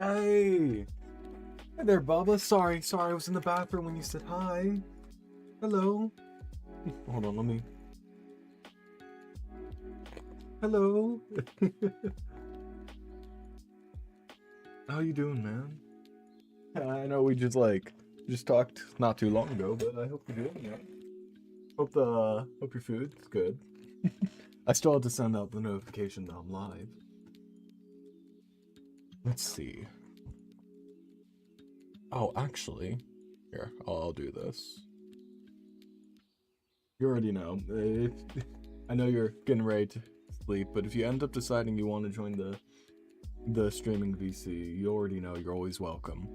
Hey! Hey there, Bubba. Sorry, I was in the bathroom when you said hi. Hello. Hold on, let me... Hello. How you doing, man? I know we just talked not too long ago, but I hope you're doing well. Hope your food's good. I still have to send out the notification that I'm live. Let's see. Oh, actually, here, I'll do this. You already know. I know you're getting ready to sleep, but if you end up deciding you want to join the streaming VC, you already know you're always welcome.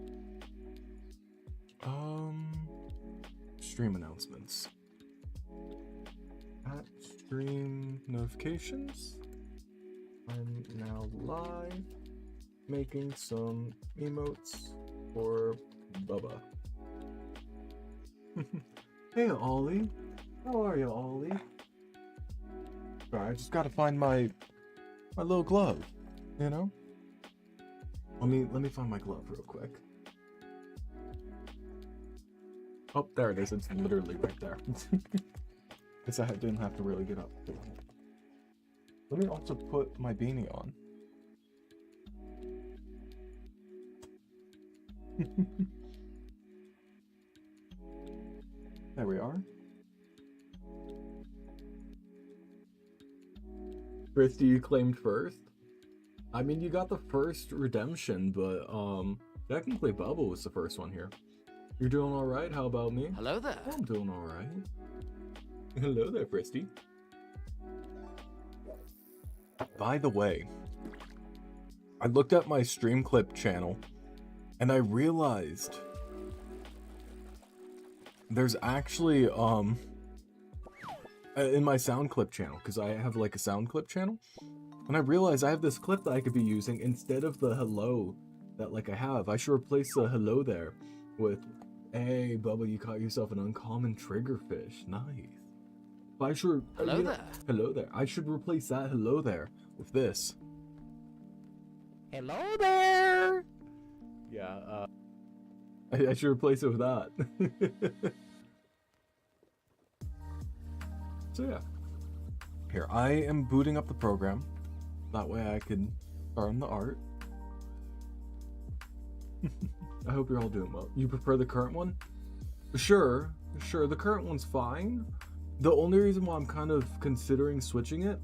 Stream announcements. At stream notifications. I'm now live making some emotes for Bubba. Hey, Ollie. How are you, Ollie? Sorry, I just gotta find my little glove, you know? Let me find my glove real quick. Oh, there it is. It's literally right there. Guess I didn't have to really get up. Let me also put my beanie on. There we are. Christy, you claimed first. I mean, you got the first redemption, but technically Bubba was the first one here. You're doing all right. How about me? Hello there. I'm doing all right. Hello there, Christy. By the way, I looked at my stream clip channel, and I realized there's actually in my sound clip channel, because I have like a sound clip channel, and I realized I have this clip that I could be using instead of the hello that like I have. I should replace the hello there with, hey Bubba, you caught yourself an uncommon triggerfish. Nice. But I should Hello there. Hello there. I should replace that hello there with this. Hello there. Yeah, I should replace it with that. So yeah. Here, I am booting up the program. That way I can start on the art. I hope you're all doing well. You prefer the current one? Sure, the current one's fine. The only reason why I'm kind of considering switching it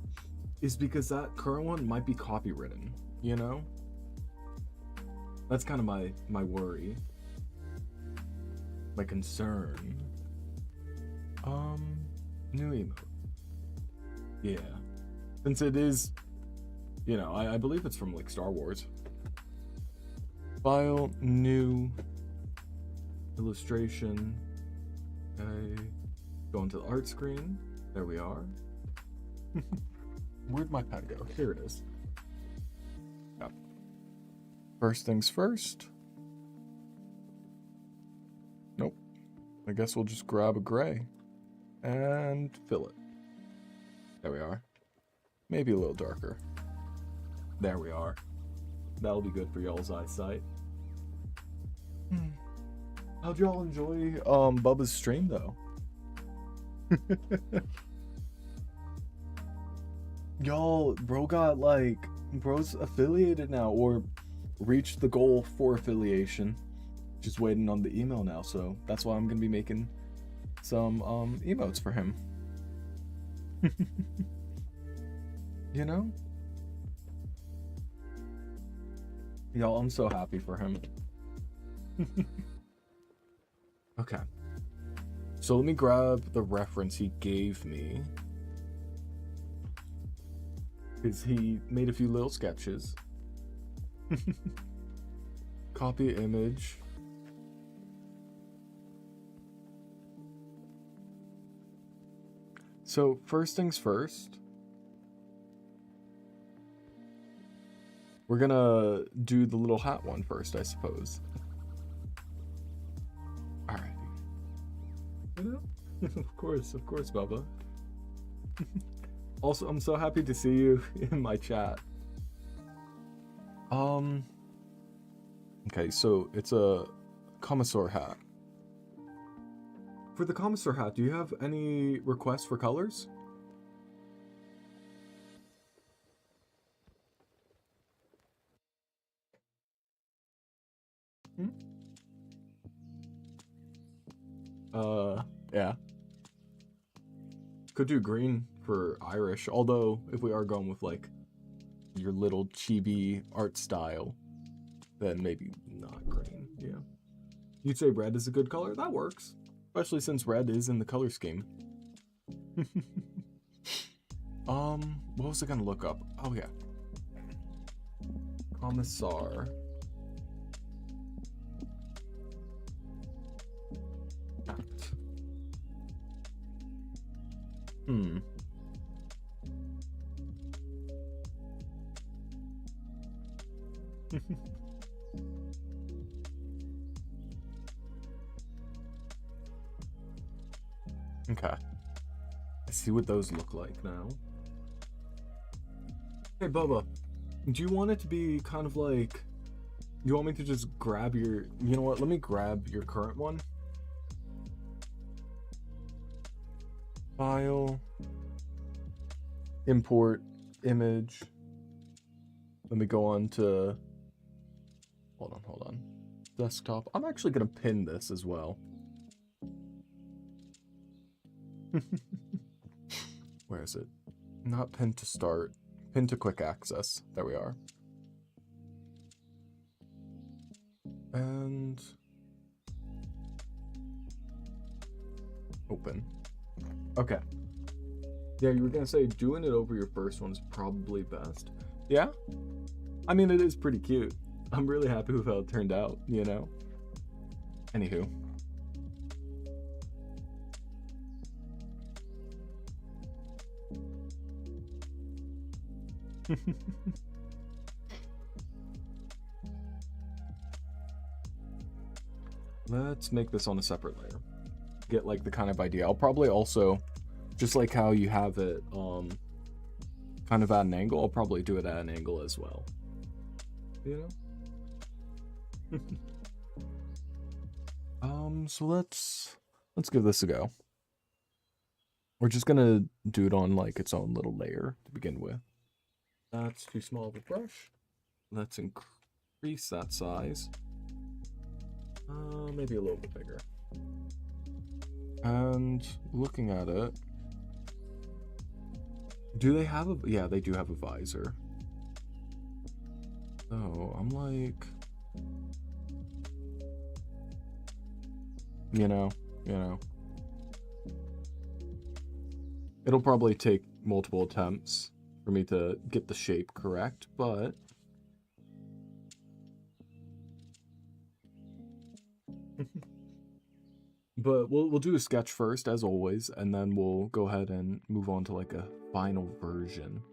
is because that current one might be copywritten, you know? That's kind of my worry. My concern. New emote. Yeah. Since it is, you know, I believe it's from like Star Wars. File, new, illustration. Okay. Go into the art screen. There we are. Where'd my pen go? Here it is. Yep. First things first. Nope. I guess we'll just grab a gray and fill it. There we are. Maybe a little darker. There we are. That'll be good for y'all's eyesight. How'd y'all enjoy Bubba's stream though? Y'all, bro's affiliated now, or reached the goal for affiliation. Just waiting on the email now, so that's why I'm gonna be making some emotes for him. You know? Y'all, I'm so happy for him. Okay. So let me grab the reference he gave me. Because he made a few little sketches. Copy image. So first things first. We're gonna do the little hat one first, I suppose. Alright. Of course, Bubba. Also, I'm so happy to see you in my chat. Okay, so it's a commissar hat. For the commissar hat, do you have any requests for colors? Hmm? Yeah. Could do green for Irish, although if we are going with like your little chibi art style, then maybe not green. Yeah. You'd say red is a good color? That works. Especially since red is in the color scheme. What was I gonna look up? Oh yeah. Commissar. Hat. Okay. I see what those look like now. Hey, Bubba. Do you want it to be kind of like... You want me to just grab your... You know what? Let me grab your current one. File. Import. Image. Let me go on to... Hold on. Desktop. I'm actually going to pin this as well. Where is it? Not pin to start. Pin to quick access. There we are. And... Open. Okay. Yeah, you were going to say doing it over your first one is probably best. Yeah? I mean, it is pretty cute. I'm really happy with how it turned out, you know? Anywho. Let's make this on a separate layer. Get like the kind of idea. I'll probably also, just like how you have it kind of at an angle, I'll probably do it at an angle as well. You know? So let's give this a go. We're just gonna do it on like its own little layer to begin with. That's too small of a brush. Let's increase that size. Maybe a little bit bigger. And looking at it, do they have a... Yeah, they do have a visor. Oh, I'm like... You know. It'll probably take multiple attempts for me to get the shape correct, but... But we'll do a sketch first, as always, and then we'll go ahead and move on to like a final version.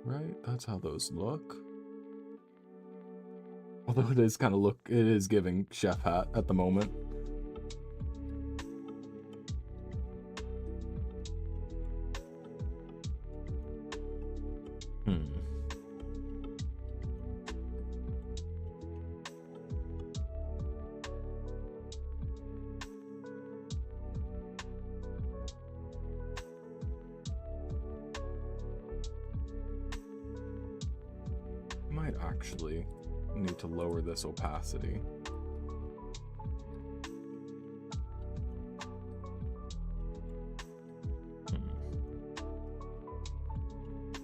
Right, that's how those look. Although it is kind of it is giving chef hat at the moment. Might actually need to lower this opacity.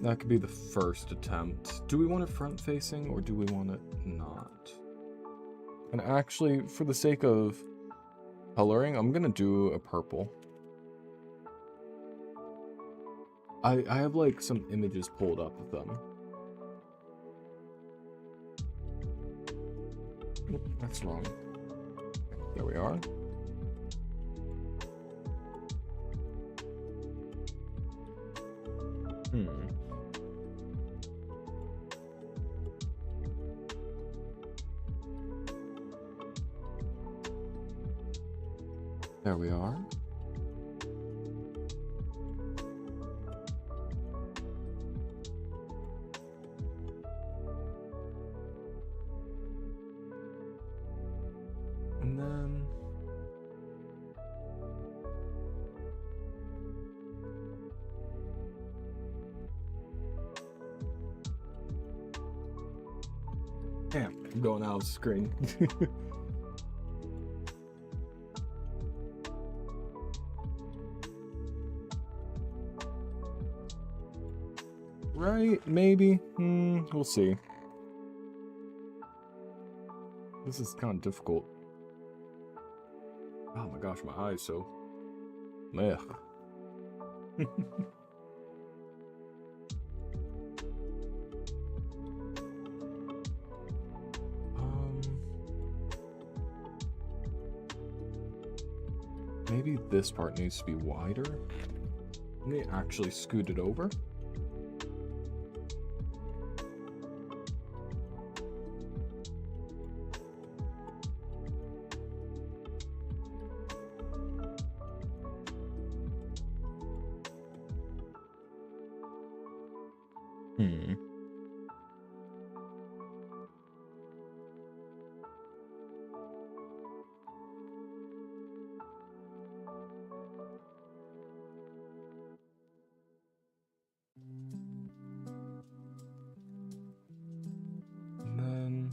That could be the first attempt. Do we want it front facing or do we want it not? And actually, for the sake of coloring, I'm gonna do a purple. I have like some images pulled up of them. That's wrong. There we are. There we are. Damn, I'm going out of the screen. Right? Maybe? We'll see. This is kind of difficult. Oh my gosh, my eyes so... Meh. Maybe this part needs to be wider. Let me actually scoot it over. And then...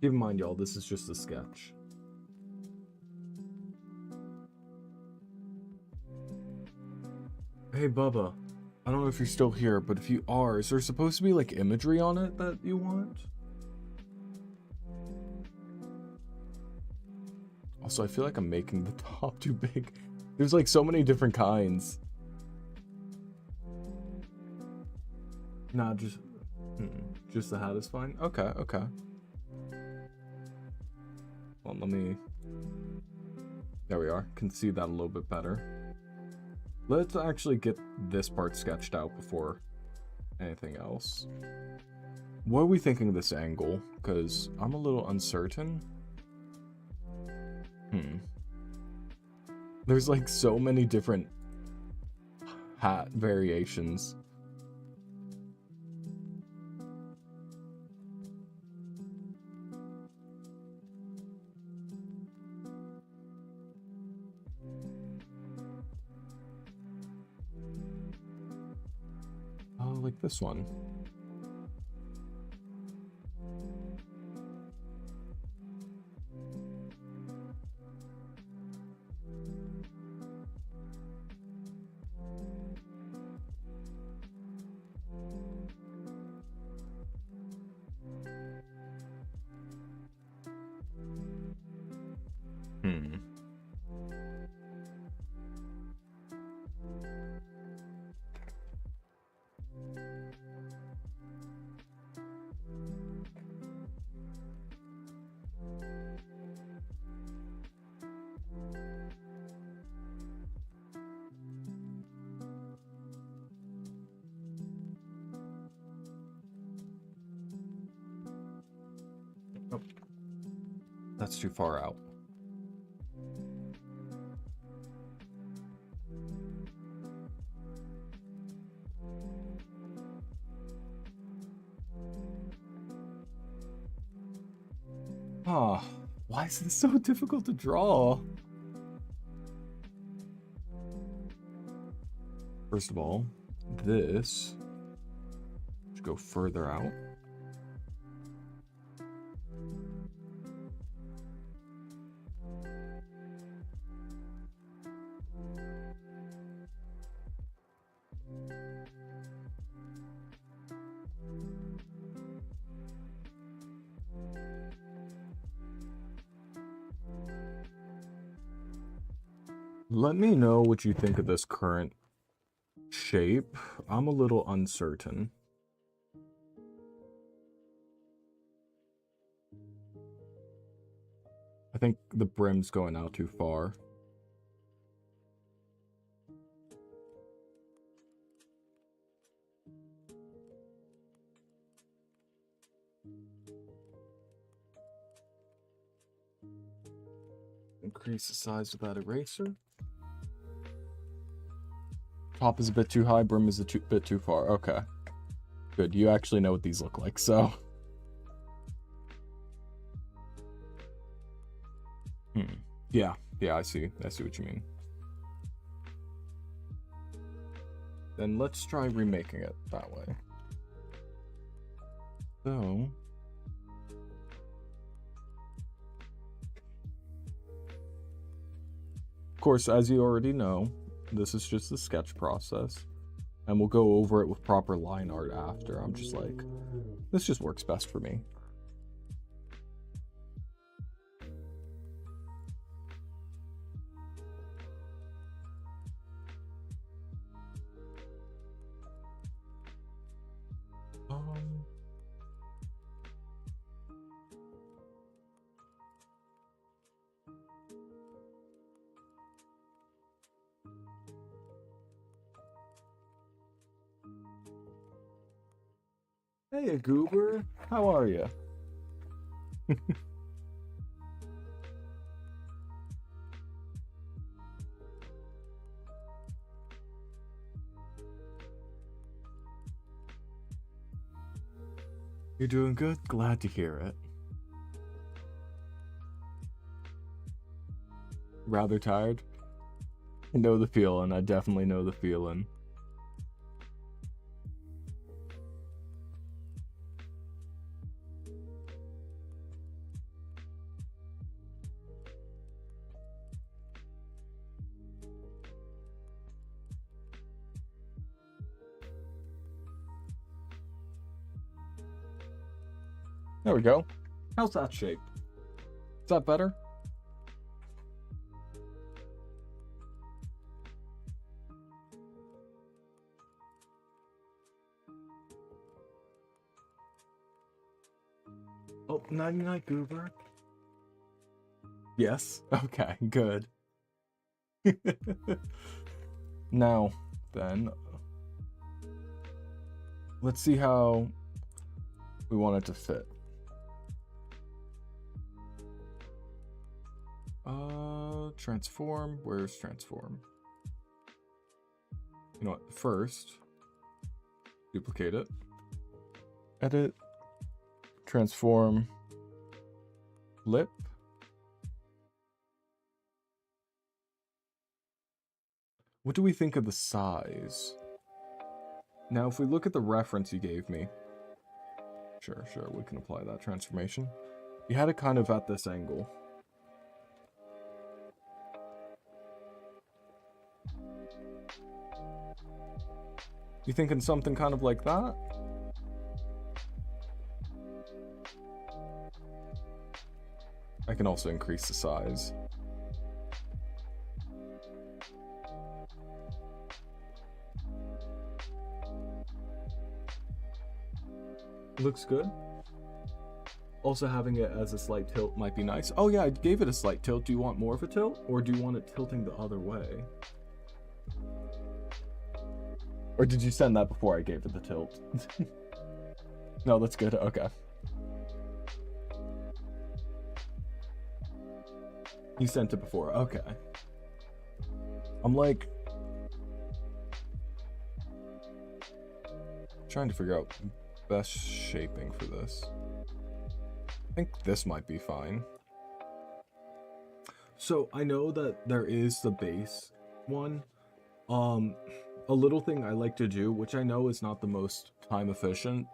Keep in mind, y'all, this is just a sketch. Hey, Bubba. I don't know if you're still here, but if you are, is there supposed to be, like, imagery on it that you want? Also, I feel like I'm making the top too big. There's, like, so many different kinds. Nah, just the hat is fine? Okay, okay. Well, let me... There we are. Can see that a little bit better. Let's actually get this part sketched out before anything else. What are we thinking of this angle? Because I'm a little uncertain. There's like so many different hat variations. Oh, like this one. Oh, that's too far out. Ah, why is this so difficult to draw? First of all, this should go further out. Let me know what you think of this current shape. I'm a little uncertain. I think the brim's going out too far. Increase the size of that eraser. Top is a bit too high, brim is a bit too far. Okay. Good, you actually know what these look like, so... Yeah, I see what you mean. Then let's try remaking it that way. So... Of course, as you already know, this is just the sketch process. And we'll go over it with proper line art after. I'm just like, this just works best for me. Hey, Goober, how are you? You're doing good? Glad to hear it. Rather tired? I know the feeling. I definitely know the feeling. There we go. How's that shape? Is that better? Oh, night-night, Goober. Yes? Okay, good. Now, then, let's see how we want it to fit. Transform. Where's transform? You know what? First, duplicate it. Edit. Transform. Lip. What do we think of the size? Now, if we look at the reference you gave me. Sure, we can apply that transformation. You had it kind of at this angle. You thinking something kind of like that? I can also increase the size. Looks good. Also having it as a slight tilt might be nice. Oh yeah, I gave it a slight tilt. Do you want more of a tilt? Or do you want it tilting the other way? Or did you send that before I gave it the tilt? No, that's good. Okay. You sent it before. Okay. I'm like... trying to figure out best shaping for this. I think this might be fine. So I know that there is the base one. A little thing I like to do, which I know is not the most time efficient,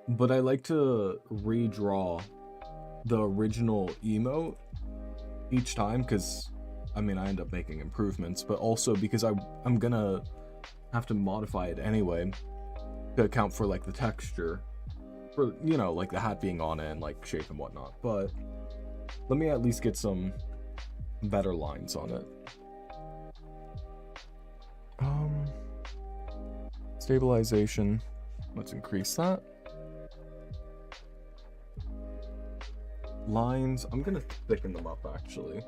but I like to redraw the original emote each time, because I mean I end up making improvements, but also because I'm gonna have to modify it anyway to account for like the texture, for, you know, like the hat being on it and like shape and whatnot. But let me at least get some better lines on it. Stabilization, let's increase that. Lines, I'm gonna thicken them up actually.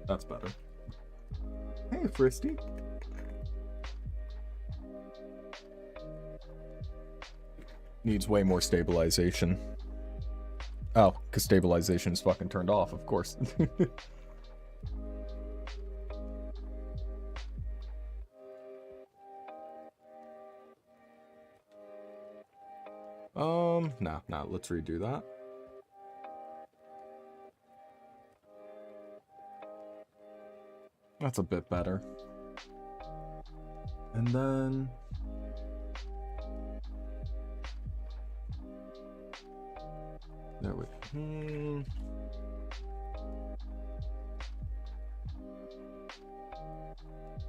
That's better. Hey, Fristy. Needs way more stabilization. Oh, because stabilization is fucking turned off, of course. Nah, let's redo that. That's a bit better. And then... there we go.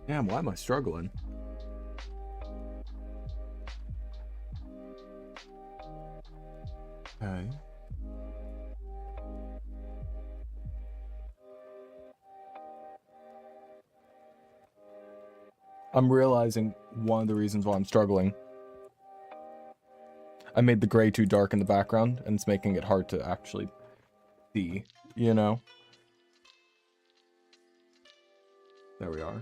Damn, why am I struggling? Okay. I'm realizing one of the reasons why I'm struggling. I made the gray too dark in the background, and it's making it hard to actually see, you know? There we are.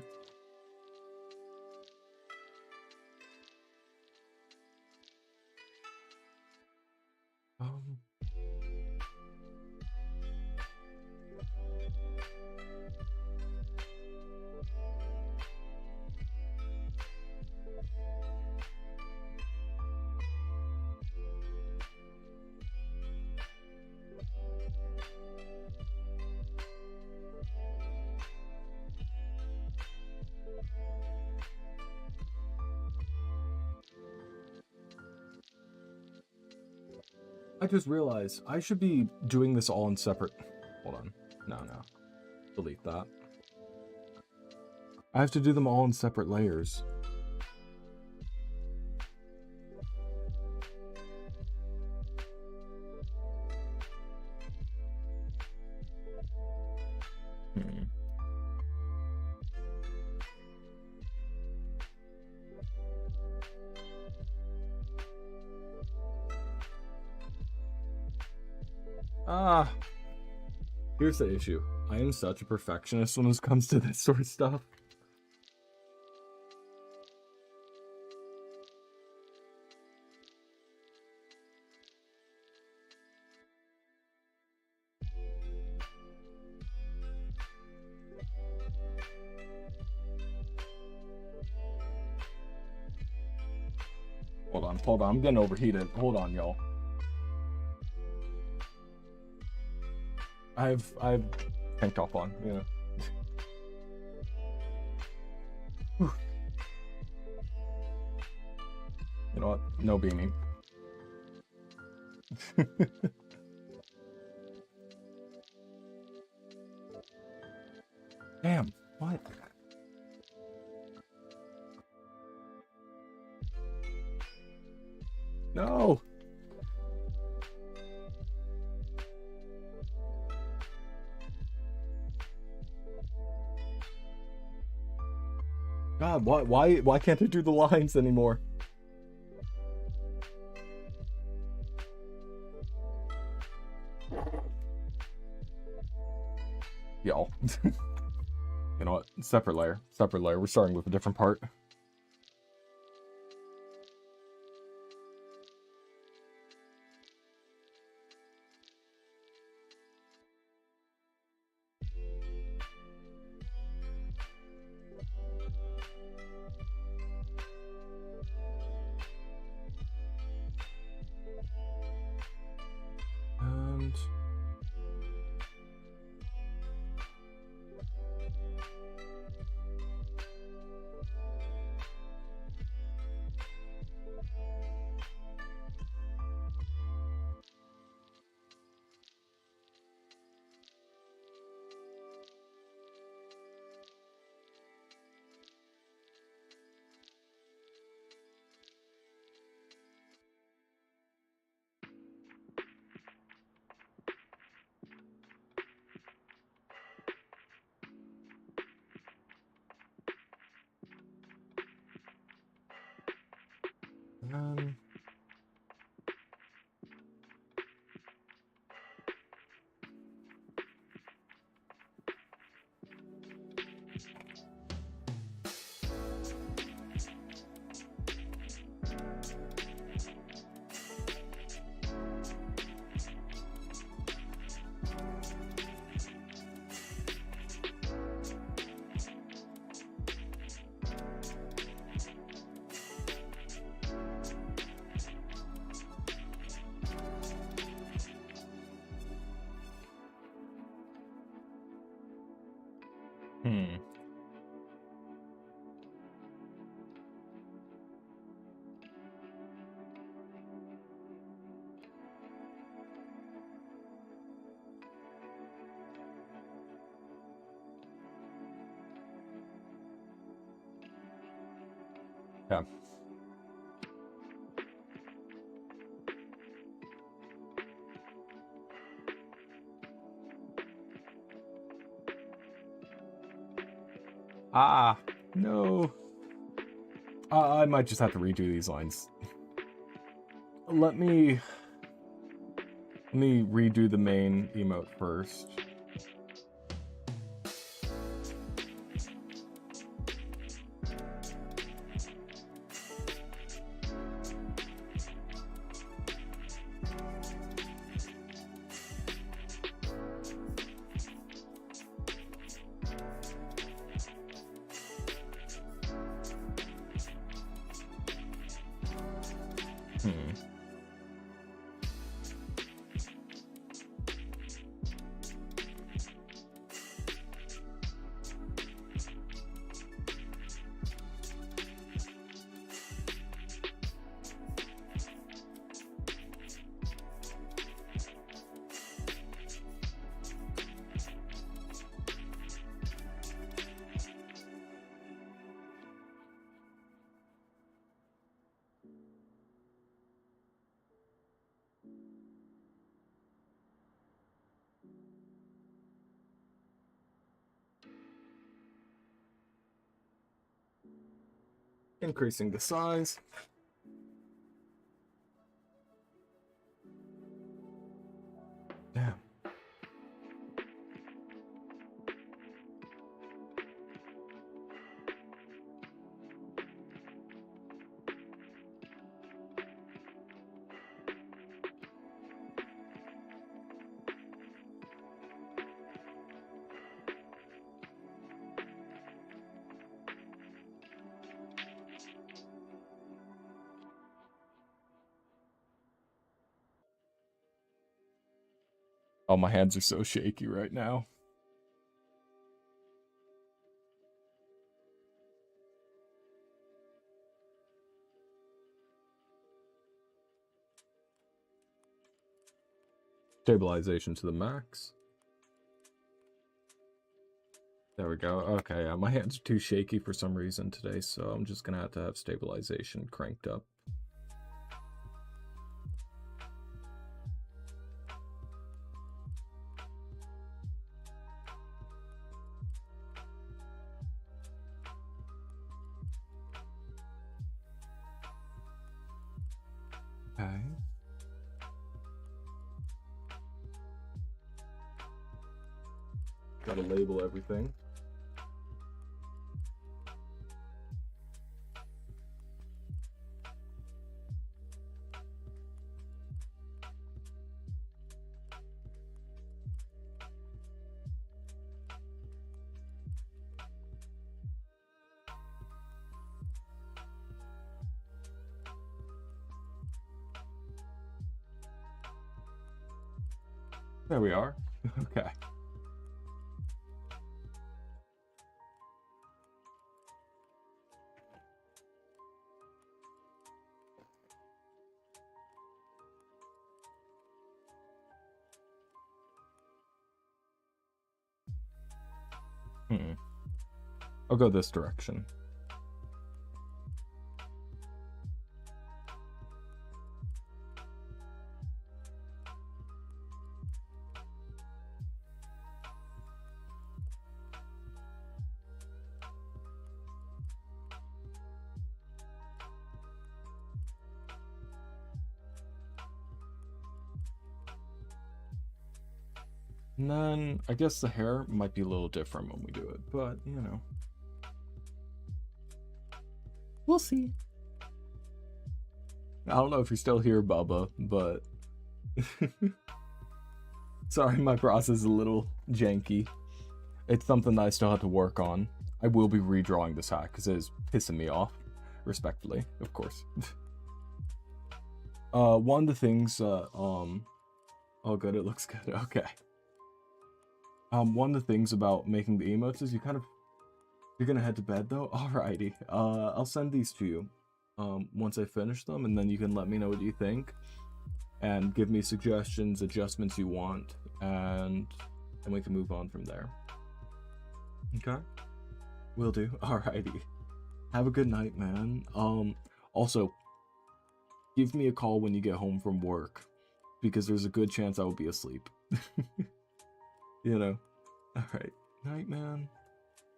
I just realized I should be doing this all in separate... Hold on. No. Delete that. I have to do them all in separate layers. Here's the issue. I am such a perfectionist when it comes to this sort of stuff. Hold on, I'm getting overheated. Hold on, y'all. I've tank top on, yeah. You know what? No beanie. Damn, what? No! God, why can't I do the lines anymore? Y'all. You know what? Separate layer. Separate layer. We're starting with a different part. And... Yeah. Ah, no. I might just have to redo these lines. Let me redo the main emote first. Increasing the size. Damn. Oh, my hands are so shaky right now. Stabilization to the max. There we go. Okay, my hands are too shaky for some reason today, so I'm just gonna have to have stabilization cranked up. Okay. Gotta label everything. There we are. Okay. I'll go this direction. And then I guess the hair might be a little different when we do it, but you know. We'll see. I don't know if you're still here, Bubba, but sorry, my process is a little janky. It's something that I still have to work on. I will be redrawing this hack because it is pissing me off. Respectfully, of course. One of the things, oh good, it looks good, okay. One of the things about making the emotes is you're gonna head to bed though? Alrighty, I'll send these to you, once I finish them, and then you can let me know what you think, and give me suggestions, adjustments you want, and we can move on from there. Okay? Will do. Alrighty. Have a good night, man. Also, give me a call when you get home from work, because there's a good chance I will be asleep. You know. Alright. Night, man.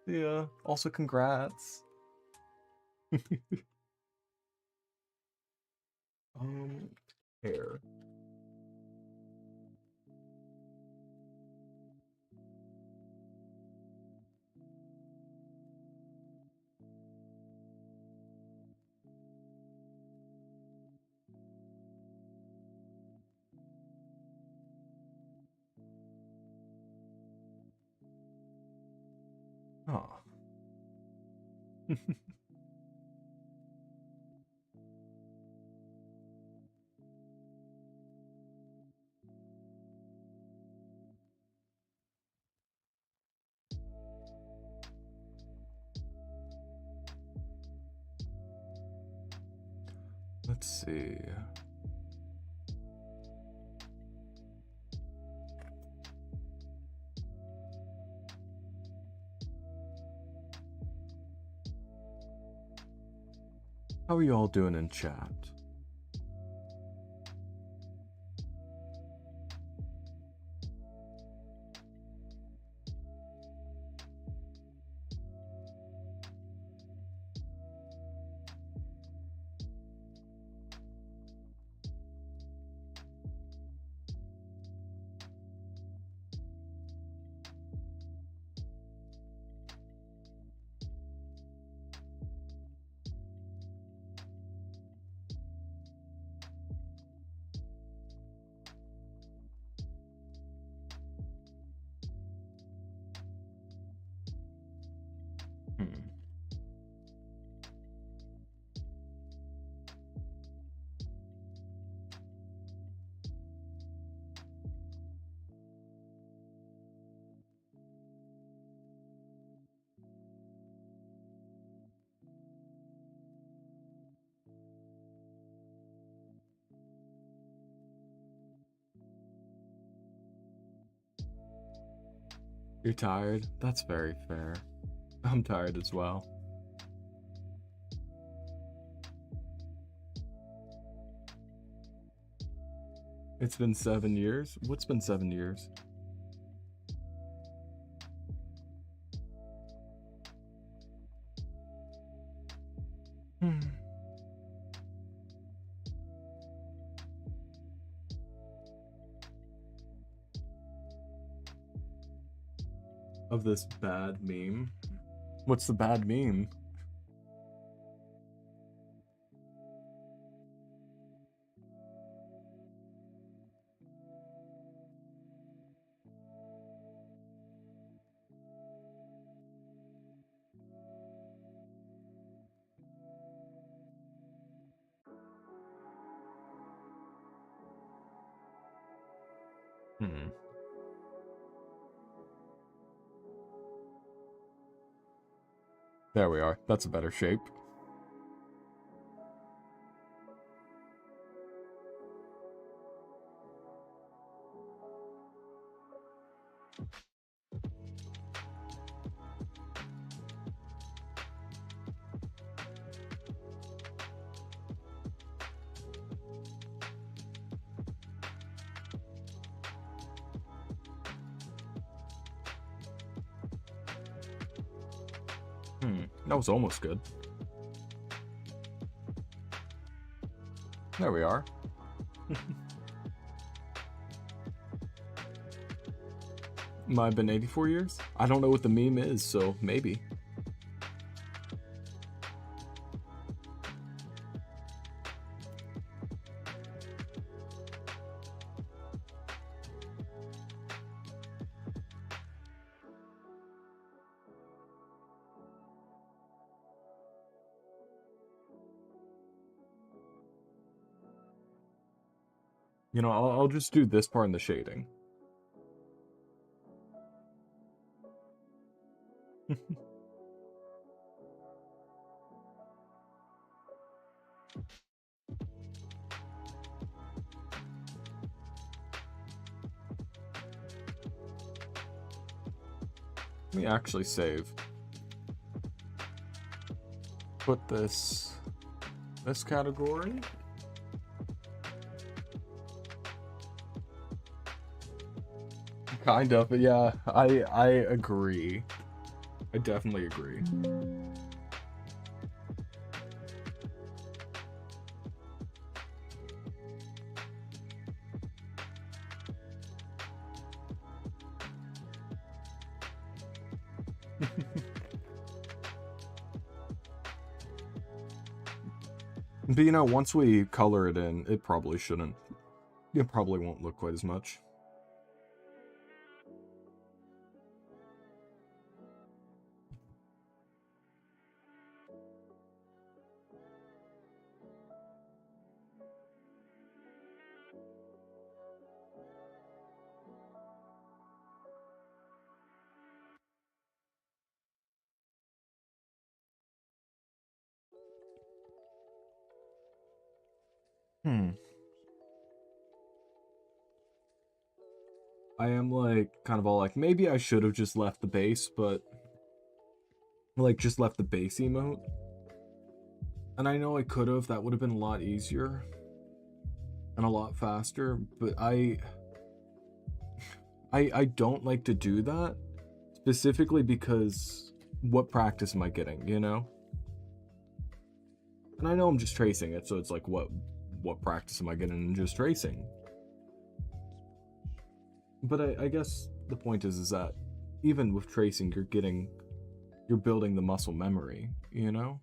Yeah. Also, congrats. Hair. Huh. Let's see. How are you all doing in chat? Hmm. You're tired? That's very fair. I'm tired as well. It's been 7 years? What's been 7 years? Hmm. Of this bad meme? What's the bad meme? Hmm. There we are. That's a better shape. That was almost good. There we are. Might have been 84 years? I don't know what the meme is, so maybe. You know, I'll just do this part in the shading. Let me actually save. put this category. Kind of, yeah. I agree. I definitely agree. But you know, once we color it in, it probably shouldn't. It probably won't look quite as much. I am like kind of all like, maybe I should have just left the base, but like just left the base emote. And I know I could have, that would have been a lot easier and a lot faster, but I don't like to do that, specifically because what practice am I getting, you know? And I know I'm just tracing it, so it's like, what practice am I getting in just tracing? But I guess the point is that even with tracing, you're building the muscle memory, you know?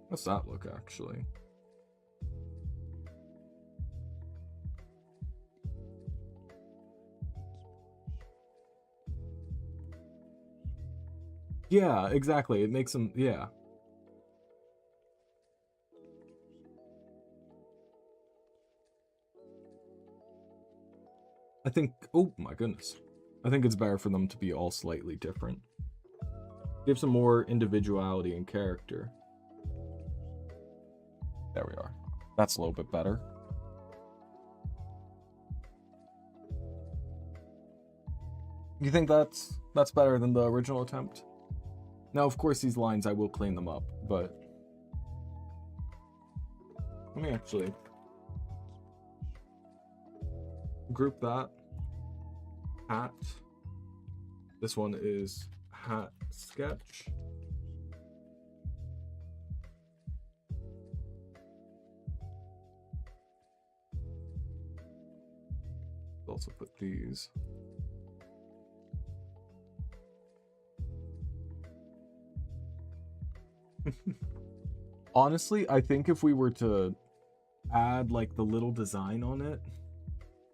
How's that look, actually? Yeah, exactly. It makes them, yeah. I think, oh my goodness. I think it's better for them to be all slightly different. Give some more individuality and character. There we are. That's a little bit better. You think that's better than the original attempt? Now, of course, these lines, I will clean them up, but let me actually group that. Hat. This one is hat sketch. Also put these. Honestly, I think if we were to add like the little design on it,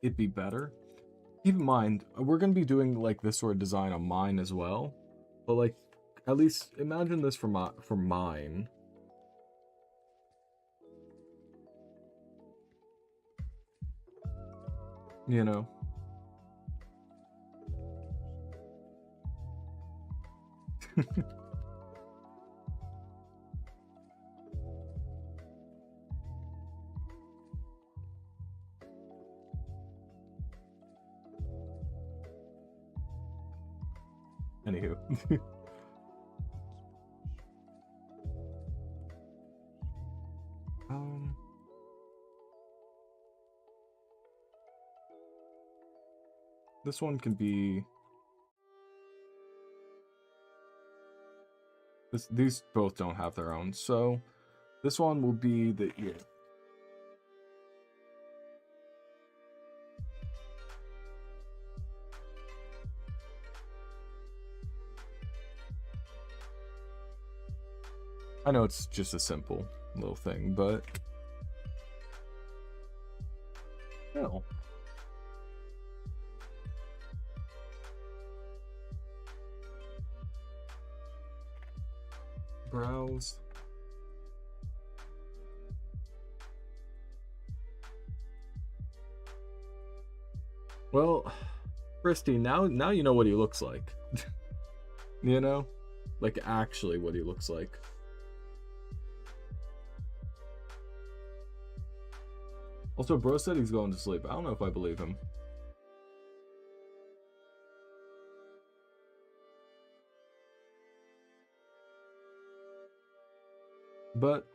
it'd be better. Keep in mind, we're gonna be doing like this sort of design on mine as well, but like at least imagine this for mine. You know. Anywho. This one can be these both don't have their own, so this one will be the ear. I know it's just a simple little thing, but no. Browse. Well, Christy, now you know what he looks like. You know? Like actually what he looks like. Also, bro said he's going to sleep. I don't know if I believe him. But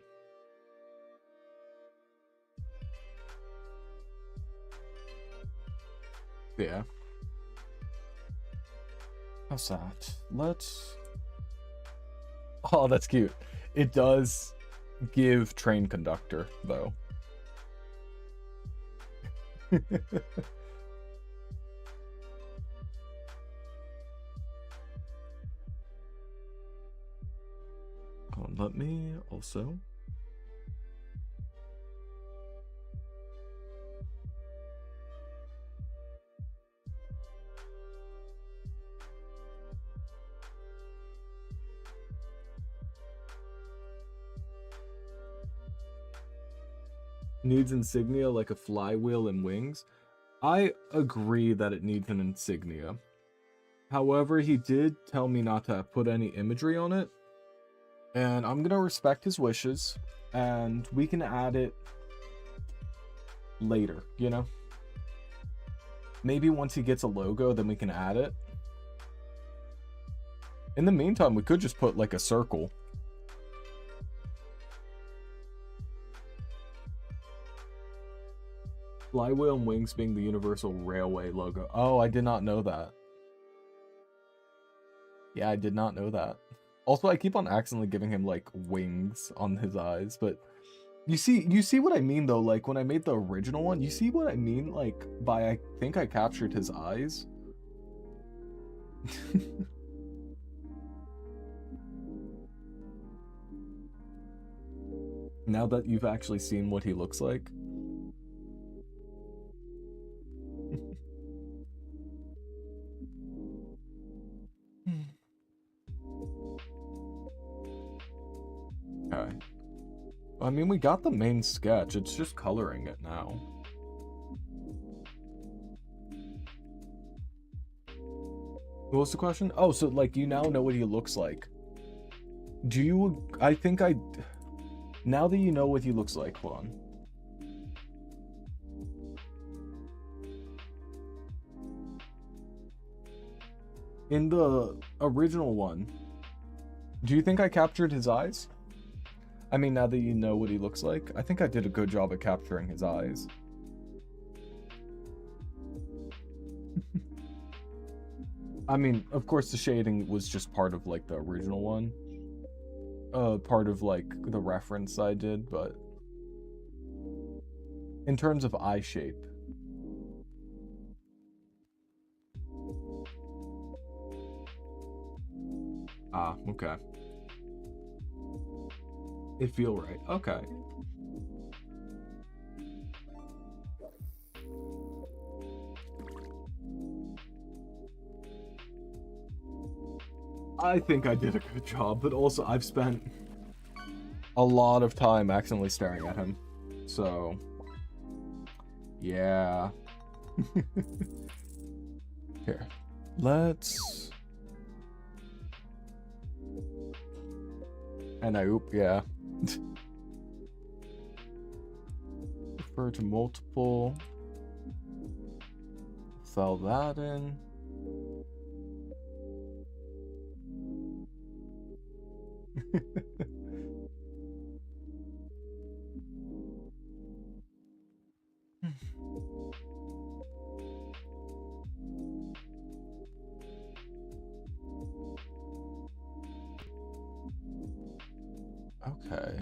yeah. How's that? Let's... Oh, that's cute. It does give train conductor, though. Let me also... Needs insignia like a flywheel and wings. I agree that it needs an insignia. However, he did tell me not to put any imagery on it. And I'm going to respect his wishes. And we can add it later, you know? Maybe once he gets a logo, then we can add it. In the meantime, we could just put like a circle. Flywheel and wings being the Universal Railway logo. Oh, I did not know that. Yeah, I did not know that. Also, I keep on accidentally giving him like wings on his eyes, but you see what I mean though, like when I made the original one, you see what I mean like by I think I captured his eyes. Now that you've actually seen what he looks like. Okay. I mean, we got the main sketch. It's just coloring it now. What was the question? Oh, so like you now know what he looks like. Do you... I think I... Now that you know what he looks like, hold on. In the original one, do you think I captured his eyes? I mean, now that you know what he looks like, I think I did a good job at capturing his eyes. I mean, of course the shading was just part of, like, the original one. Part of, like, the reference I did, but... In terms of eye shape. Ah, okay. It feel right. Okay. I think I did a good job, but also I've spent a lot of time accidentally staring at him. So, yeah. Here. Let's... And oop, yeah. Refer to multiple. Fill that in. Okay.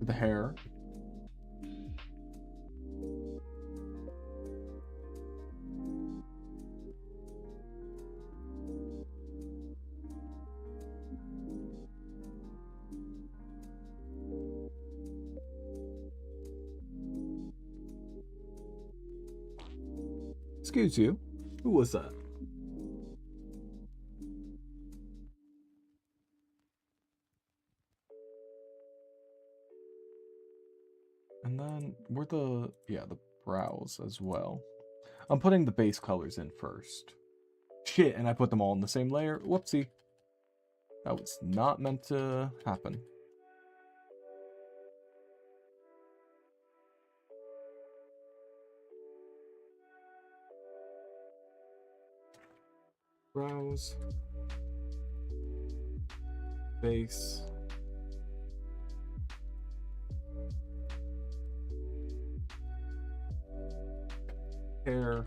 The hair. Excuse you. Who was that? And then where the brows as well. I'm putting the base colors in first. Shit, and I put them all in the same layer. Whoopsie. That was not meant to happen. Browse. Base. Hair.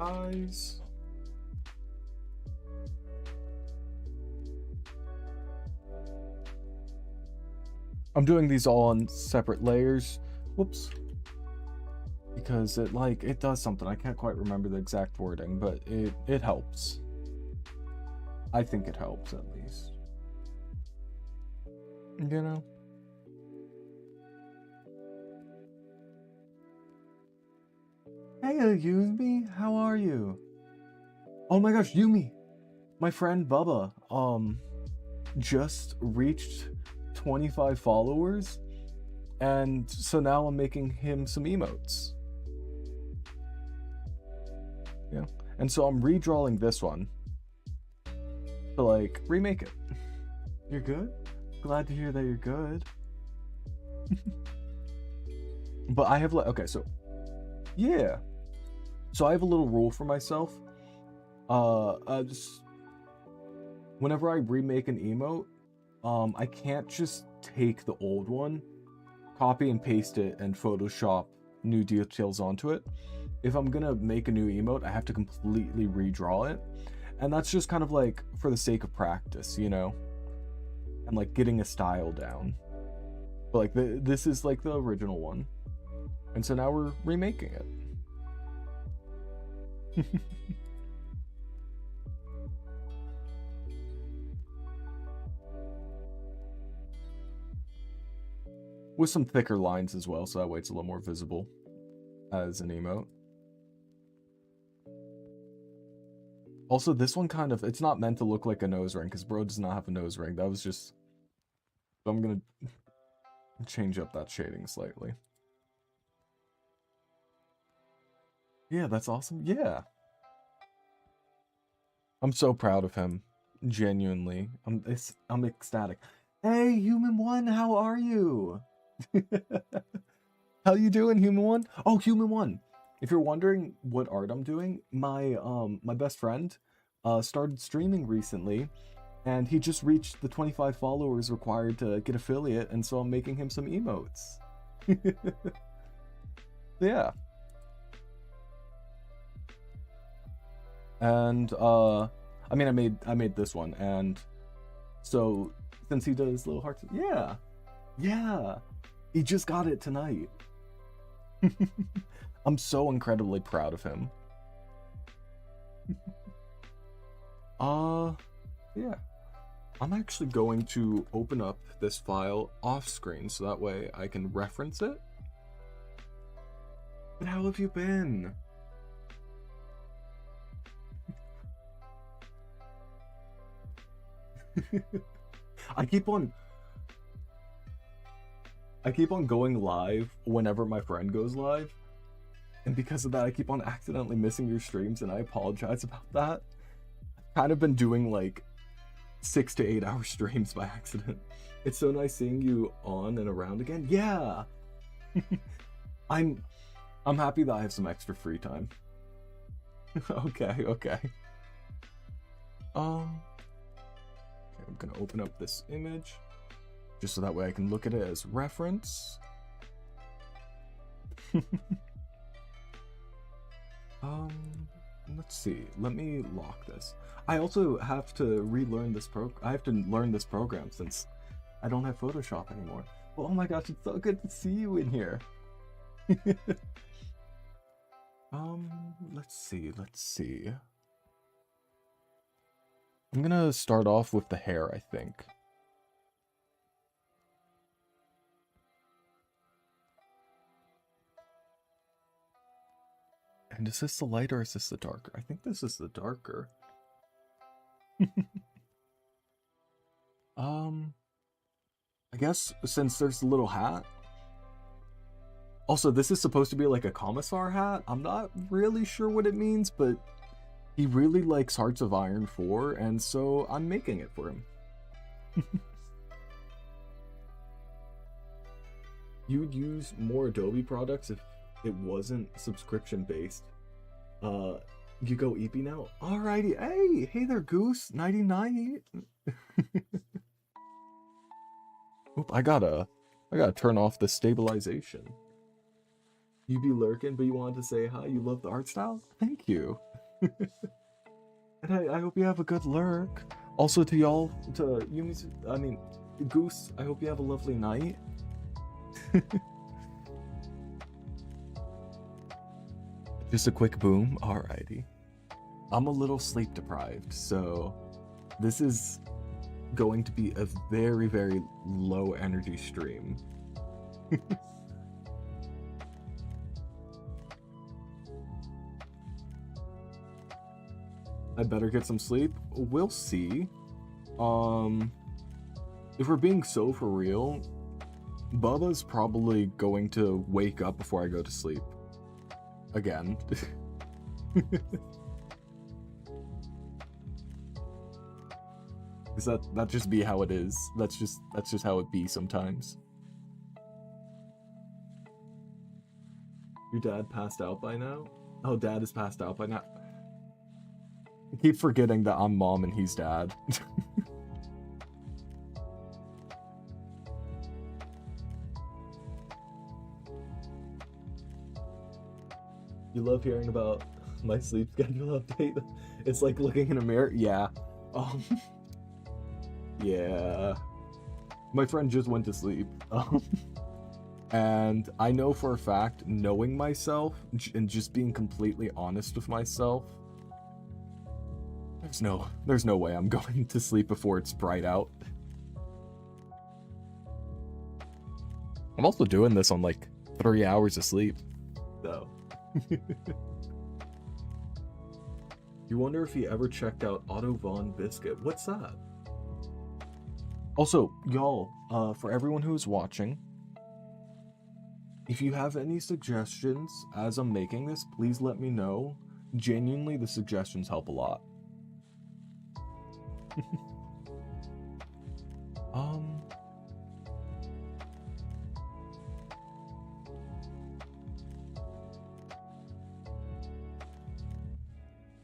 Eyes. I'm doing these all on separate layers. Whoops. Because it does something. I can't quite remember the exact wording, but it helps. I think it helps at least. You know? Hey, Yumi, how are you? Oh my gosh, Yumi! My friend Bubba, just reached 25 followers, and so now I'm making him some emotes. Yeah, and so I'm redrawing this one to, like, remake it. You're good? Glad to hear that you're good. But I have, like, okay, so, yeah. So I have a little rule for myself. Just whenever I remake an emote, I can't just take the old one, copy and paste it, and Photoshop new details onto it. If I'm gonna make a new emote, I have to completely redraw it. And that's just kind of like for the sake of practice, you know? And like getting a style down. But like this is like the original one. And so now we're remaking it. With some thicker lines as well, so that way it's a little more visible as an emote. Also, this one kind of, it's not meant to look like a nose ring, because bro does not have a nose ring. That was just, so I'm gonna change up that shading slightly. Yeah, that's awesome. Yeah. I'm so proud of him. Genuinely. I'm ecstatic. Hey, Human One, how are you? How you doing, Human One? Oh, Human One. If you're wondering what art I'm doing, my best friend started streaming recently, and he just reached the 25 followers required to get affiliate, and so I'm making him some emotes. Yeah. And I mean, I made this one, and so since he does little hearts, yeah, he just got it tonight. I'm so incredibly proud of him. Yeah. I'm actually going to open up this file off screen so that way I can reference it. But how have you been? I keep on going live whenever my friend goes live, and because of that I keep on accidentally missing your streams, and I apologize about that. I've kind of been doing like 6 to 8 hour streams by accident. It's so nice seeing you on and around again. Yeah. I'm happy that I have some extra free time. Okay. I'm gonna open up this image just so that way I can look at it as reference. Let's see. Let me lock this. I also have to relearn this I have to learn this program since I don't have Photoshop anymore. Well, oh my gosh, it's so good to see you in here. Let's see. I'm gonna start off with the hair, I think. And is this the lighter or is this the darker? I think this is the darker. I guess since there's the little hat. Also, this is supposed to be like a commissar hat. I'm not really sure what it means, but he really likes Hearts of Iron 4, and so I'm making it for him. You would use more Adobe products if it wasn't subscription based. You go EP now? Alrighty. Hey there, Goose. Nighty night. Oop, I gotta turn off the stabilization. You be lurking, but you wanted to say hi. You love the art style? Thank you. And I hope you have a good lurk. Also to y'all, to Yumi's, I mean, Goose, I hope you have a lovely night. Just a quick boom. Alrighty. I'm a little sleep deprived, so this is going to be a very, very low energy stream. I better get some sleep. We'll see. If we're being so for real, Bubba's probably going to wake up before I go to sleep. Again. Is that just be how it is? That's just how it be sometimes. Your dad passed out by now? Oh, dad is passed out by now. I keep forgetting that I'm mom and he's dad. You love hearing about my sleep schedule update? It's like looking in a mirror? Yeah. Yeah. My friend just went to sleep. And I know for a fact, knowing myself and just being completely honest with myself, there's no way I'm going to sleep before it's bright out. I'm also doing this on like 3 hours of sleep, though. You wonder if he ever checked out Otto Von Biscuit. What's that? Also, y'all, for everyone who's watching, if you have any suggestions as I'm making this, please let me know. Genuinely, the suggestions help a lot.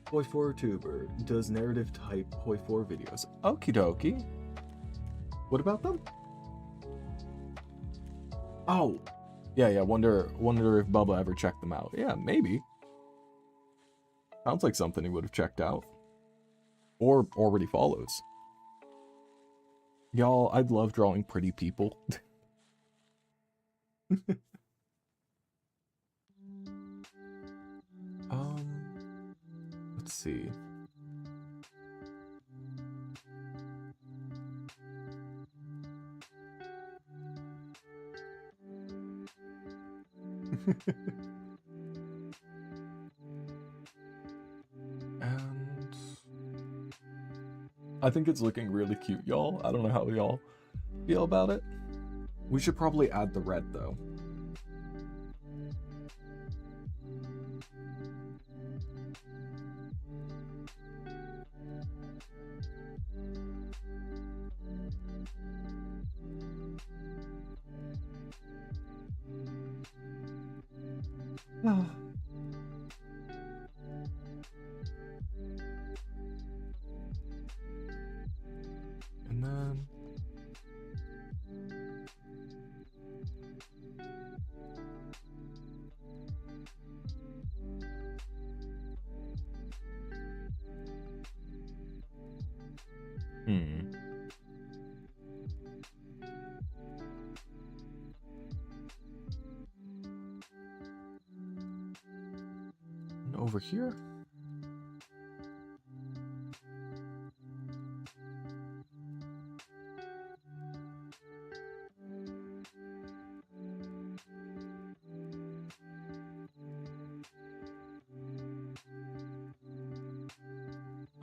Hoi4 tuber does narrative type Hoi4 videos. Okie dokie. What about them? Oh, yeah. Wonder if Bubba ever checked them out. Yeah, maybe. Sounds like something he would have checked out, or already follows. Y'all, I'd love drawing pretty people. Let's see. And I think it's looking really cute, y'all. I don't know how y'all feel about it. We should probably add the red, though. And then... And over here?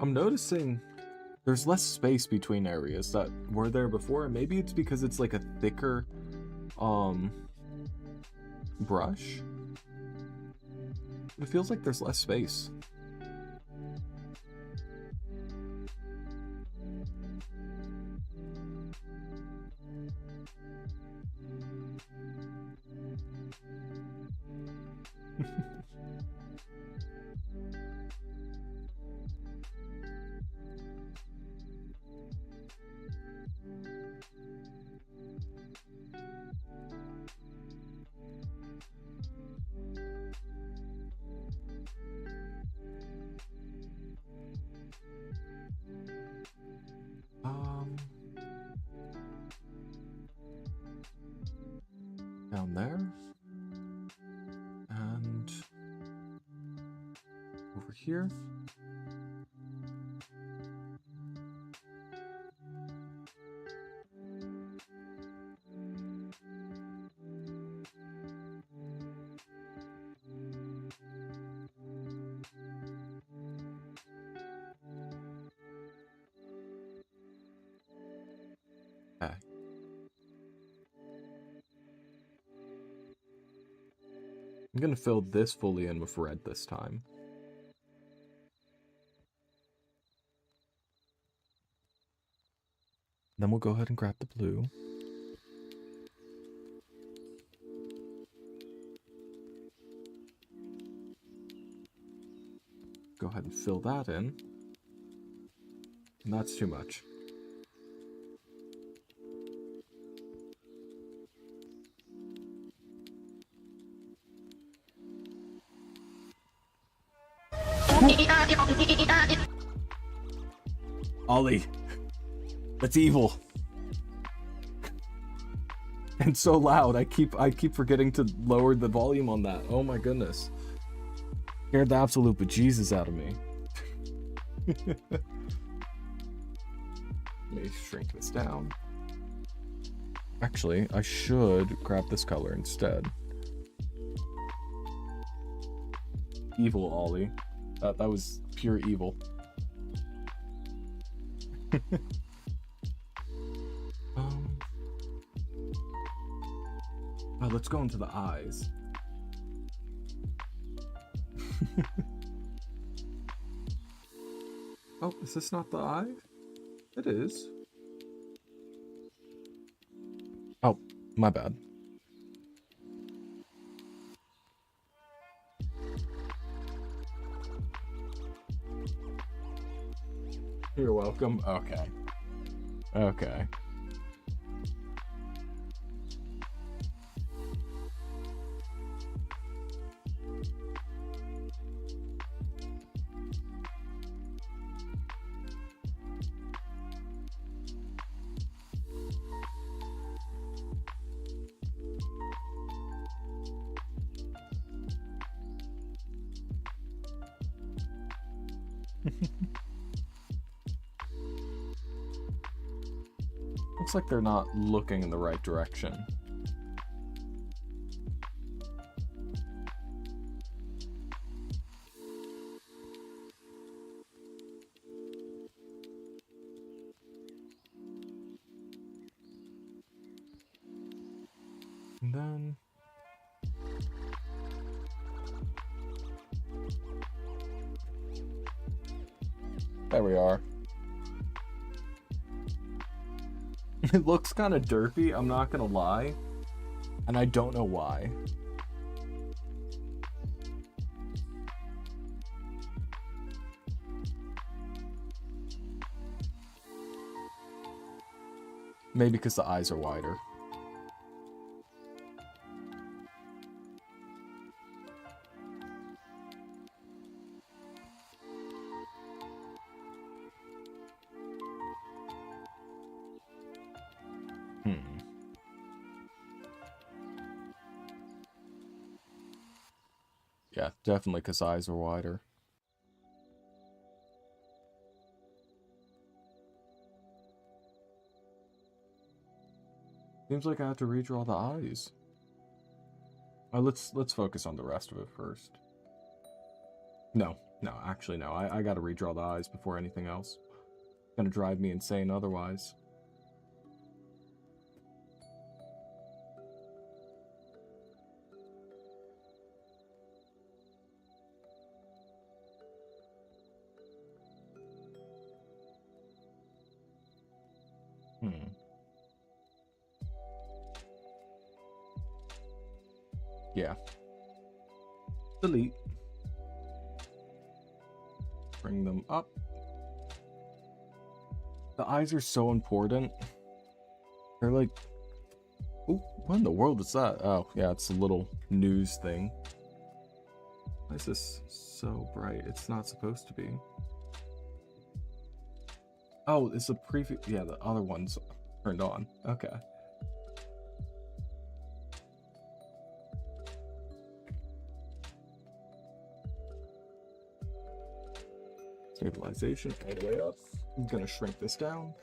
I'm noticing there's less space between areas that were there before, and maybe it's because it's like a thicker brush. It feels like there's less space. Down there. And over here. Okay. I'm gonna fill this fully in with red this time. Then we'll go ahead and grab the blue. Go ahead and fill that in. And that's too much. Ollie, that's evil. And so loud. I keep forgetting to lower the volume on that. Oh my goodness. Scared the absolute bejesus out of me. Let me shrink this down. Actually, I should grab this color instead. Evil, Ollie. That was pure evil. Oh, let's go into the eyes. Oh, is this not the eye? It is. Oh, my bad. You're welcome. Okay. Okay. Looks like they're not looking in the right direction. And then... there we are. It looks kind of derpy, I'm not gonna lie. And I don't know why. Maybe because the eyes are wider. Yeah, definitely because eyes are wider. Seems like I have to redraw the eyes. Let's focus on the rest of it first. No, No, actually, no. I gotta redraw the eyes before anything else. It's gonna drive me insane otherwise. Yeah. Delete. Bring them up. The eyes are so important. They're like... Ooh, what in the world is that? Oh, yeah, it's a little news thing. Why is this so bright? It's not supposed to be. Oh, it's a preview. Yeah, the other one's turned on. Okay. Stabilization all the way up. I'm gonna shrink this down.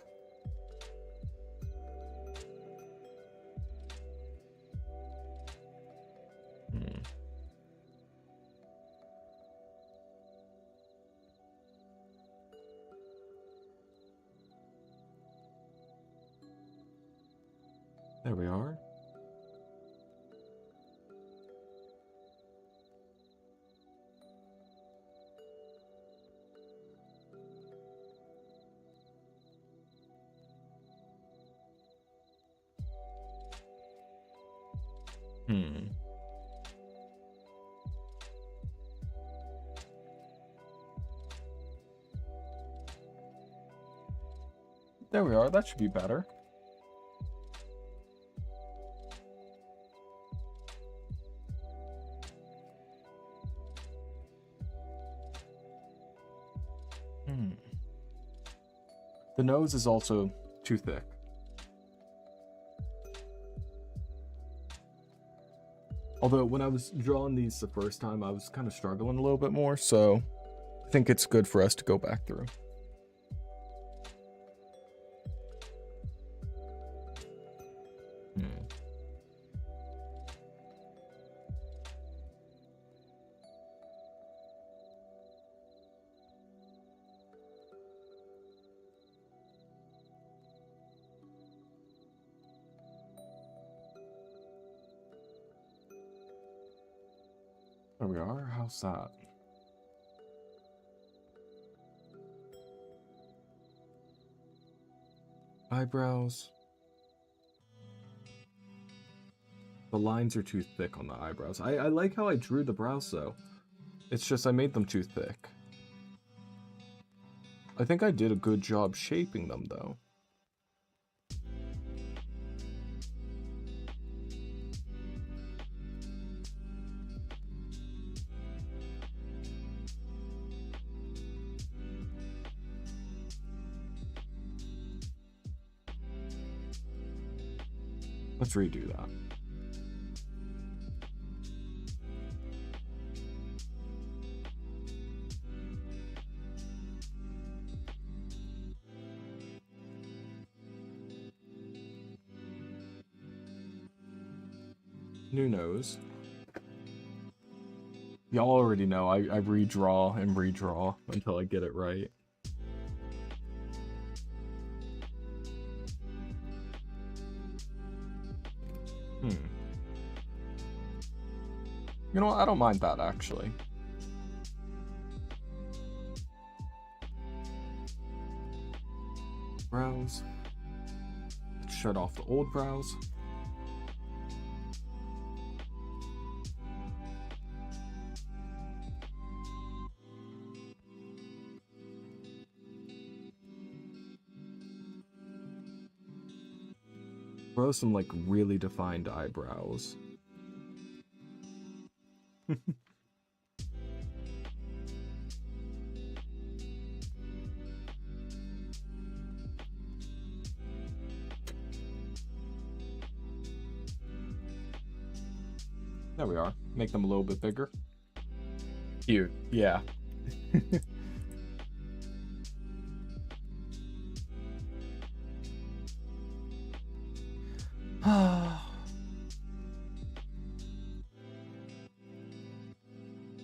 There we are. There we are. That should be better. The nose is also too thick. Although when I was drawing these the first time, I was kind of struggling a little bit more, so I think it's good for us to go back through. There we are. How's that? Eyebrows. The lines are too thick on the eyebrows. I like how I drew the brows, though. It's just I made them too thick. I think I did a good job shaping them, though. Let's redo that. New nose. Y'all already know I redraw and redraw until I get it right. You know what? I don't mind that, actually. Brows. Let's shut off the old brows. Grow some, like, really defined eyebrows. There we are. Make them a little bit bigger. Cute. Yeah.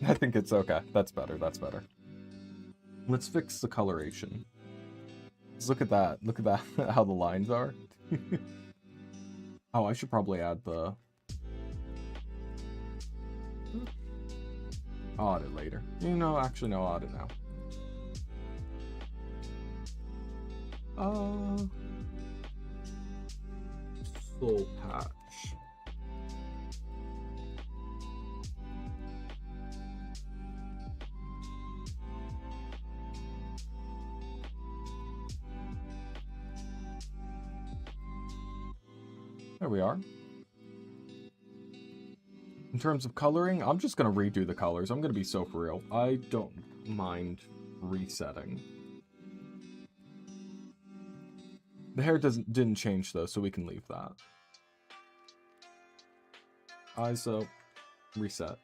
I think it's okay. That's better. That's better. Let's fix the coloration. Just look at that. Look at that. How the lines are. Oh, I should probably add the... I'll add it later. You know, actually, no, I'll add it now. Soul patch. There we are. In terms of coloring, I'm just going to redo the colors. I'm going to be so for real. I don't mind resetting. The hair didn't change though, so we can leave that. ISO, reset.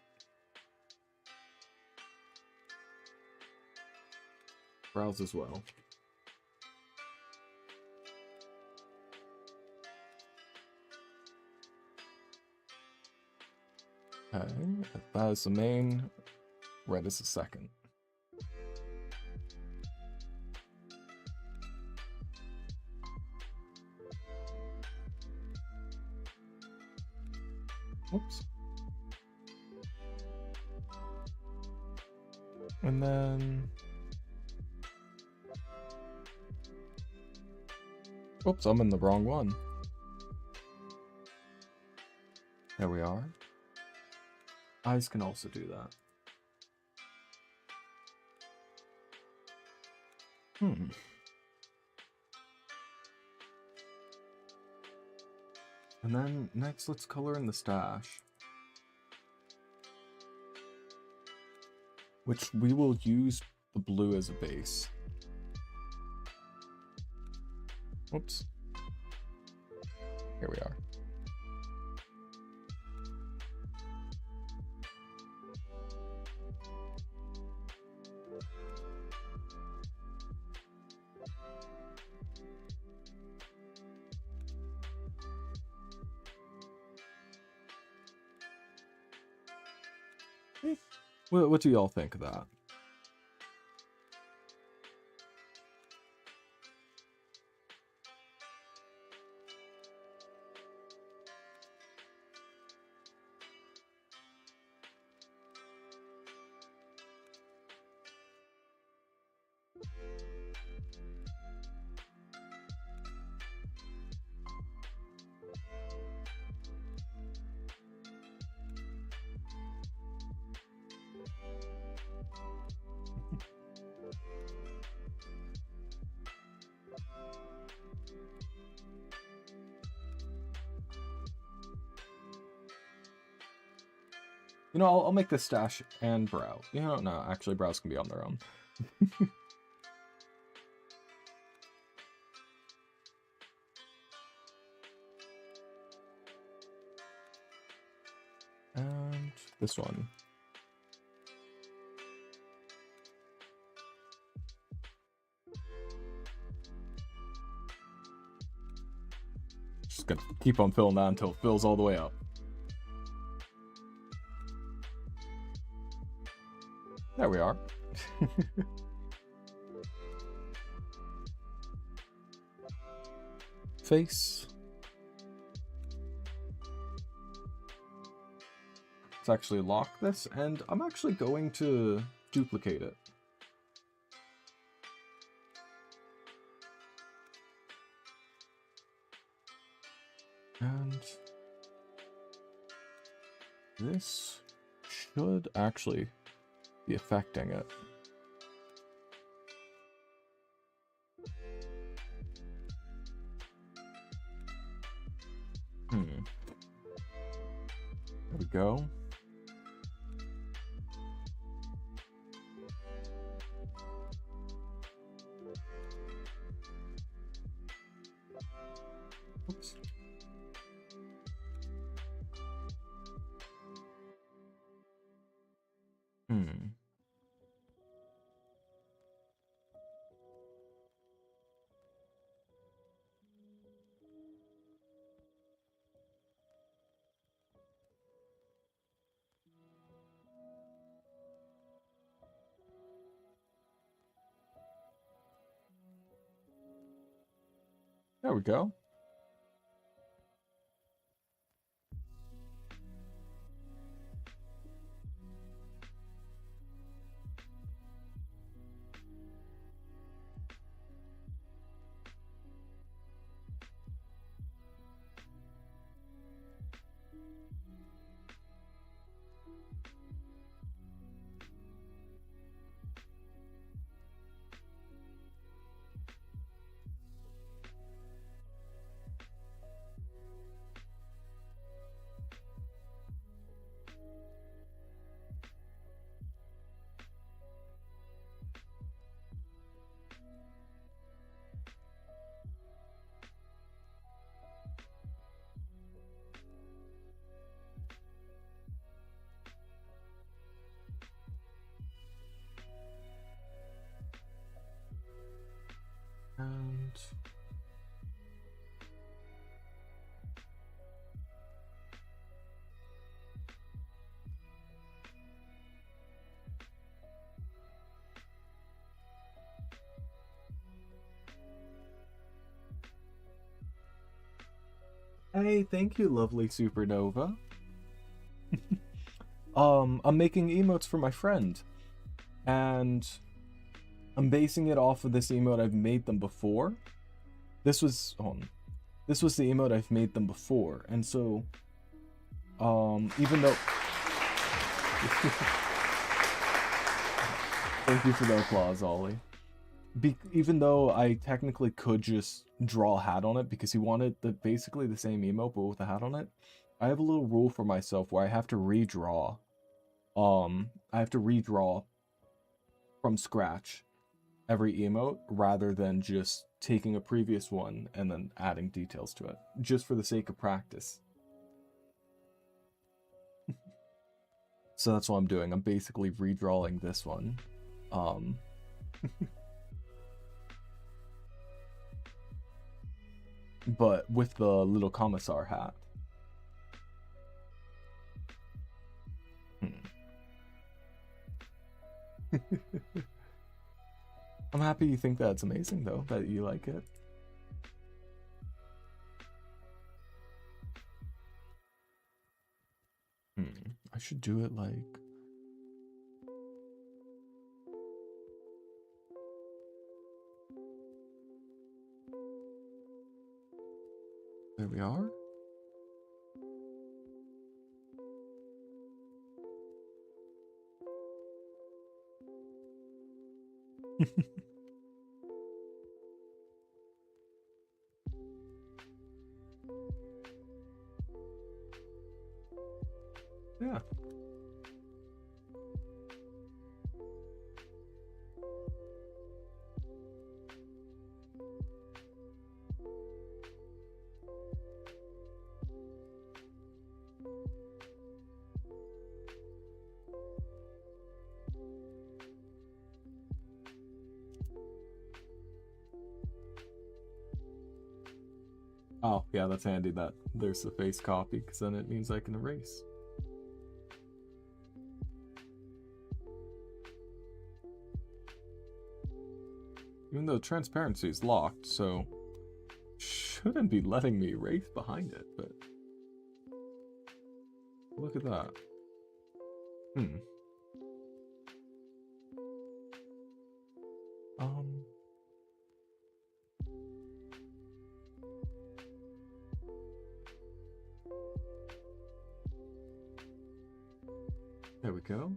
Brows as well. Okay, that is the main, red is the second. Whoops. And then... Oops, I'm in the wrong one. There we are. Eyes can also do that. And then next, let's color in the stash. Which we will use the blue as a base. Whoops. Here we are. What do y'all think of that? You know, I'll make this stash and brow. You know, no, actually, brows can be on their own. And this one. Just gonna keep on filling that until it fills all the way up. There we are. Face. Let's actually lock this, and I'm actually going to duplicate it. And this should actually be affecting it. There we go. Oops. There we go. And hey, thank you, lovely supernova. I'm making emotes for my friend, and I'm basing it off of this emote I've made them before. This was the emote I've made them before, and so even though thank you for the applause, Ollie. Even though I technically could just draw a hat on it because he wanted basically the same emote but with a hat on it, I have a little rule for myself where I have to redraw. I have to redraw from scratch every emote rather than just taking a previous one and then adding details to it, just for the sake of practice. So that's what I'm doing. I'm basically redrawing this one. But with the little commissar hat. I'm happy you think that's amazing, though, that you like it. I should do it like... There we are. Yeah. Oh, yeah, that's handy that there's the face copy, because then it means I can erase. Even though transparency is locked, so shouldn't be letting me erase behind it, but look at that. There we go.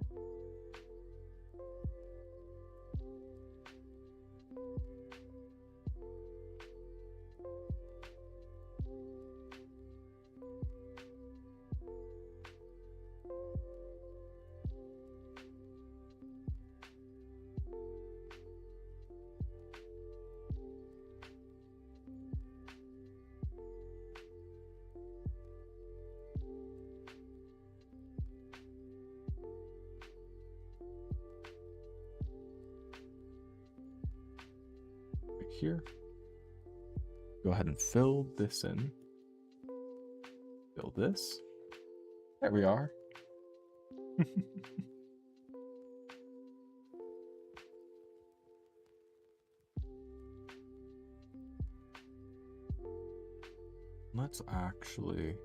Here. Go ahead and fill this in. Fill this. There we are. let's actually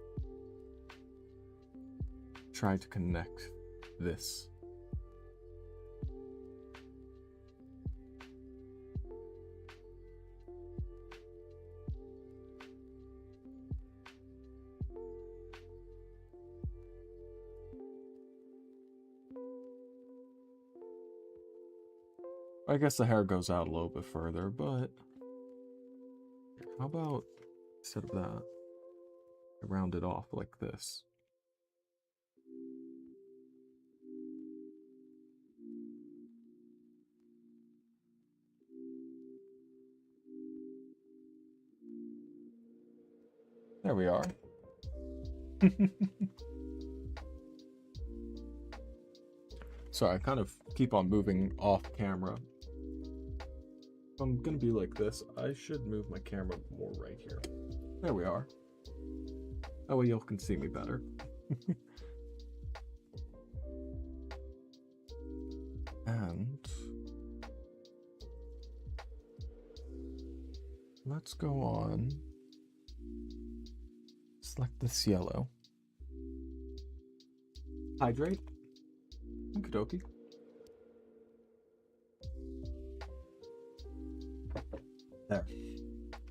try to connect this. I guess the hair goes out a little bit further, but how about instead of that, I round it off like this? There we are. Sorry, I kind of keep on moving off camera. If I'm gonna be like this, I should move my camera more right here. There we are. That way y'all can see me better. And let's go on. Select this yellow. Hydrate. Okie dokie. There.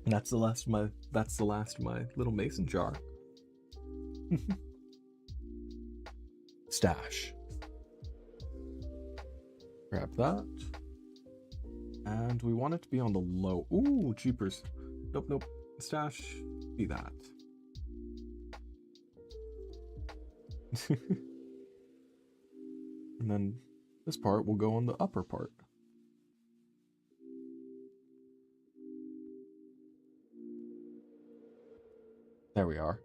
And that's the last of my little mason jar. Stash. Grab that. And we want it to be on the low. Ooh, jeepers. Nope, nope. Stash. Be that. And then this part will go on the upper part. There we are.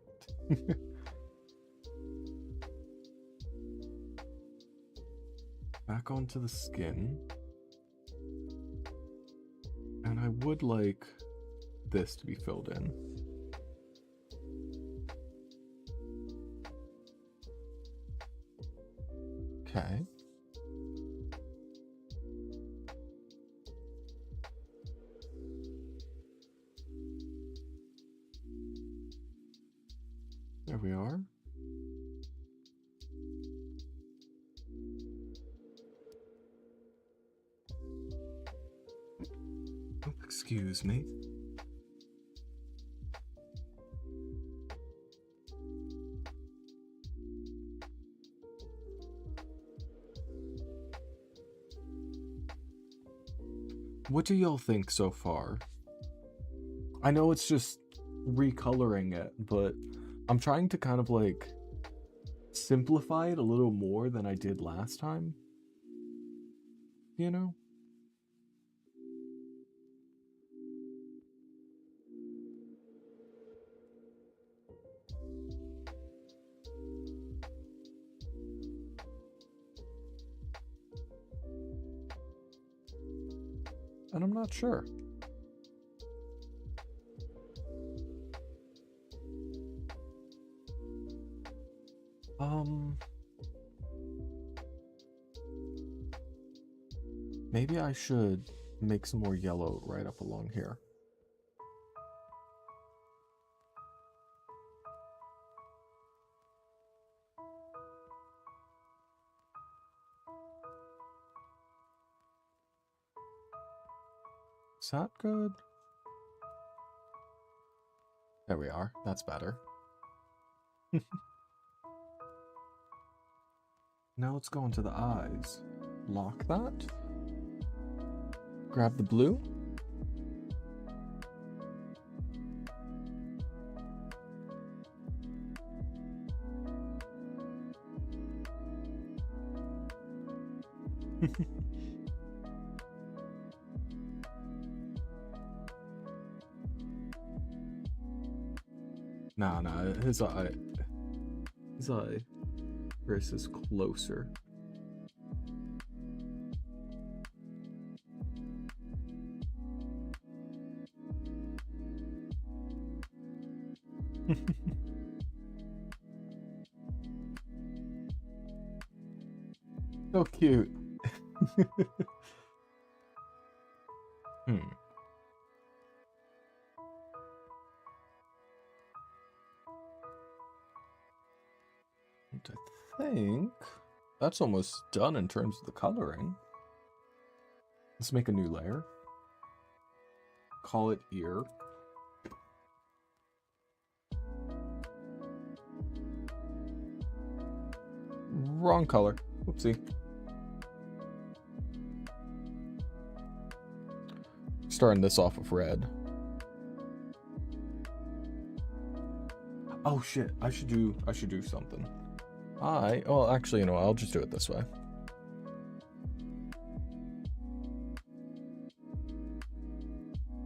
Back onto the skin. And I would like this to be filled in. Okay. There we are. Oh, excuse me. What do y'all think so far? I know it's just recoloring it, but I'm trying to kind of like simplify it a little more than I did last time. You know? And I'm not sure. Maybe I should make some more yellow right up along here. Is that good? There we are. That's better. Now let's go into the eyes. Lock that. Grab the blue. Nah, his eye versus closer. So cute. I think that's almost done in terms of the coloring. Let's make a new layer. Call it ear. Wrong color. Whoopsie. Starting this off with red. Oh shit, I should do something. Well actually, you know, I'll just do it this way.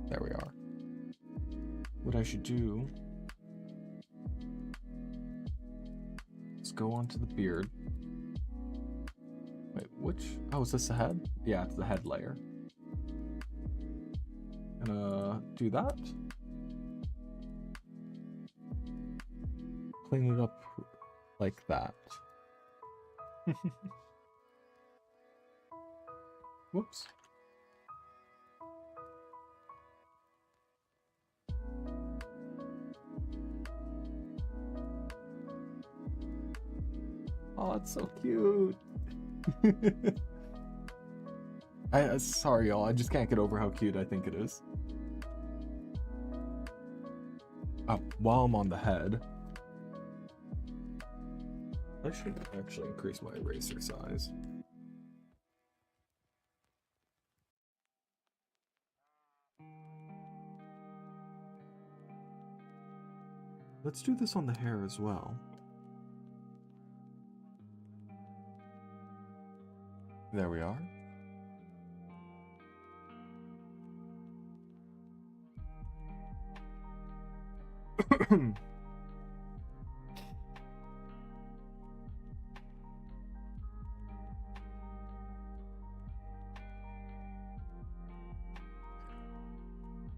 There we are. What I should do, let's go on to the beard. Wait, which, oh, is this the head? Yeah, it's the head layer. Gonna do that. Clean it up like that. Whoops. Oh, it's so cute. Sorry, y'all. I just can't get over how cute I think it is. While I'm on the head, I should actually increase my eraser size. Let's do this on the hair as well. There we are.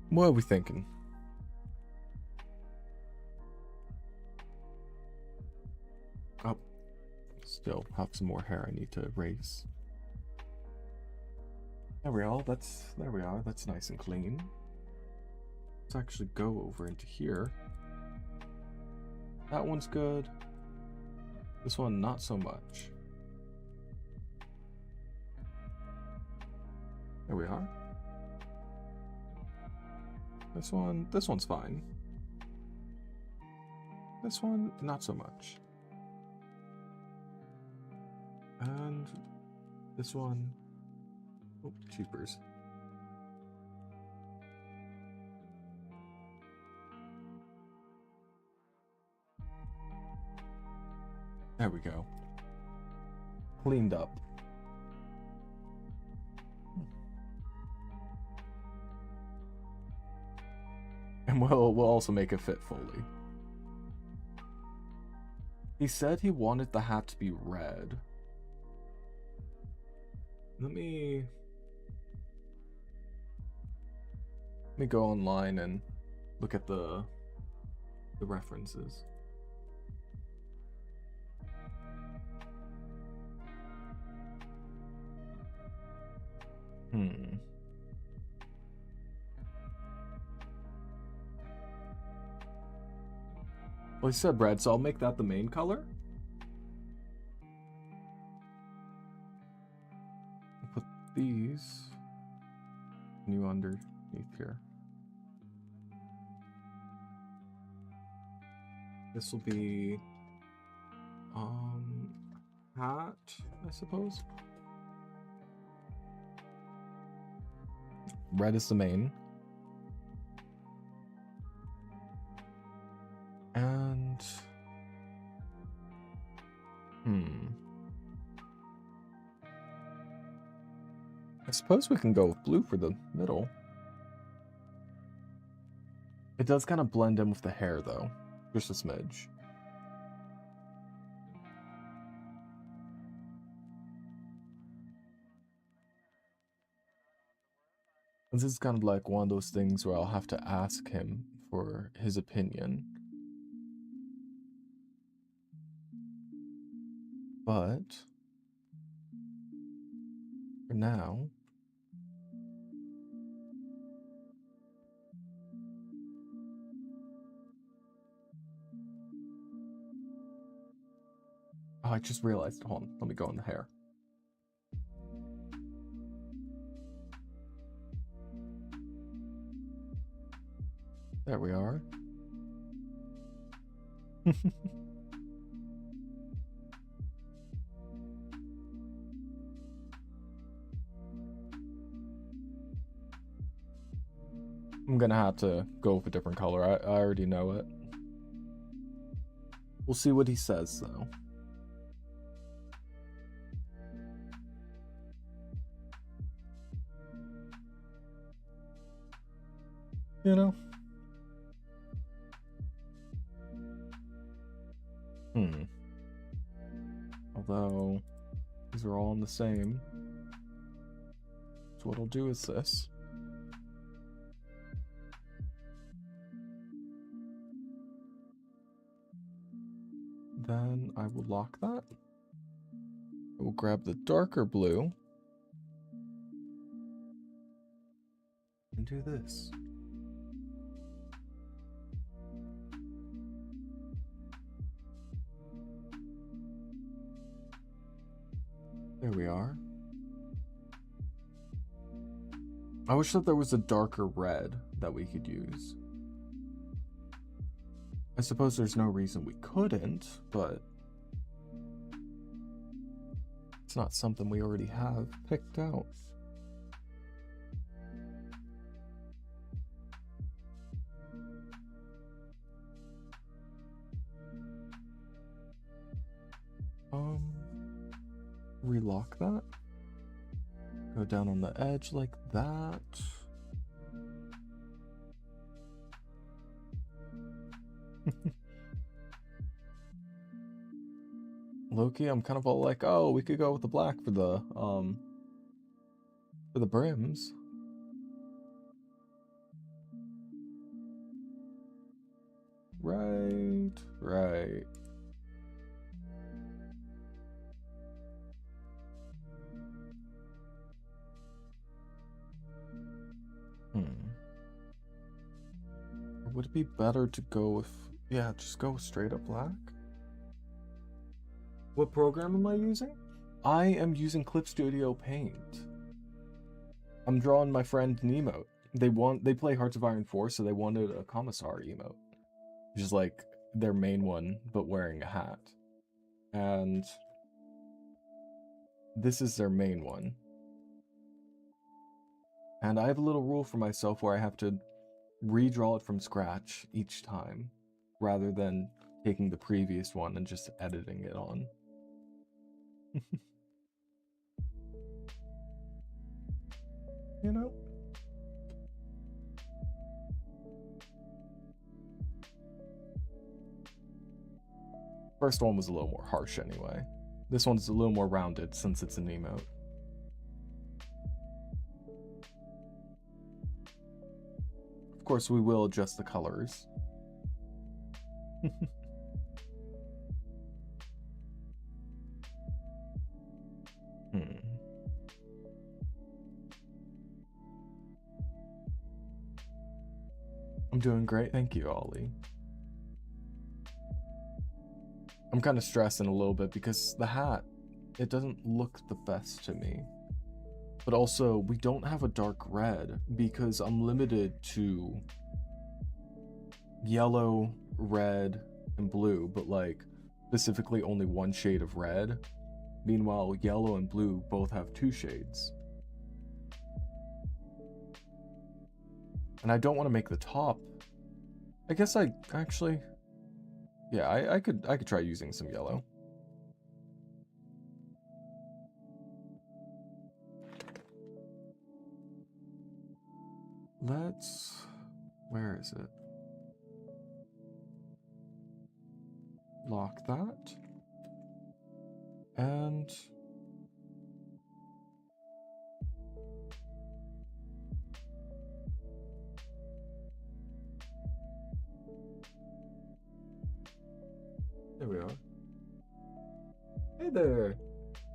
What are we thinking? Oh, still have some more hair I need to erase. There we are. There we are. That's nice and clean. Let's actually go over into here. That one's good. This one, not so much. There we are. This one's fine. This one, not so much. And this one, oh, cheapers. There we go. Cleaned up. And we'll also make it fit fully. He said he wanted the hat to be red. Let me go online and look at the references. Well, he said red, so I'll make that the main color. I'll put these new underneath here. This will be hat, I suppose. Red is the main. And I suppose we can go with blue for the middle. It does kind of blend in with the hair though, just a smidge. This is kind of like one of those things where I'll have to ask him for his opinion. But for now, I just realized. Hold on. Let me go in the hair. There we are. I'm gonna have to go with a different color. I already know it. We'll see what he says, though. You know? Although, these are all in the same. So what I'll do is this. Then I will lock that. I will grab the darker blue. And do this. There we are. I wish that there was a darker red that we could use. I suppose there's no reason we couldn't, but it's not something we already have picked out. Relock that. Go down on the edge like that. Loki, I'm kind of all like, oh, we could go with the black for the brims. Right. Would it be better to go with, yeah, just go straight up black? What program am I using? I am using Clip Studio Paint. I'm drawing my friend an emote. They play Hearts of Iron 4, so they wanted a commissar emote. Which is like their main one, but wearing a hat. And this is their main one. And I have a little rule for myself where I have to redraw it from scratch each time, rather than taking the previous one and just editing it on. You know? First one was a little more harsh anyway. This one's a little more rounded since it's an emote. Of course, we will adjust the colors. I'm doing great, thank you, Ollie. I'm kind of stressing a little bit because the hat, it doesn't look the best to me. But also, we don't have a dark red because I'm limited to yellow, red, and blue, but like specifically only one shade of red. Meanwhile, yellow and blue both have 2 shades. And I don't want to make the top. I guess I actually, yeah, I could try using some yellow. Where is it? Lock that. And there we are. Hey there.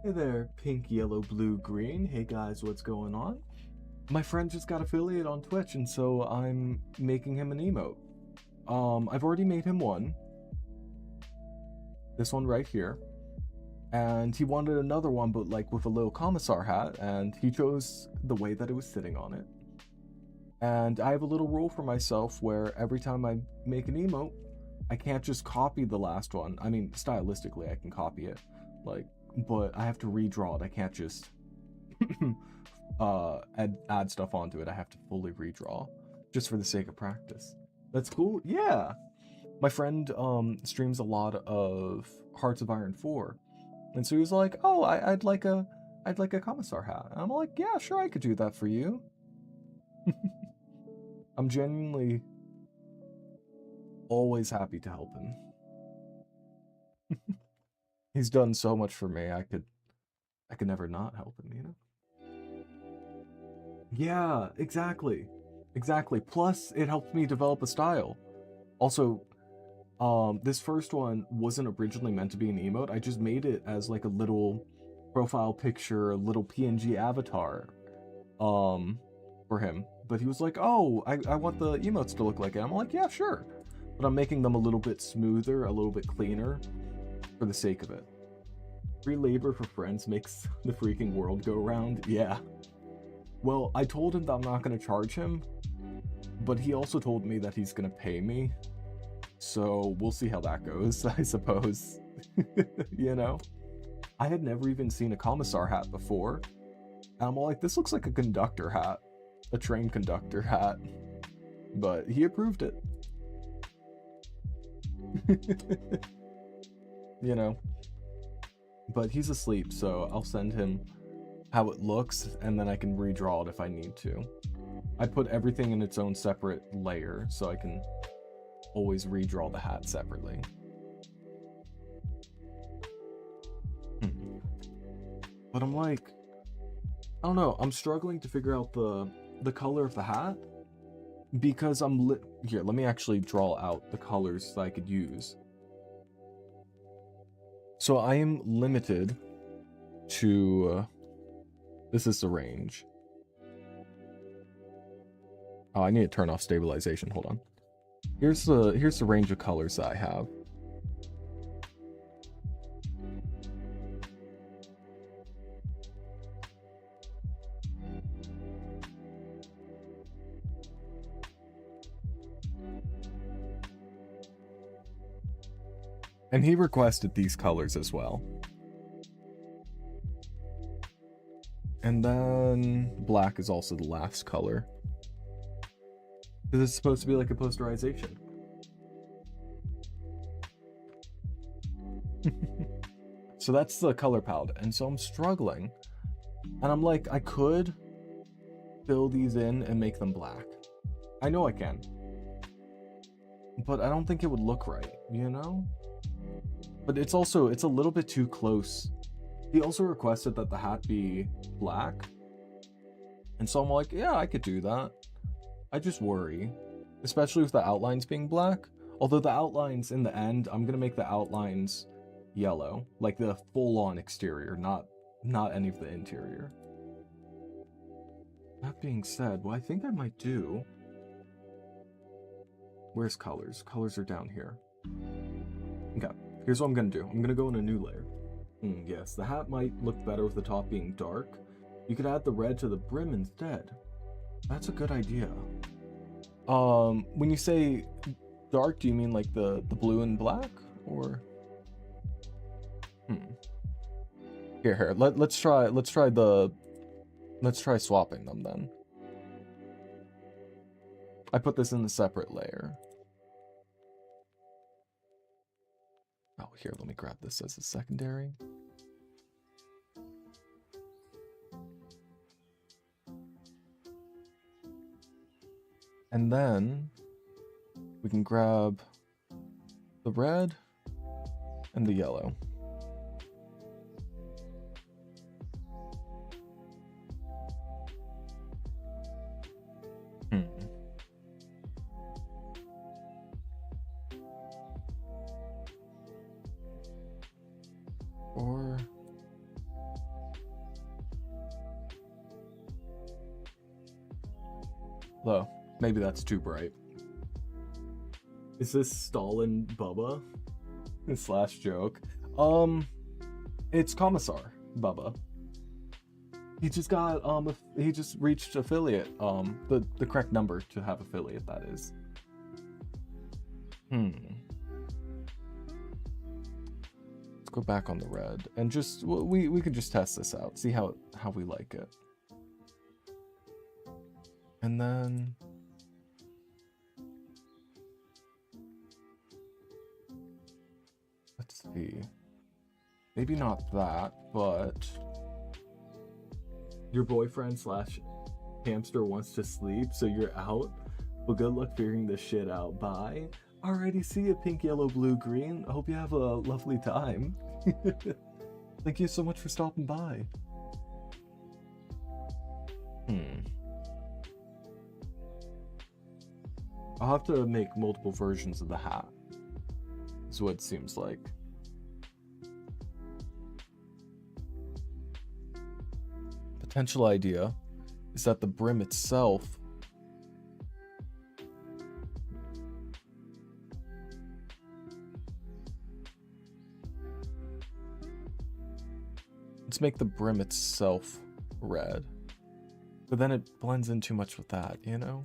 Hey there, pink, yellow, blue, green. Hey guys, what's going on? My friend just got affiliate on Twitch, and so I'm making him an emote. I've already made him one. This one right here. And he wanted another one, but like with a little commissar hat, and he chose the way that it was sitting on it. And I have a little rule for myself where every time I make an emote, I can't just copy the last one. I mean, stylistically, I can copy it, like, but I have to redraw it. I can't just add stuff onto it. I have to fully redraw, just for the sake of practice. That's cool. Yeah, my friend streams a lot of Hearts of Iron 4, and so he was like, "Oh, I'd like a commissar hat." And I'm like, "Yeah, sure, I could do that for you." I'm genuinely always happy to help him. He's done so much for me. I could never not help him, you know? Yeah, exactly. Exactly. Plus, it helped me develop a style. Also, this first one wasn't originally meant to be an emote. I just made it as like a little profile picture, a little PNG avatar, for him. But he was like, "Oh, I want the emotes to look like it." I'm like, "Yeah, sure." But I'm making them a little bit smoother, a little bit cleaner, for the sake of it. Free labor for friends makes the freaking world go round. Yeah. Well, I told him that I'm not going to charge him, but he also told me that he's going to pay me. So we'll see how that goes, I suppose. You know? I had never even seen a commissar hat before. And I'm all like, this looks like a conductor hat. A train conductor hat. But he approved it. You know? But he's asleep, so I'll send him how it looks, and then I can redraw it if I need to. I put everything in its own separate layer, so I can always redraw the hat separately. But I'm like, I don't know, I'm struggling to figure out the color of the hat, because here, let me actually draw out the colors that I could use. So I am limited to, this is the range. Oh, I need to turn off stabilization, hold on. Here's the range of colors that I have. And he requested these colors as well. And then black is also the last color. Because it's supposed to be like a posterization. So that's the color palette. And so I'm struggling. And I'm like, I could fill these in and make them black. I know I can. But I don't think it would look right, you know? But it's also, it's a little bit too close. He also requested that the hat be black. And so I'm like, yeah, I could do that. I just worry. Especially with the outlines being black. Although the outlines in the end, I'm gonna make the outlines yellow. Like the full-on exterior, not any of the interior. That being said, what I think I might do... Where's colors? Colors are down here. Okay. Here's what I'm gonna do. I'm gonna go in a new layer. Yes, the hat might look better with the top being dark. You could add the red to the brim instead. That's a good idea. When you say dark, do you mean like the blue and black, or? Here. Let's try swapping them then. I put this in a separate layer. Oh, here, let me grab this as a secondary. And then we can grab the red and the yellow. Or though, maybe that's too bright. Is this Stalin Bubba? / joke? It's Commissar Bubba. He just got he just reached affiliate, the correct number to have affiliate, that is. Let's go back on the red and just we can just test this out, see how we like it. And then let's see. Maybe not that, but your boyfriend / hamster wants to sleep, so you're out. Well, good luck figuring this shit out. Bye. Alrighty, see you, pink, yellow, blue, green. I hope you have a lovely time. Thank you so much for stopping by. I'll have to make multiple versions of the hat. Is what it seems like. Potential idea is that the brim itself let's make the brim itself red, but then it blends in too much with that, you know?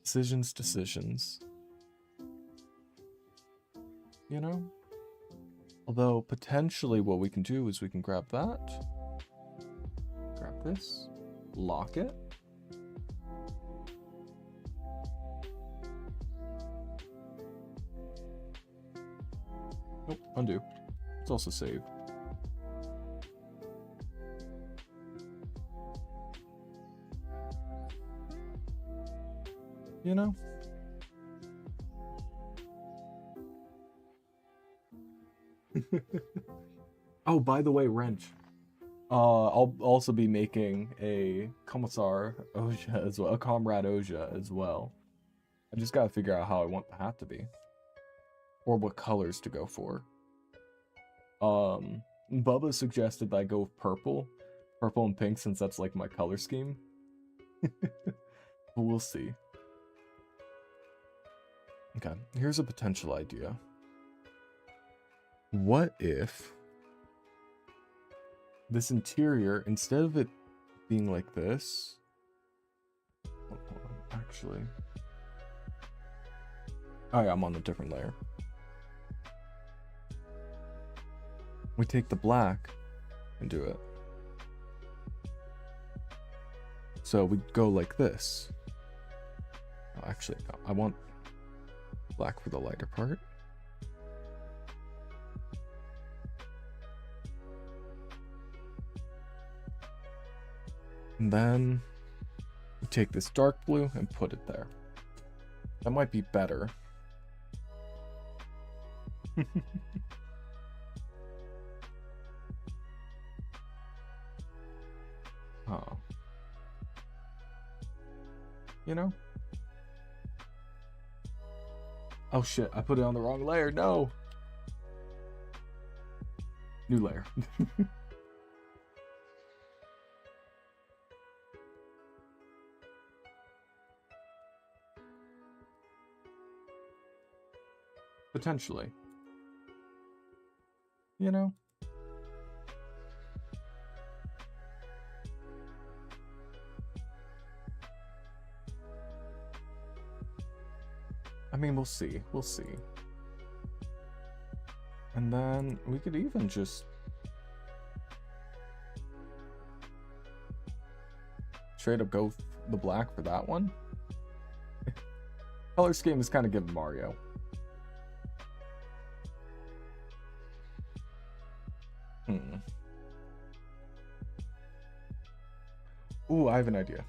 Decisions, you know? Although potentially what we can do is we can grab that, grab this, lock it, nope, undo. It's also saved. You know? Oh, by the way, wrench. I'll also be making a Commissar Oja as well, a Comrade Oja as well. I just gotta figure out how I want the hat to be, or what colors to go for. Bubba suggested that I go with purple and pink, since that's like my color scheme. But we'll see. Okay, here's a potential idea. What if this interior, instead of it being like this, hold on, actually, oh yeah, I'm on a different layer. We take the black and do it. So we go like this. Oh, actually, no, I want black for the lighter part. And then we take this dark blue and put it there. That might be better. Oh. You know? Oh shit, I put it on the wrong layer. No. New layer. Potentially. You know? I mean, we'll see. We'll see. And then we could even just straight up go the black for that one. Color scheme is kind of giving Mario. Ooh, I have an idea.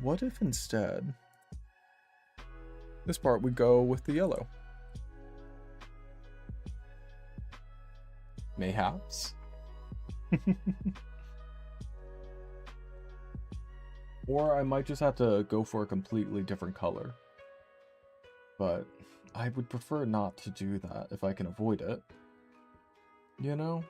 What if instead this part we go with the yellow? Mayhaps. Or I might just have to go for a completely different color. But I would prefer not to do that if I can avoid it. You know?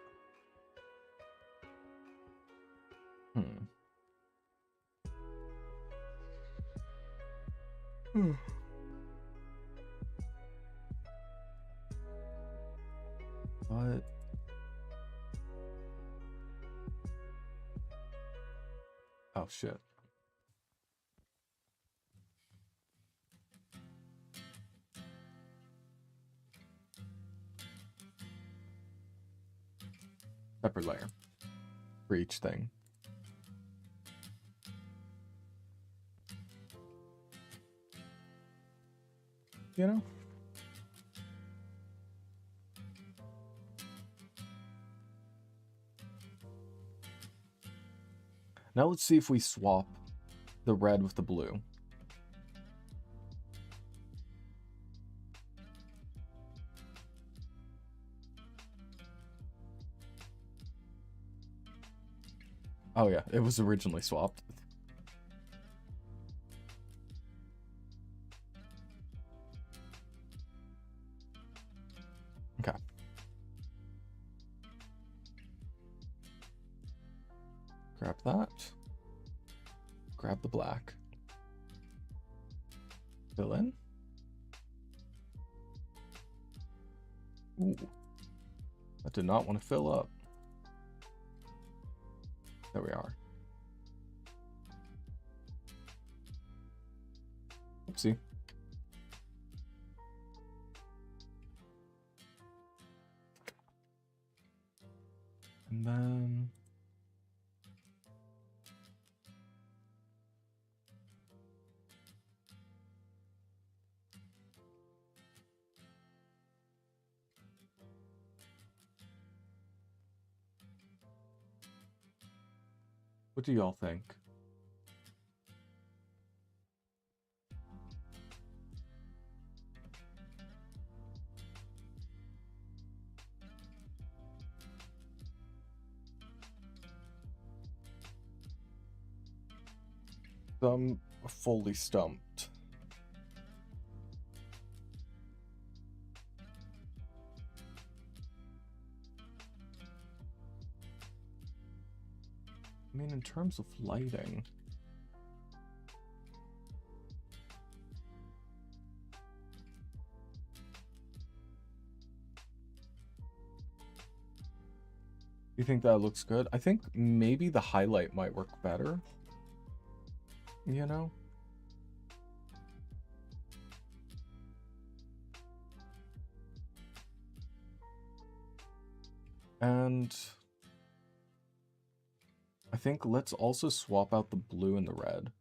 But oh shit. Separate layer for each thing. You know? Now let's see if we swap the red with the blue. Oh yeah, it was originally swapped. Okay. Grab that. Grab the black. Fill in. Ooh. I did not want to fill up. There we are. Oopsie. And then what do y'all think? I'm fully stumped. I mean, in terms of lighting, you think that looks good? I think maybe the highlight might work better. You know? And I think let's also swap out the blue and the red.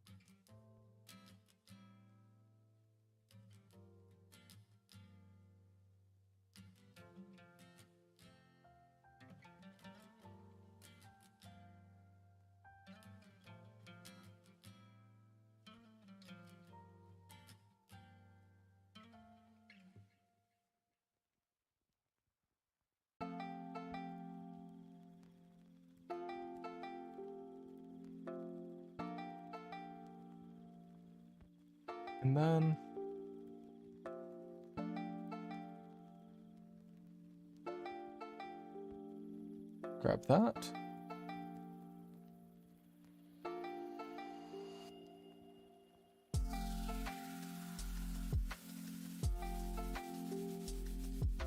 And then grab that.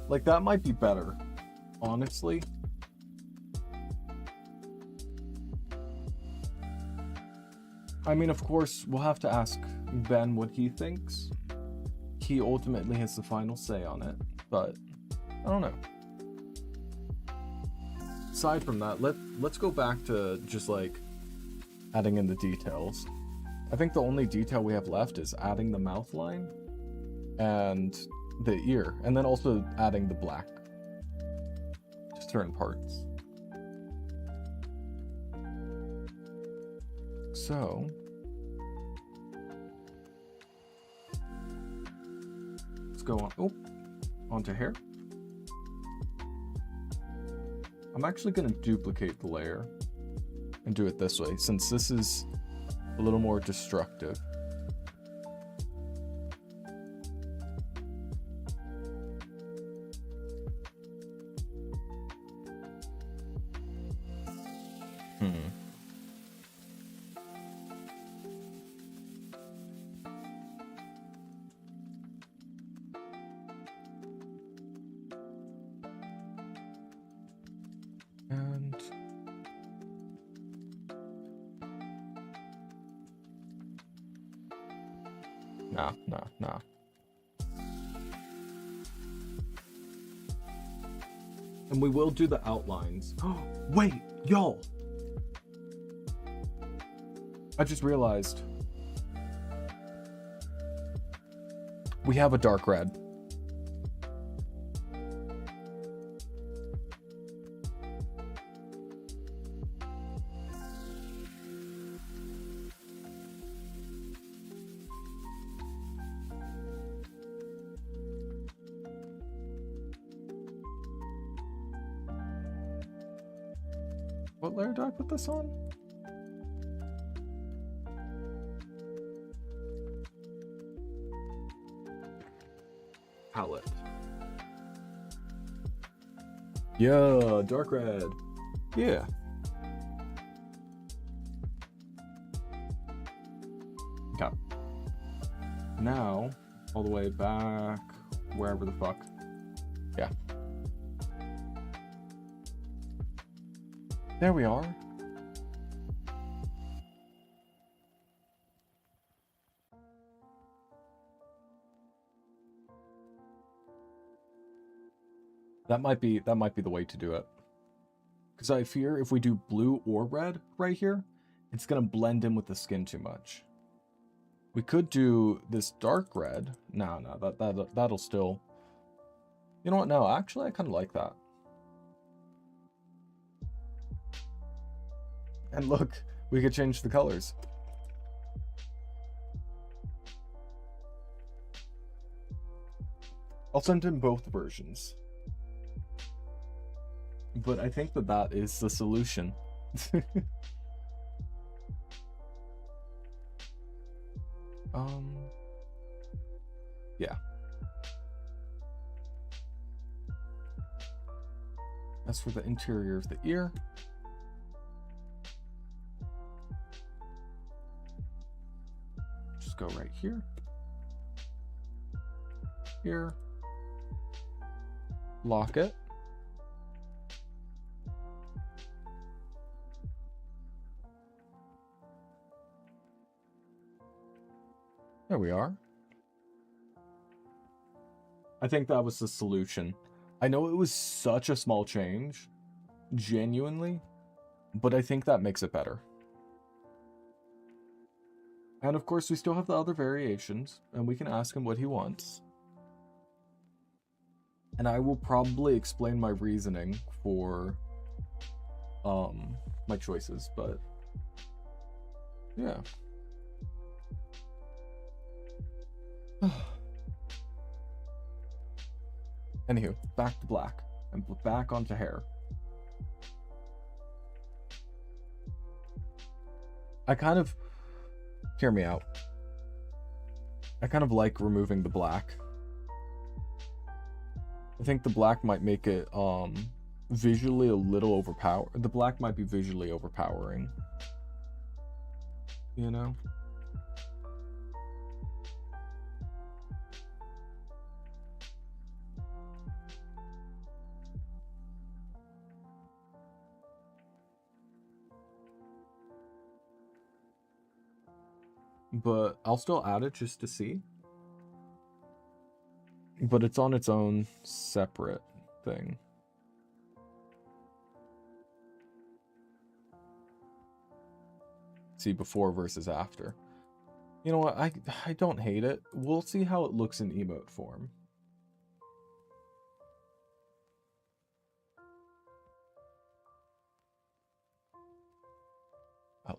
Like, that might be better, honestly. I mean, of course, we'll have to ask Ben what he thinks. He ultimately has the final say on it, but I don't know. Aside from that, let's go back to just, like, adding in the details. I think the only detail we have left is adding the mouth line and the ear, and then also adding the black to certain parts. So let's go on onto hair. I'm actually going to duplicate the layer and do it this way, since this is a little more destructive. And nah. And we will do the outlines. Wait, y'all! I just realized we have a dark red. What layer do I put this on? Palette. Yeah, dark red. Yeah. Okay. Now, all the way back, wherever the fuck. Yeah. There we are. That might be the way to do it. Because I fear if we do blue or red right here, it's gonna blend in with the skin too much. We could do this dark red. No, that'll still. You know what? No, actually, I kind of like that. And look, we could change the colors. I'll send in both versions. But I think that is the solution. Yeah. As for the interior of the ear, just go right here. Here. Lock it. There we are. I think that was the solution. I know it was such a small change, genuinely, but I think that makes it better. And of course, we still have the other variations, and we can ask him what he wants. And I will probably explain my reasoning for my choices, but yeah. Anywho, back to black and back onto hair. I kind of, hear me out. I kind of like removing the black. I think the black might make it visually a little overpowered. The black might be visually overpowering. You know? But I'll still add it just to see. But it's on its own separate thing. See before versus after. You know what? I don't hate it. We'll see how it looks in emote form.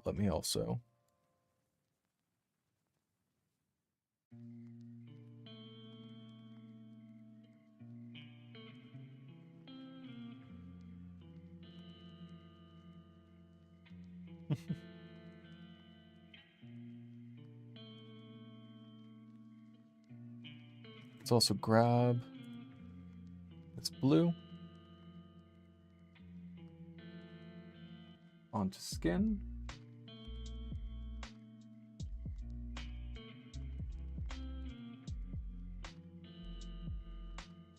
Let me also. Let's also grab this blue onto skin.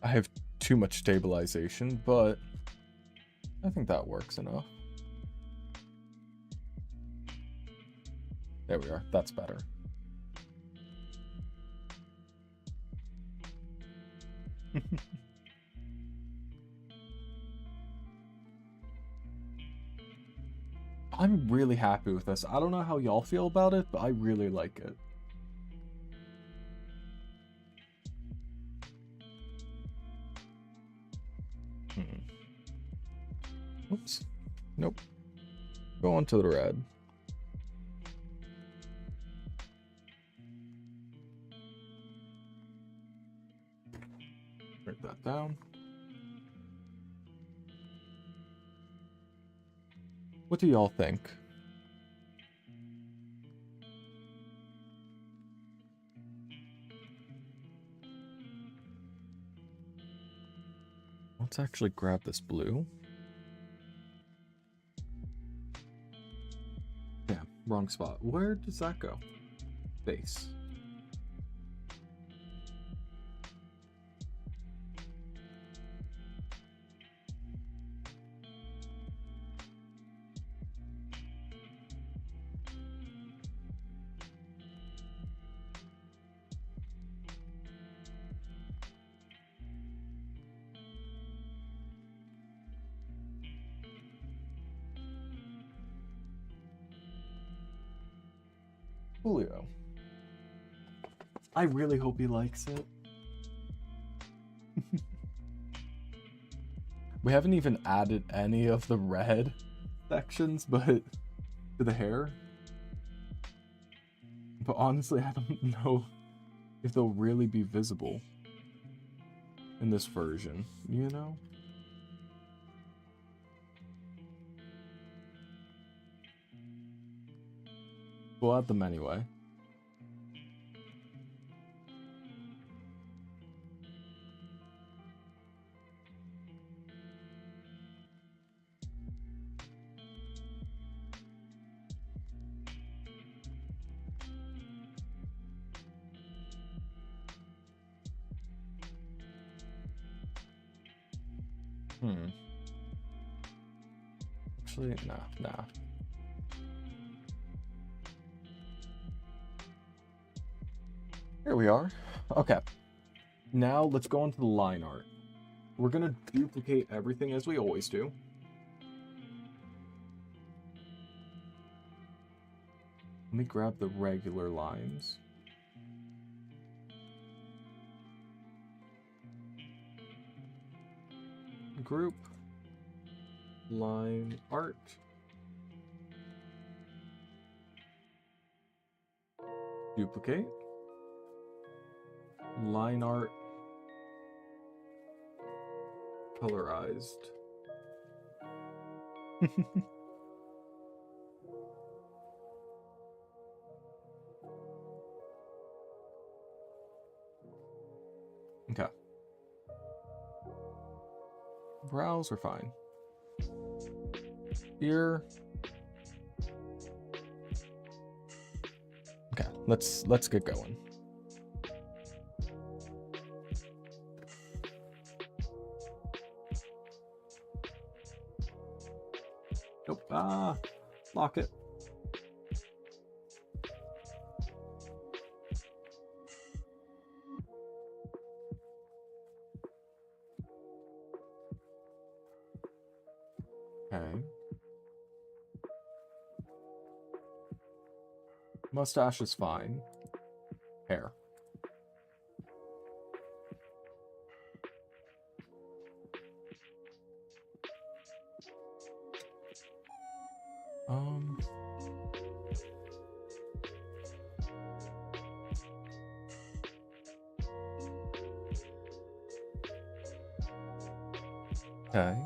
I have too much stabilization, but I think that works enough. There we are. That's better. I'm really happy with this. I don't know how y'all feel about it, but I really like it. Oops. Nope. Go on to the red. Write that down. What do y'all think? Let's actually grab this blue. Yeah, wrong spot. Where does that go? Base. Julio. I really hope he likes it. We haven't even added any of the red sections, but to the hair. But honestly, I don't know if they'll really be visible in this version, you know? We'll add them anyway. Actually, nah. Here we are. Okay. Now let's go on to the line art. We're gonna duplicate everything as we always do. Let me grab the regular lines. Group. Line art. Duplicate. Line art. Colorized. Okay. Brows are fine. Ear. Okay, let's get going. Nope. Lock it. Okay. Mustache is fine. Hair. Okay.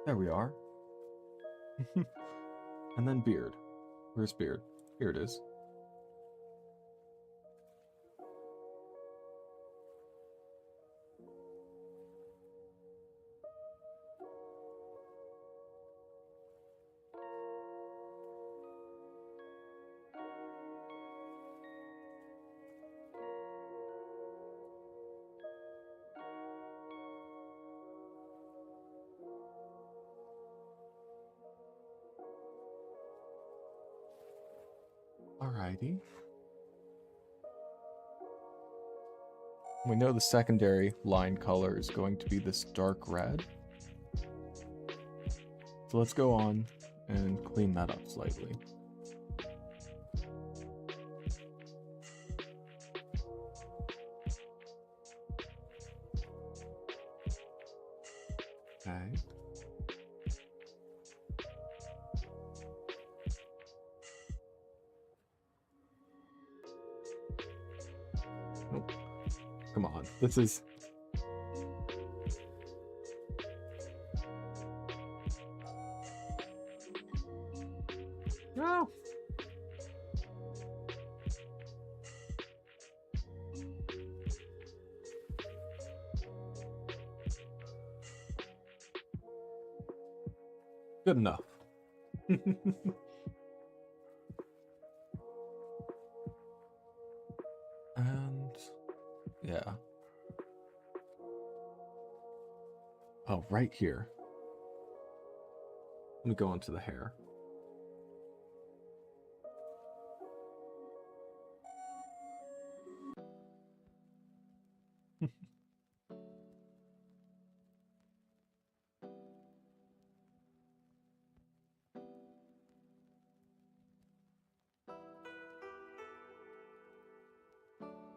There we are. And then beard. Where's beard? Here it is. Alrighty. We know the secondary line color is going to be this dark red. So let's go on and clean that up slightly. Okay. Nope. Come on. This is... No. Good enough. And yeah. Oh, right here. Let me go into the hair.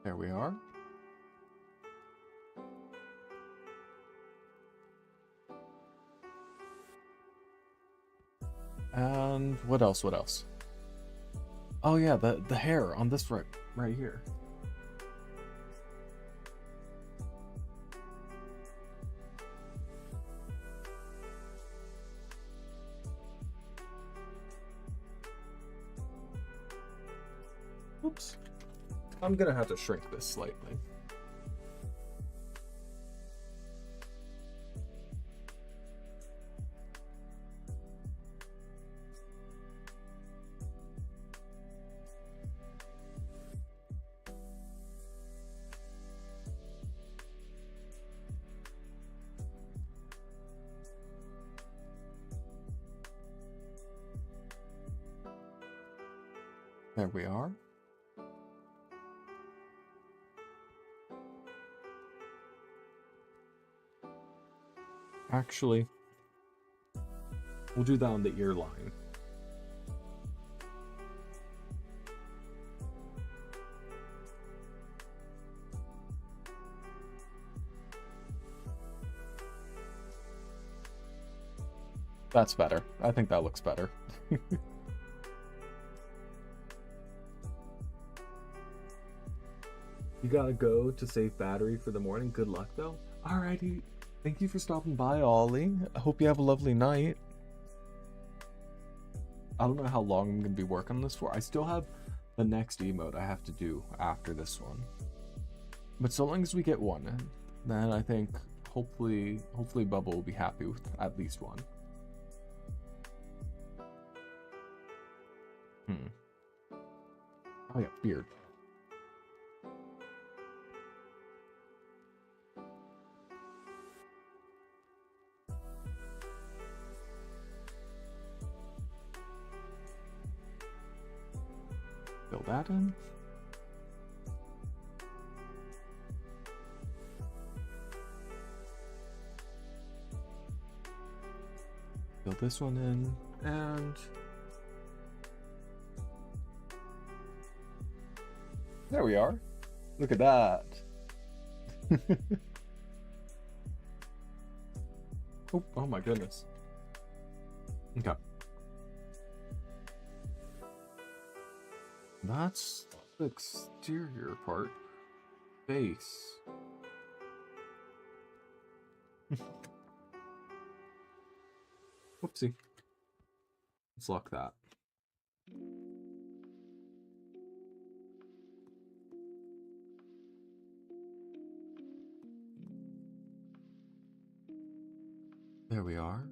There we are. And what else? What else? Oh yeah, the hair on this right here. Oops. I'm gonna have to shrink this slightly. There we are. Actually, we'll do that on the ear line. That's better. I think that looks better. You gotta go to save battery for the morning. Good luck, though. Alrighty. Thank you for stopping by, Ollie. I hope you have a lovely night. I don't know how long I'm going to be working on this for. I still have the next emote I have to do after this one. But so long as we get one, then I think hopefully Bubba will be happy with at least one. Oh yeah, beard. Fill that in. Fill this one in, and there we are. Look at that. Oh my goodness. Okay. That's the exterior part. Base. Whoopsie. Let's lock that. There we are.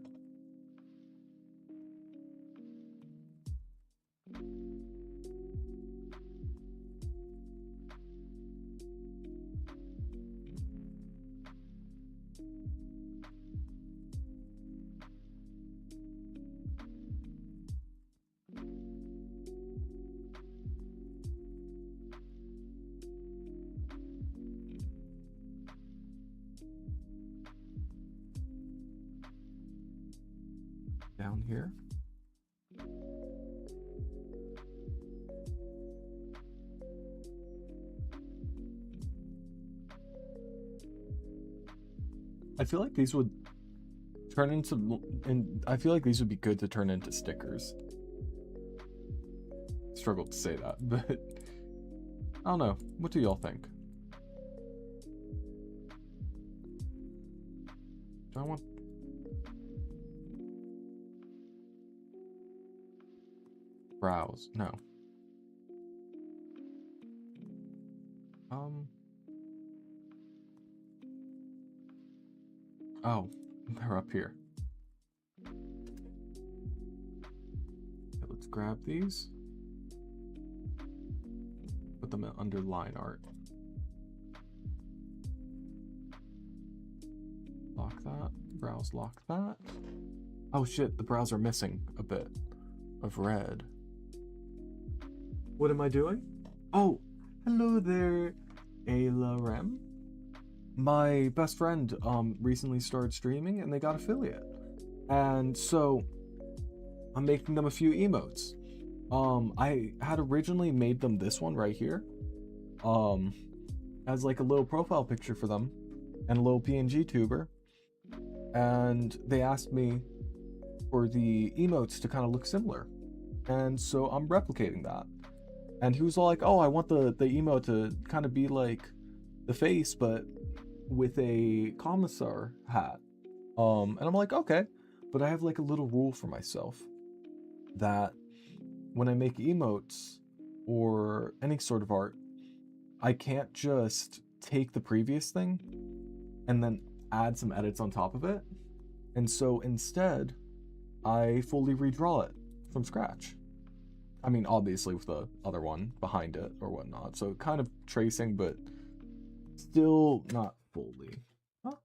down here. I feel like these would turn into, and I feel like these would be good to turn into stickers. Struggled to say that, but I don't know. What do y'all think? Do I want... Browse? No. Oh, they're up here. Okay, let's grab these. Put them under line art. Lock that. Browse, lock that. Oh shit, the brows are missing a bit of red. What am I doing? Oh, hello there, Ayla Rem. My best friend recently started streaming and they got affiliate. And so I'm making them a few emotes. I had originally made them this one right here. As like a little profile picture for them and a little PNG tuber. And they asked me for the emotes to kind of look similar. And so I'm replicating that. And he was all like, oh, I want the emote to kind of be like the face, but with a commissar hat. And I'm like, okay. But I have like a little rule for myself that when I make emotes or any sort of art, I can't just take the previous thing and then add some edits on top of it. And so instead, I fully redraw it from scratch. I mean, obviously with the other one behind it or whatnot. So kind of tracing, but still not fully. Huh?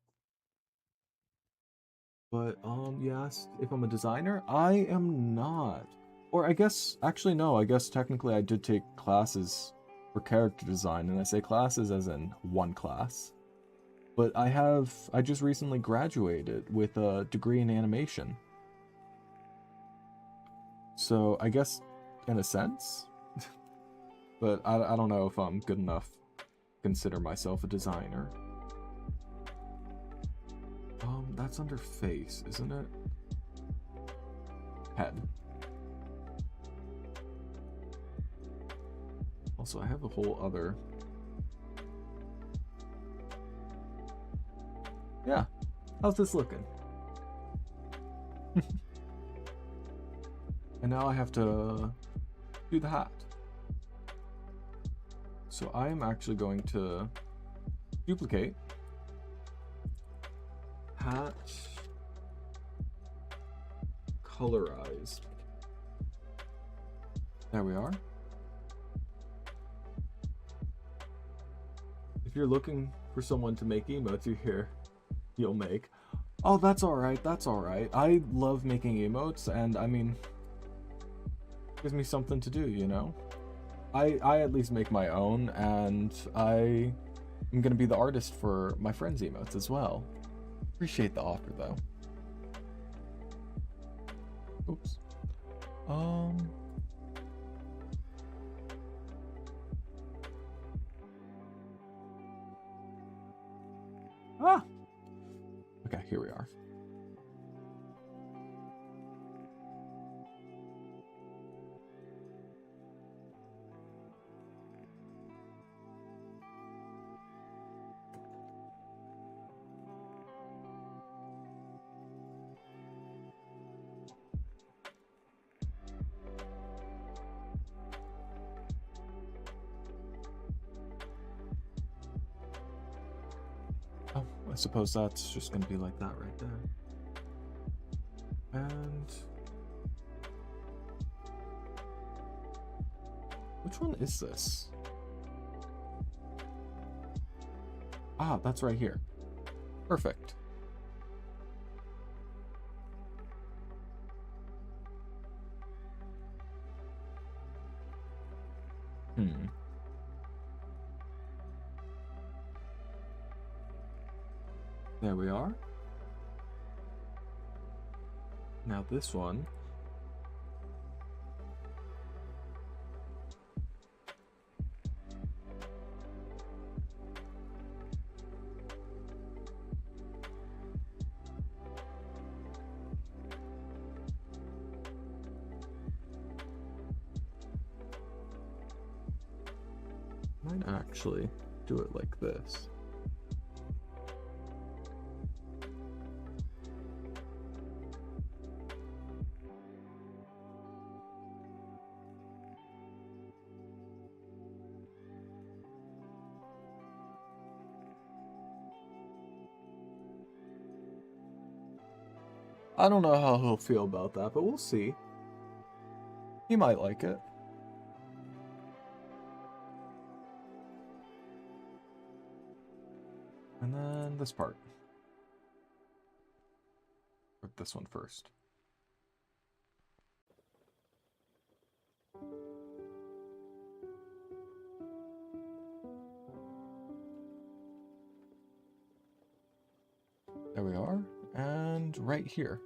But you asked if I'm a designer. I am not. Or I guess, actually no, I guess technically I did take classes for character design, and I say classes as in one class. But I just recently graduated with a degree in animation. So I guess in a sense, but I don't know if I'm good enough to consider myself a designer. That's under face, isn't it? Head. Also, I have a whole other... Yeah, how's this looking? And now I have to do the hat. So I am actually going to duplicate hat colorized. There we are. If you're looking for someone to make emotes, you'll make. Oh, that's alright, that's alright. I love making emotes, and I mean, gives me something to do, you know? I at least make my own, and I am gonna be the artist for my friends' emotes as well. Appreciate the offer, though. Oops. Ah! Okay, here we are. Oh, I suppose that's just gonna be like that right there. And... which one is this? Ah, that's right here. Perfect. There we are. Now this one. Might actually do it like this. I don't know how he'll feel about that, but we'll see. He might like it. And then this part. Or this one first. There we are. And right here.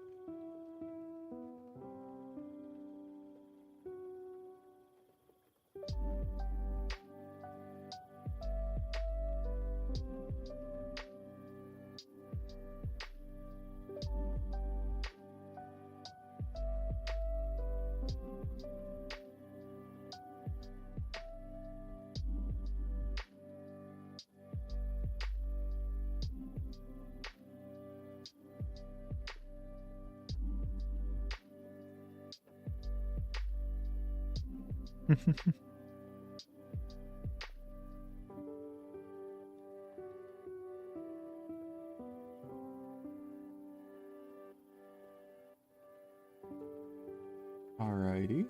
Alrighty.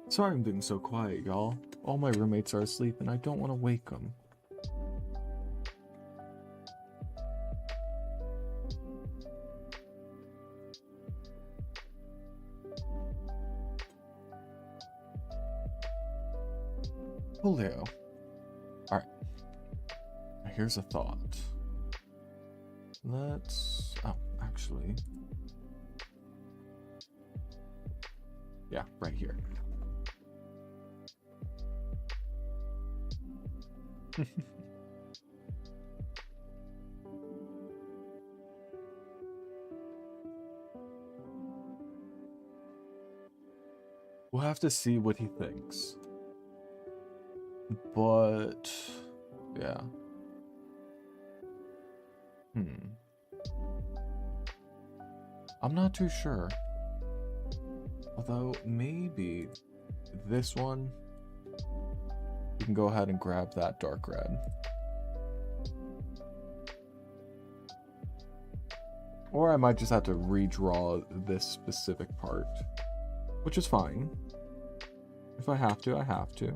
Sorry I'm being so quiet, y'all. All my roommates are asleep and I don't want to wake them. Julio. Alright. Here's a thought. Let's... Oh, actually... Yeah, right here. We'll have to see what he thinks. But... yeah. I'm not too sure. Although, maybe this one, you can go ahead and grab that dark red. Or I might just have to redraw this specific part, which is fine. If I have to, I have to.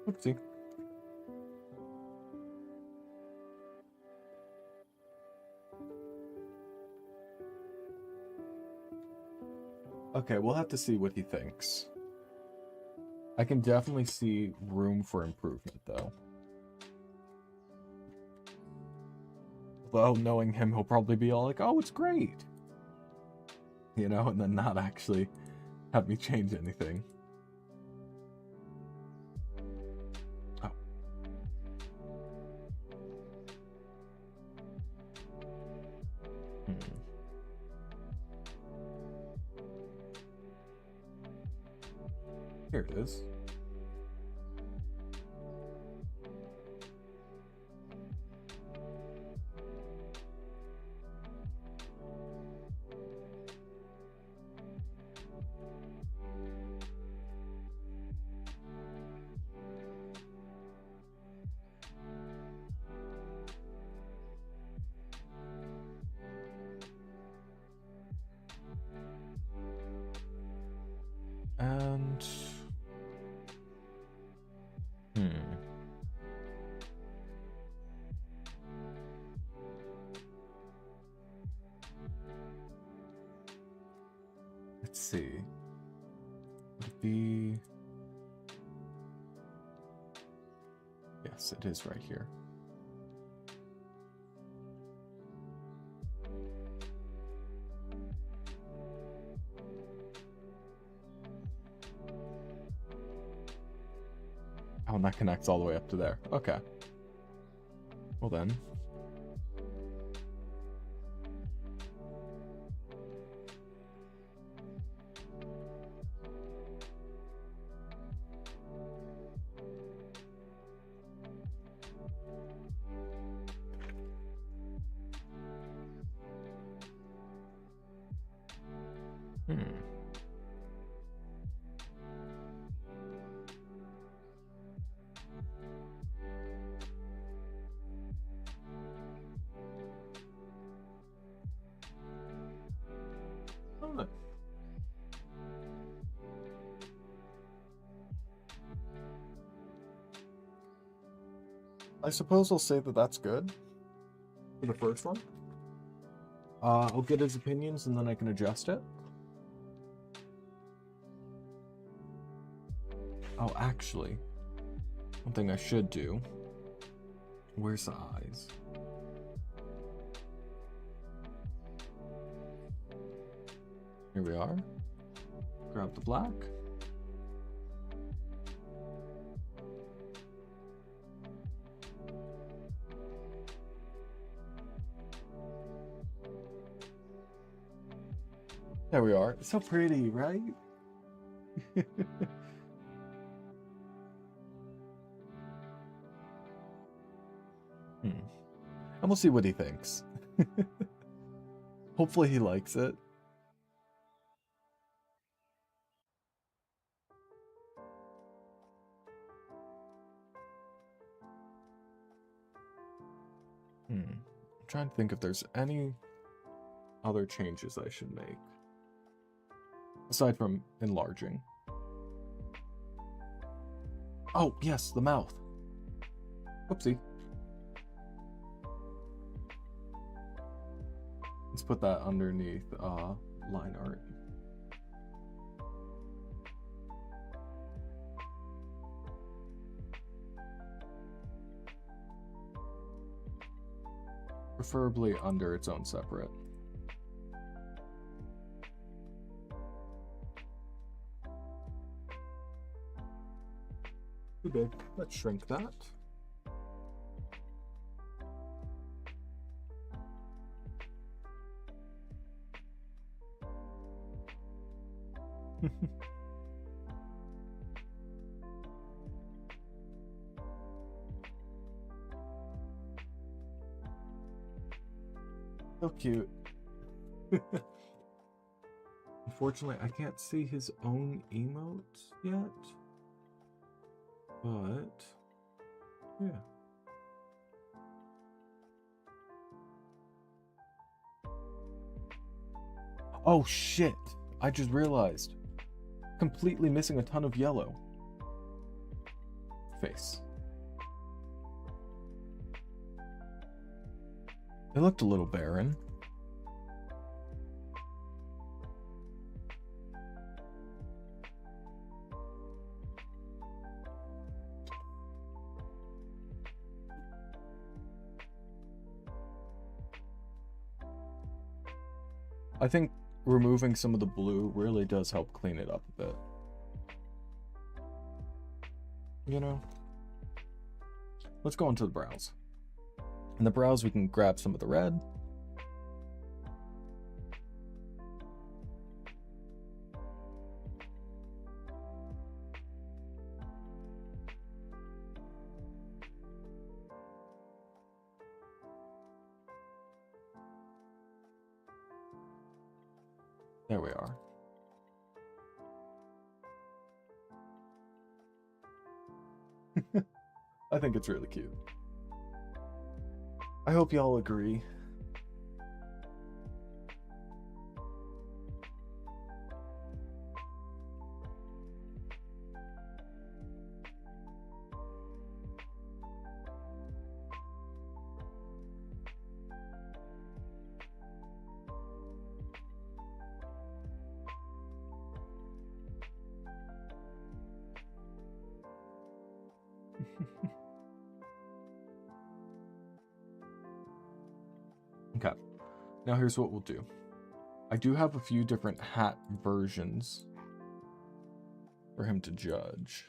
Oopsie. Okay, we'll have to see what he thinks. I can definitely see room for improvement, though. Although, knowing him, he'll probably be all like, oh, it's great! You know, and then not actually have me change anything. Oh. Here it is. Let's see. Would it be... Yes, it is right here. Oh, and that connects all the way up to there. Okay. Well then. Oh. I suppose I'll say that that's good for the first one. I'll get his opinions and then I can adjust it. Oh, actually, one thing I should do. Where's the eyes? Here we are. Grab the black. There we are. It's so pretty, right? And we'll see what he thinks. Hopefully he likes it. I'm trying to think if there's any other changes I should make. Aside from enlarging. Oh, yes, the mouth. Whoopsie. Let's put that underneath line art. Preferably under its own separate. Too big. Let's shrink that. So cute. Unfortunately, I can't see his own emotes yet. But, yeah. Oh shit! I just realized. Completely missing a ton of yellow. Face. It looked a little barren. I think removing some of the blue really does help clean it up a bit. You know? Let's go into the brows. In the brows, we can grab some of the red. There we are. I think it's really cute. I hope y'all agree. Okay, now here's what we'll do. I do have a few different hat versions for him to judge.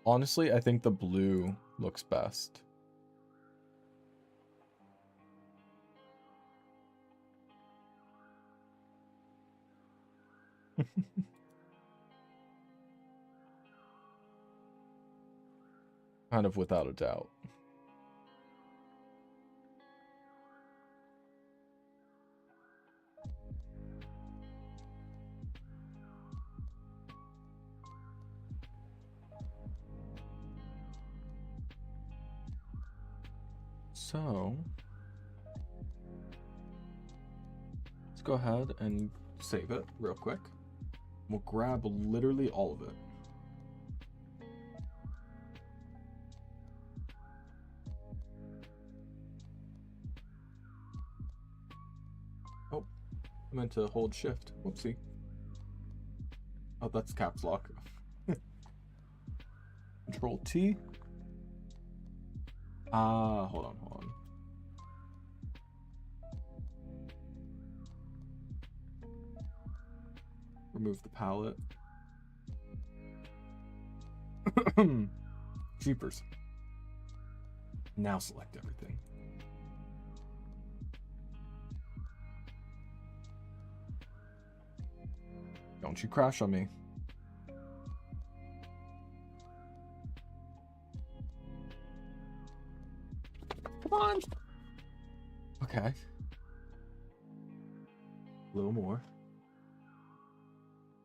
Honestly, I think the blue looks best. Kind of without a doubt. So, let's go ahead and save it real quick. We'll grab literally all of it. Oh, I meant to hold shift. Whoopsie. Oh, that's caps lock. Control T. Hold on. Remove the palette. Jeepers. Now select everything. Don't you crash on me. Come on. Okay. A little more.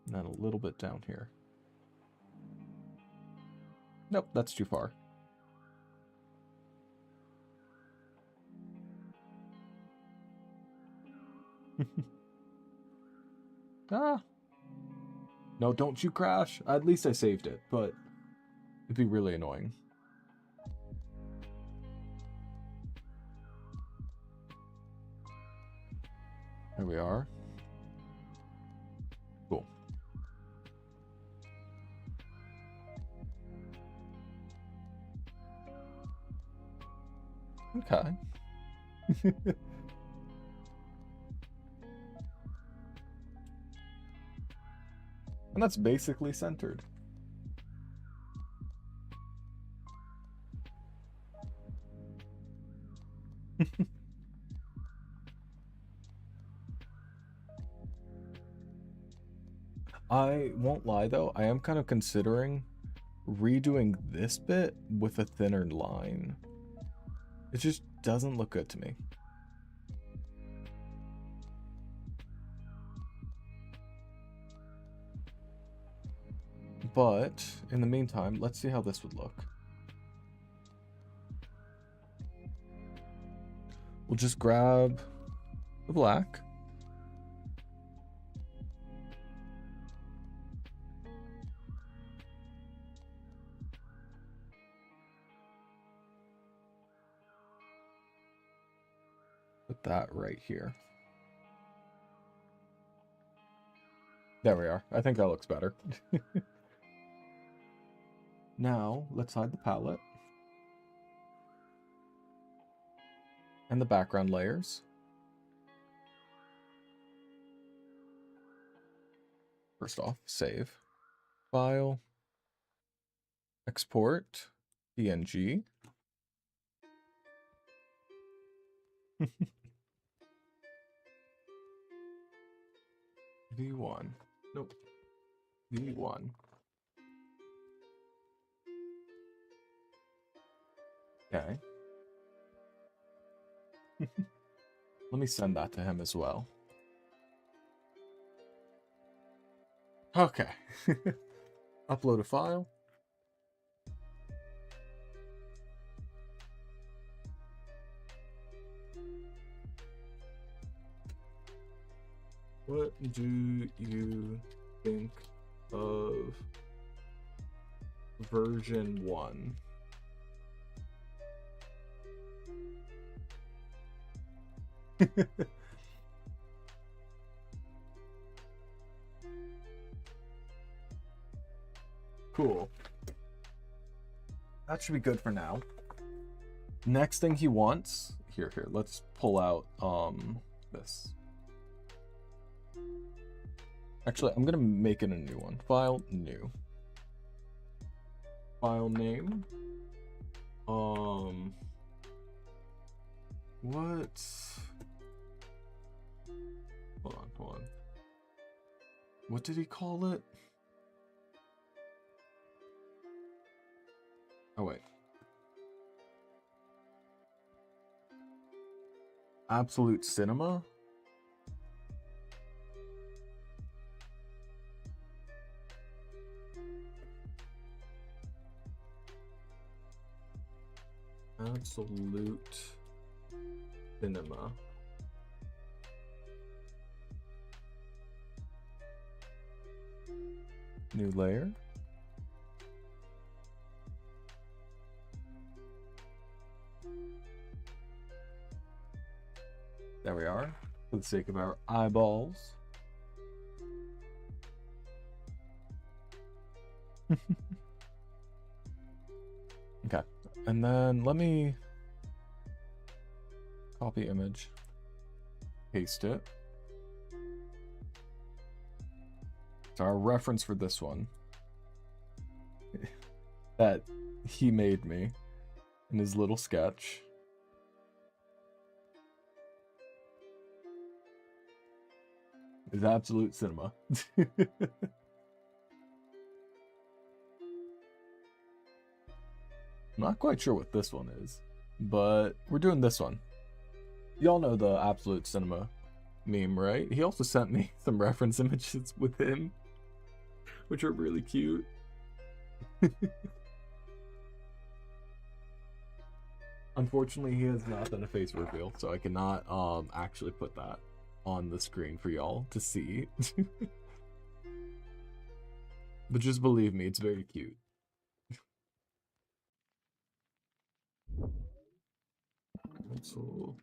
And then a little bit down here. Nope, that's too far. Ah. No, don't you crash. At least I saved it, but it'd be really annoying. There we are. Cool. Okay. And that's basically centered. I won't lie though, I am kind of considering redoing this bit with a thinner line. It just doesn't look good to me. But in the meantime, let's see how this would look. We'll just grab the black. Put that right here. There we are. I think that looks better. Now, let's hide the palette. And the background layers. First off, save. File. Export. PNG. V1. Nope. V1. Okay. Let me send that to him as well. Okay. Upload a file. What do you think of version 1? Cool. that should be good for now. Next thing he wants, here, let's pull out this. Actually, I'm gonna make it a new one. File new. File name. What? Hold on. What did he call it? Oh wait. Absolute Cinema? Absolute Cinema. New layer. There we are, for the sake of our eyeballs. Okay, and then let me copy image, paste it. So our reference for this one that he made me in his little sketch. Is Absolute Cinema. I'm not quite sure what this one is, but we're doing this one. Y'all know the Absolute Cinema meme, right? He also sent me some reference images with him, which are really cute. Unfortunately, he has not done a face reveal, so I cannot actually put that on the screen for y'all to see. But just believe me, it's very cute. Also,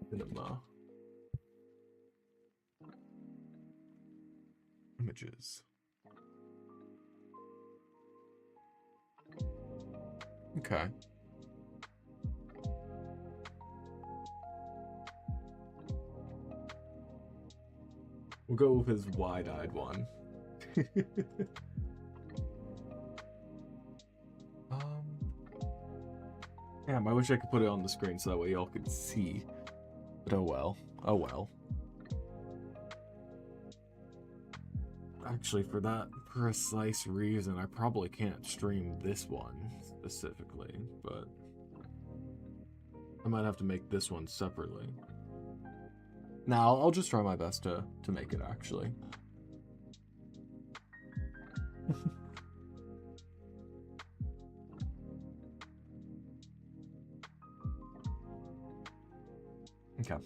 cinema images. Okay. We'll go with his wide-eyed one. Damn, I wish I could put it on the screen so that way y'all could see. But oh well. Oh well. Actually, for that precise reason, I probably can't stream this one specifically, but I might have to make this one separately. Now, I'll just try my best to make it, actually. Okay.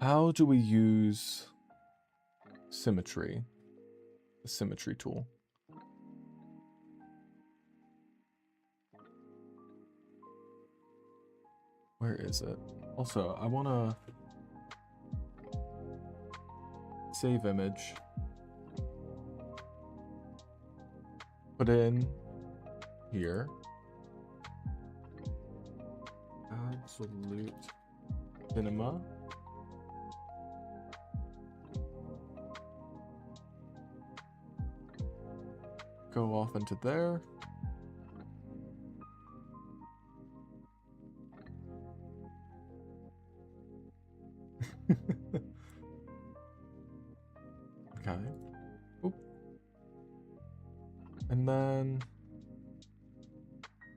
How do we use symmetry? The symmetry tool. Where is it? Also, I want to save image. Put in here. Absolute Cinema. Go off into there. Okay. Oop. And then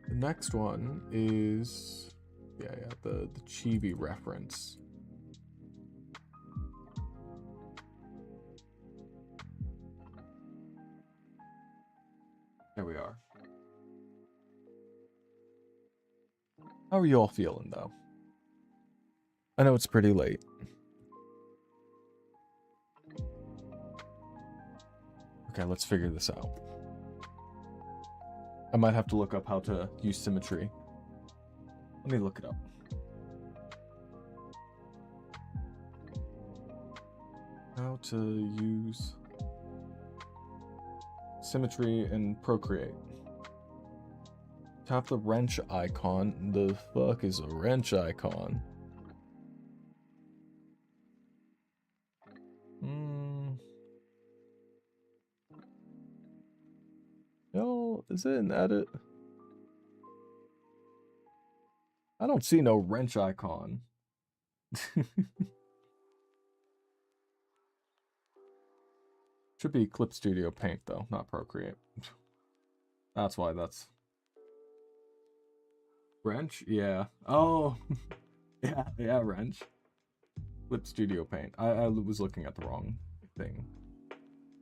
the next one is the Chibi reference. There we are. How are you all feeling though? I know it's pretty late. Okay, let's figure this out. I might have to look up how to use symmetry. Let me look it up. How to use symmetry and procreate. Tap the wrench icon. The fuck is a wrench icon? No, is it an edit? I don't see no wrench icon. Should be Clip Studio Paint though, not Procreate. That's why that's... Wrench? Yeah. Oh. yeah, wrench. Clip Studio Paint. I was looking at the wrong thing.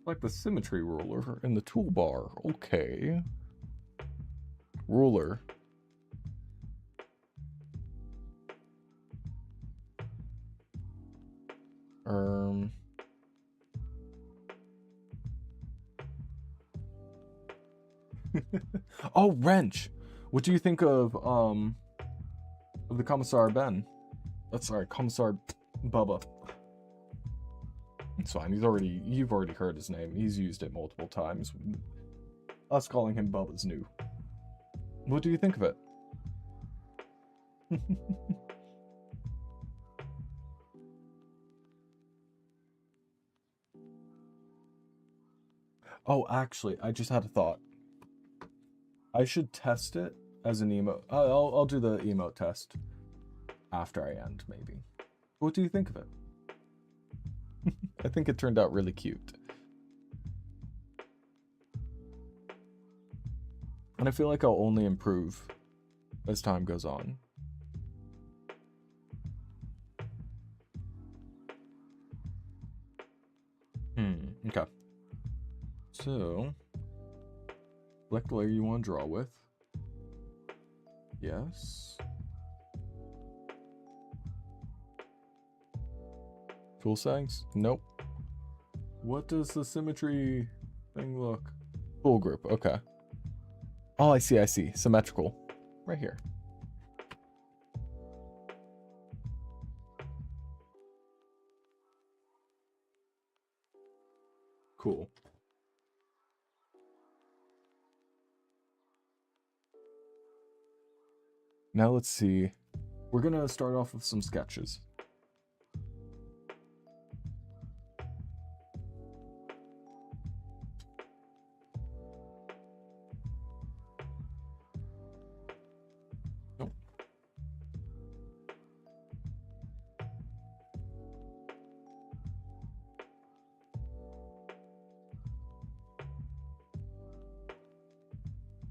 Like the symmetry ruler in the toolbar. Okay. Ruler. Oh, wrench. What do you think of the Commissar Ben? Sorry, Commissar Bubba. It's fine. You've already heard his name. He's used it multiple times. Us calling him Bubba's new. What do you think of it? Oh, actually, I just had a thought. I should test it as an emote. I'll do the emote test after I end, maybe. What do you think of it? I think it turned out really cute. And I feel like I'll only improve as time goes on. Okay. So, select the layer you want to draw with. Yes. Tool settings? Nope. What does the symmetry thing look? Tool group, okay. Oh, I see. Symmetrical. Right here. Cool. Now let's see. We're gonna start off with some sketches. Nope.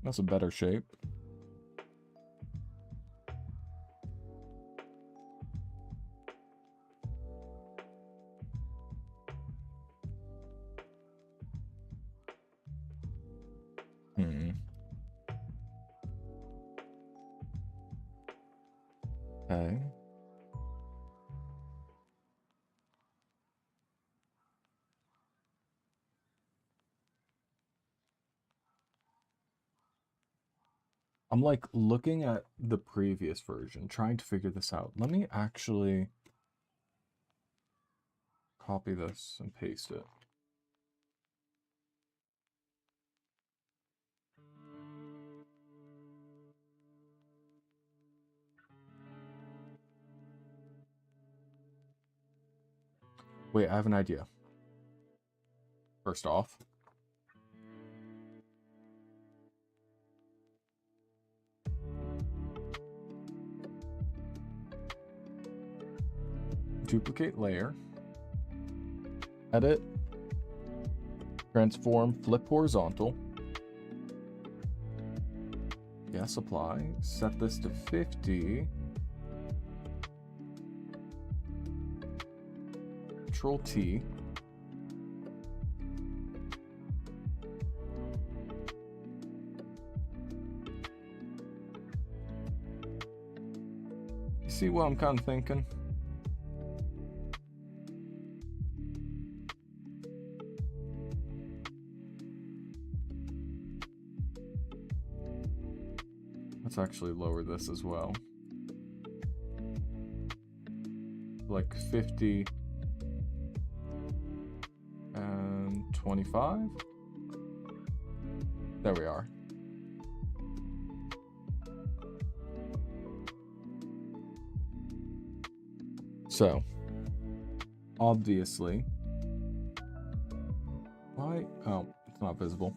That's a better shape. Okay. I'm like looking at the previous version, trying to figure this out. Let me actually copy this and paste it. Wait, I have an idea. First off, duplicate layer, edit, transform, flip horizontal. Yes, apply. Set this to 50. Control T. You see what I'm kind of thinking? Let's actually lower this as well. Like 50 and 25. There we are. So, obviously, why? Oh, it's not visible.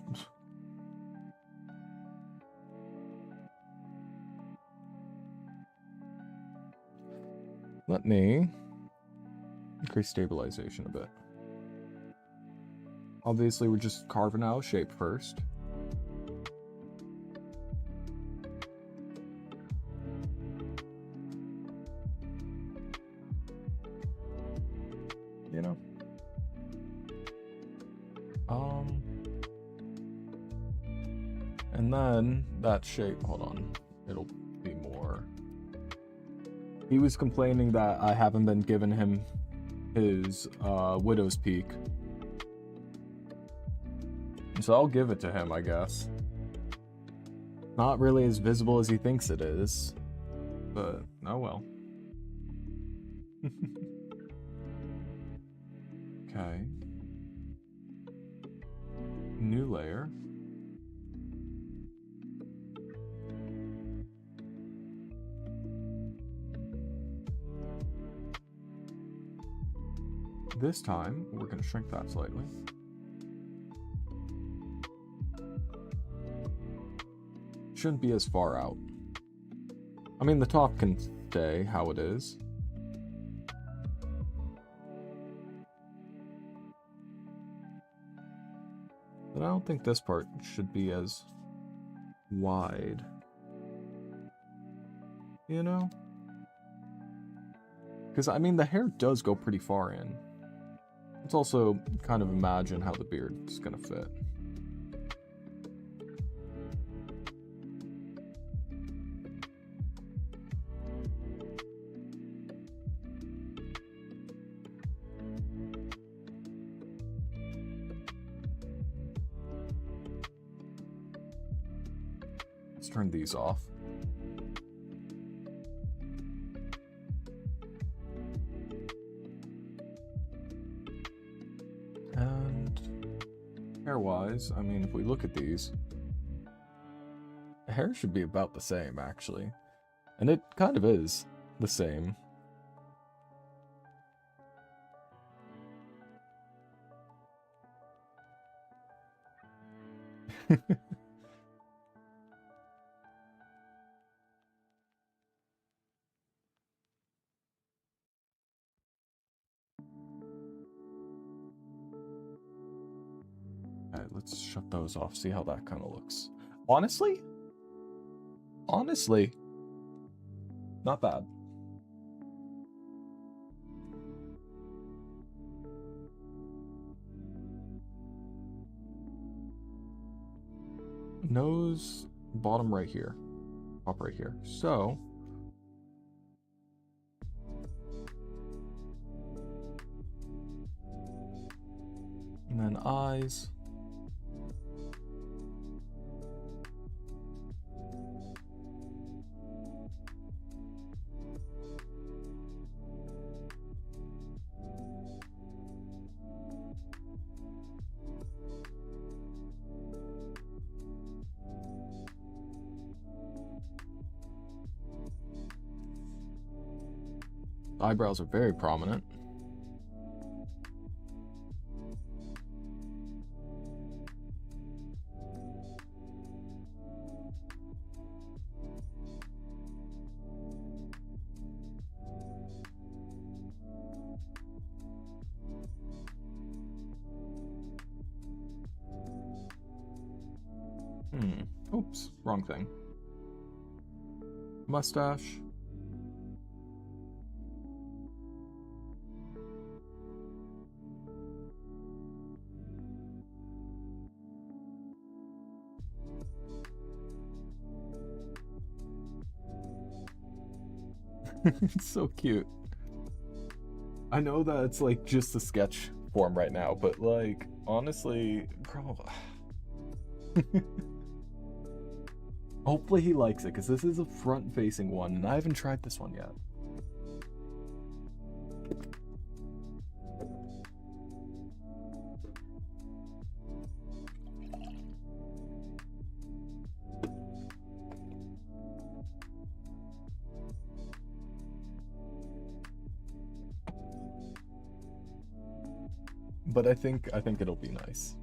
Let me increase stabilization a bit. Obviously, we're just carving out a shape first. You know? And then that shape, hold on, it'll be more. He was complaining that I haven't been giving him his widow's peak. So I'll give it to him, I guess. Not really as visible as he thinks it is, but oh well. Okay. New layer. This time, we're going to shrink that slightly. Shouldn't be as far out. I mean, the top can stay how it is. But I don't think this part should be as wide. You know? Because, I mean, the hair does go pretty far in. Let's also kind of imagine how the beard is going to fit. Let's turn these off. And hair-wise, I mean, if we look at these, the hair should be about the same, actually. And it kind of is the same. Alright, let's shut those off, see how that kind of looks. Honestly, not bad. Nose, bottom right here, top right here. So, and then eyes. Eyebrows are very prominent. Oops, wrong thing. Mustache. It's so cute. I know that it's like just a sketch form right now, but like, honestly, bro. Hopefully he likes it, because this is a front-facing one, and I haven't tried this one yet. but I think it'll be nice.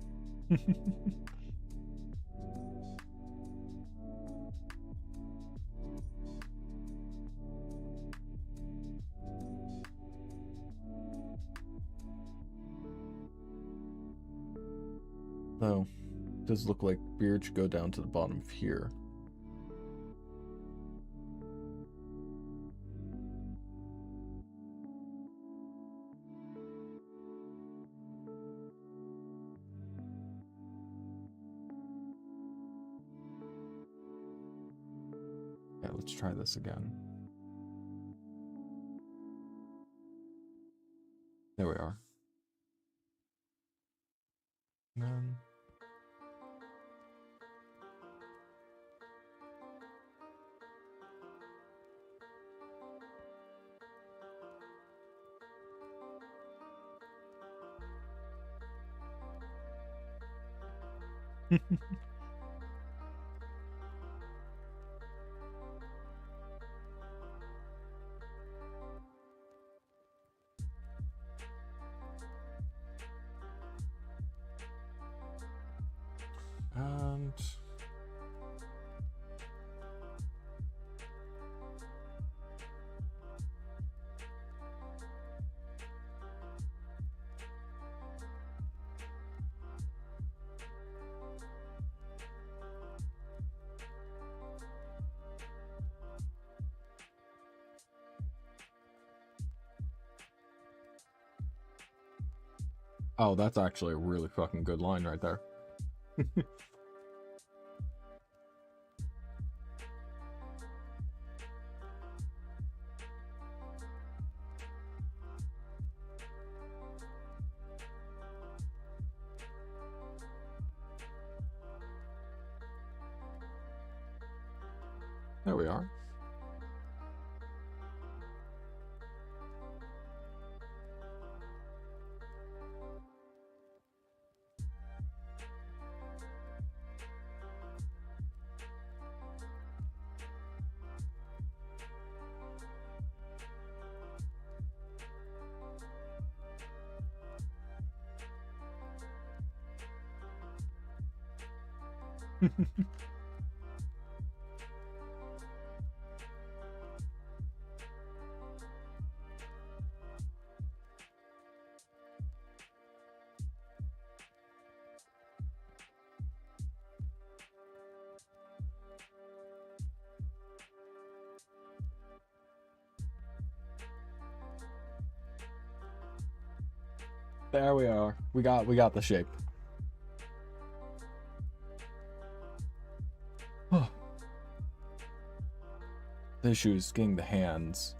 Oh, does look like beard should go down to the bottom of here. Yeah, let's try this again. There we are. And then... and... Oh, that's actually a really fucking good line right there. There we are. There we are. We got the shape. The issue is getting the hands.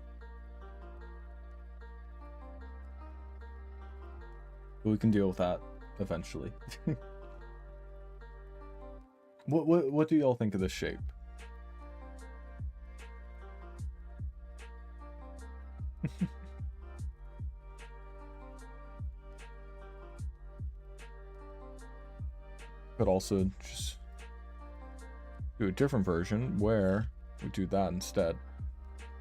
But we can deal with that eventually. What do y'all think of this shape? Could also just do a different version where we do that instead,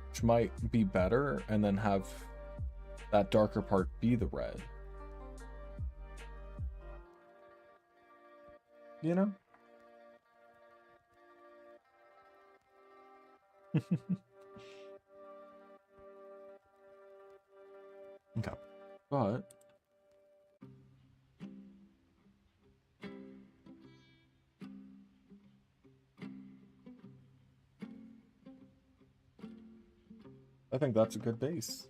which might be better, and then have that darker part be the red. You know? Okay. But I think that's a good base.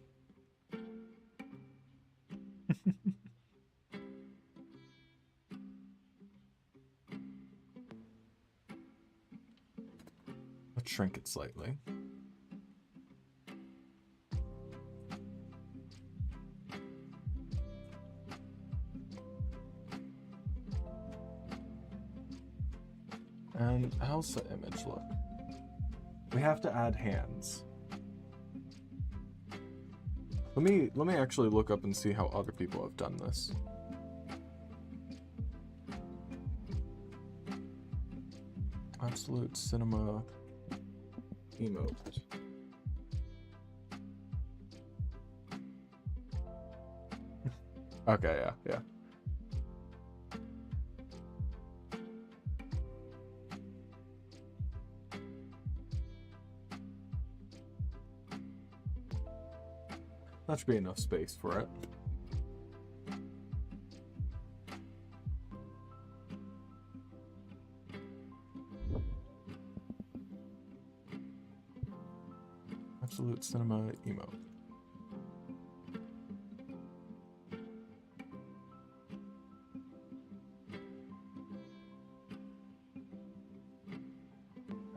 Let's shrink it slightly. And how's the image look? We have to add hands. Let me actually look up and see how other people have done this. Absolute Cinema emote. Okay, yeah. That should be enough space for it. Absolute Cinema emote.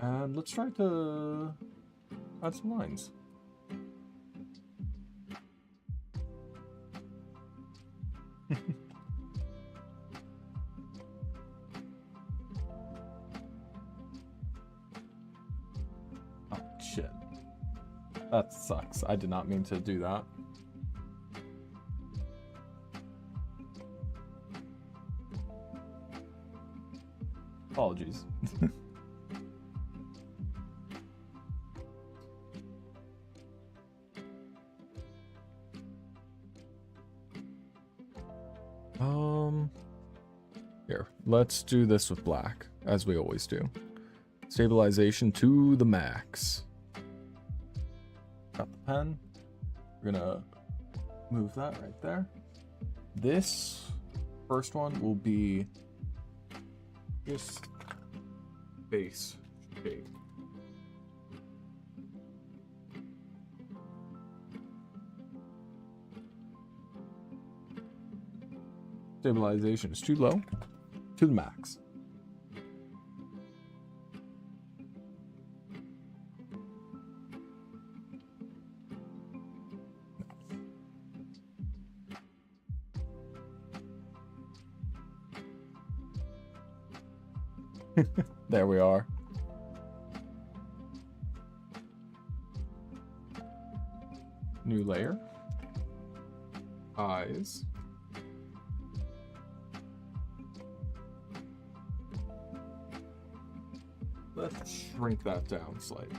And let's try to add some lines. Oh, shit. That sucks. I did not mean to do that. Apologies. Here, let's do this with black, as we always do. Stabilization to the max. Got the pen. We're gonna move that right there. This first one will be this base shape. Stabilization is too low, to the max. There we are. New layer. Eyes. Let's shrink that down slightly.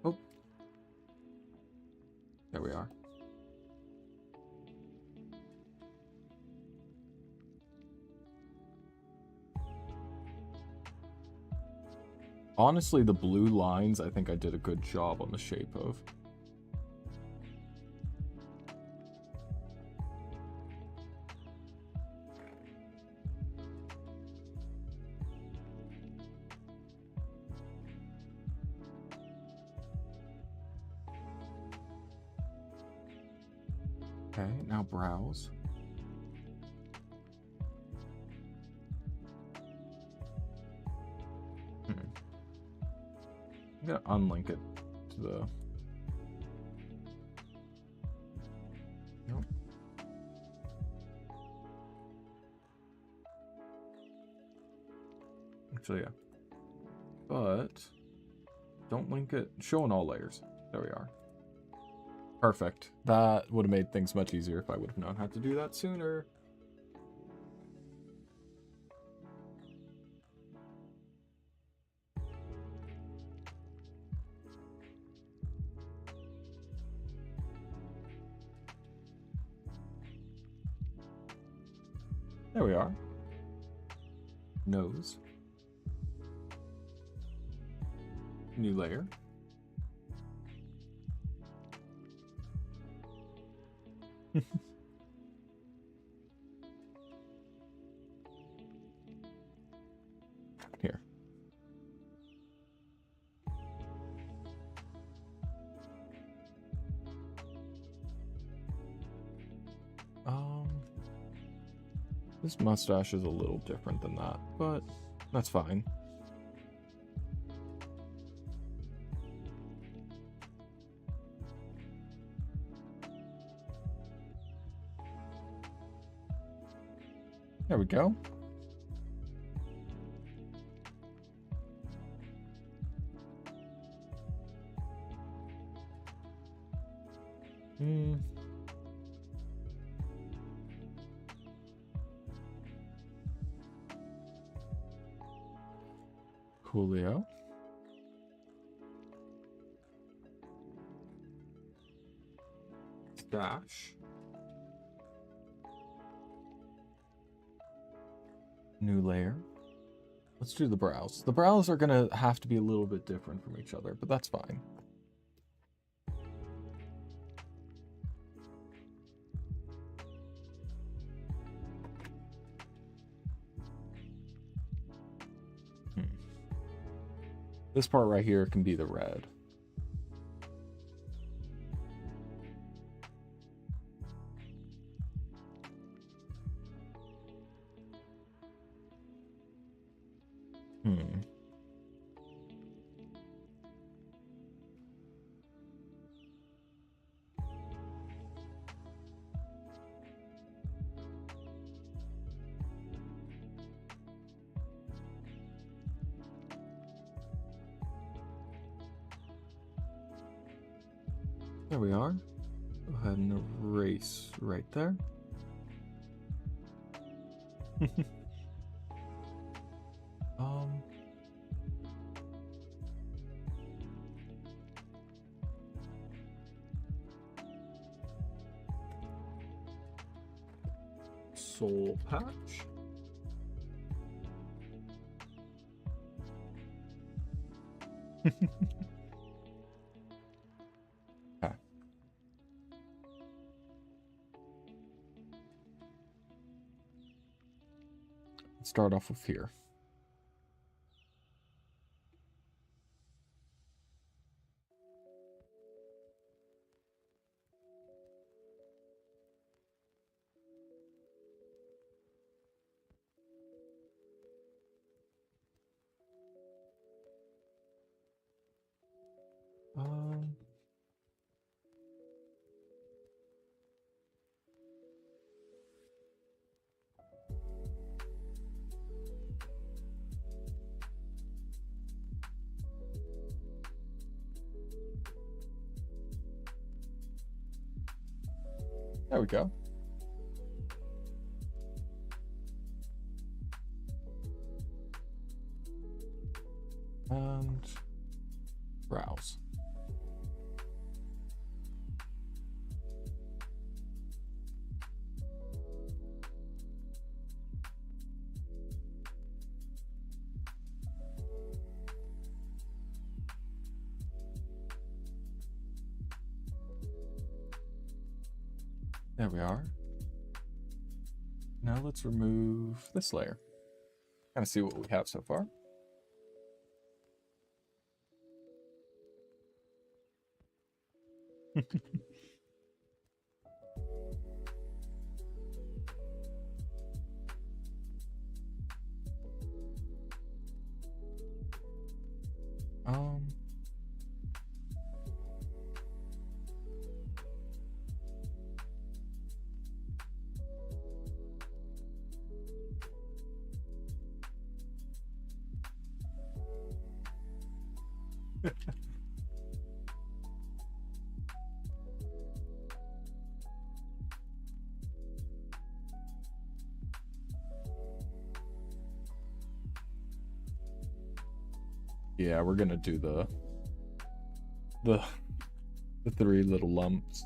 Oh. There we are. Honestly, the blue lines, I think I did a good job on the shape of. Okay, now browse. I'm gonna unlink it to the... Nope. Actually, yeah. But don't link it. Show in all layers. There we are. Perfect. That would have made things much easier if I would have known how to do that sooner. There we are. Nose. New layer. Here. This mustache is a little different than that, but that's fine. There we go. Coolio. Stash. New layer. Let's do the brows. The brows are gonna have to be a little bit different from each other, but that's fine. This part right here can be the red. There we are. Go ahead and erase right there. Soul patch. Okay. Let's start off with here. There we go. And brows. There we are. Now let's remove this layer. Kind of see what we have so far. Yeah, we're gonna do the three little lumps.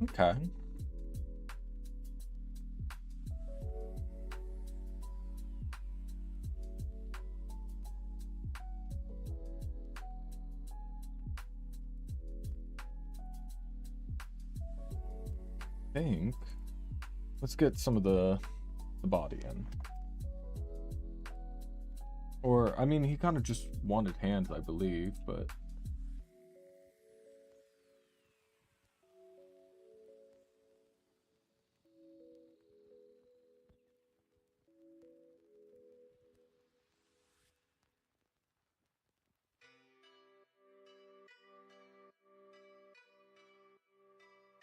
Okay. I think let's get some of the body in. Or I mean, he kind of just wanted hands, I believe, but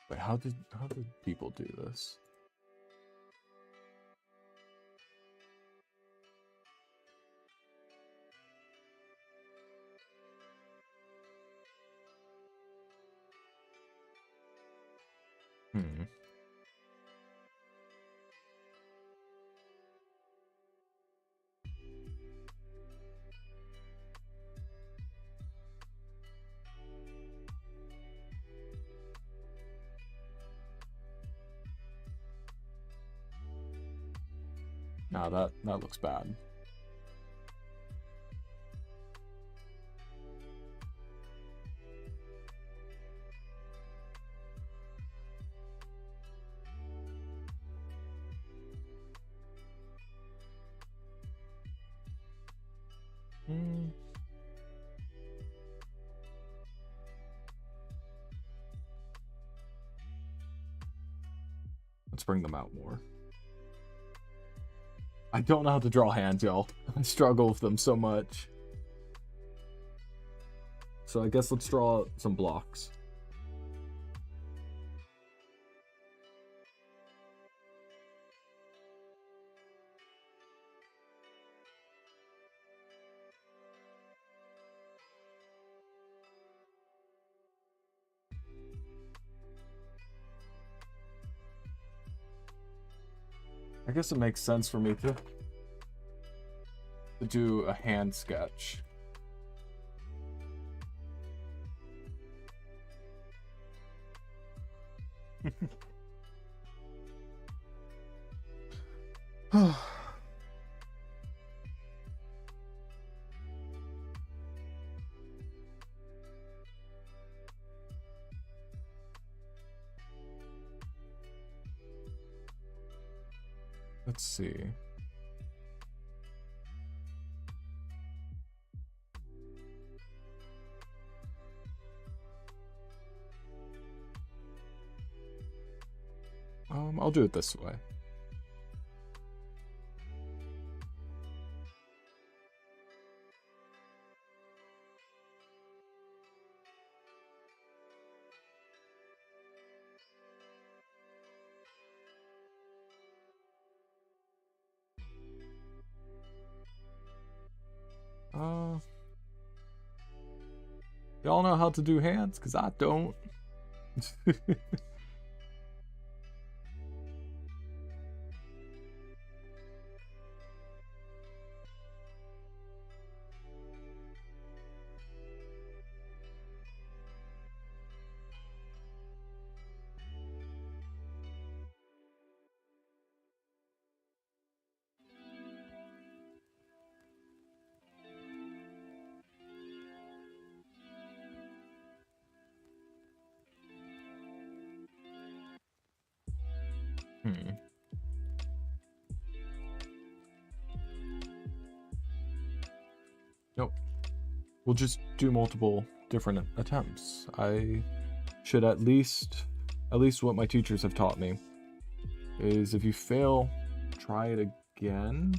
wait, how did people do this? Hmm. Nah, that looks bad. Hmm. Let's bring them out more. I don't know how to draw hands, y'all. I struggle with them so much. So I guess let's draw some blocks. I guess it makes sense for me to do a hand sketch. Let's see. I'll do it this way. Y'all know how to do hands? Because I don't. Nope. We'll just do multiple different attempts. I should at least what my teachers have taught me is if you fail, try it again.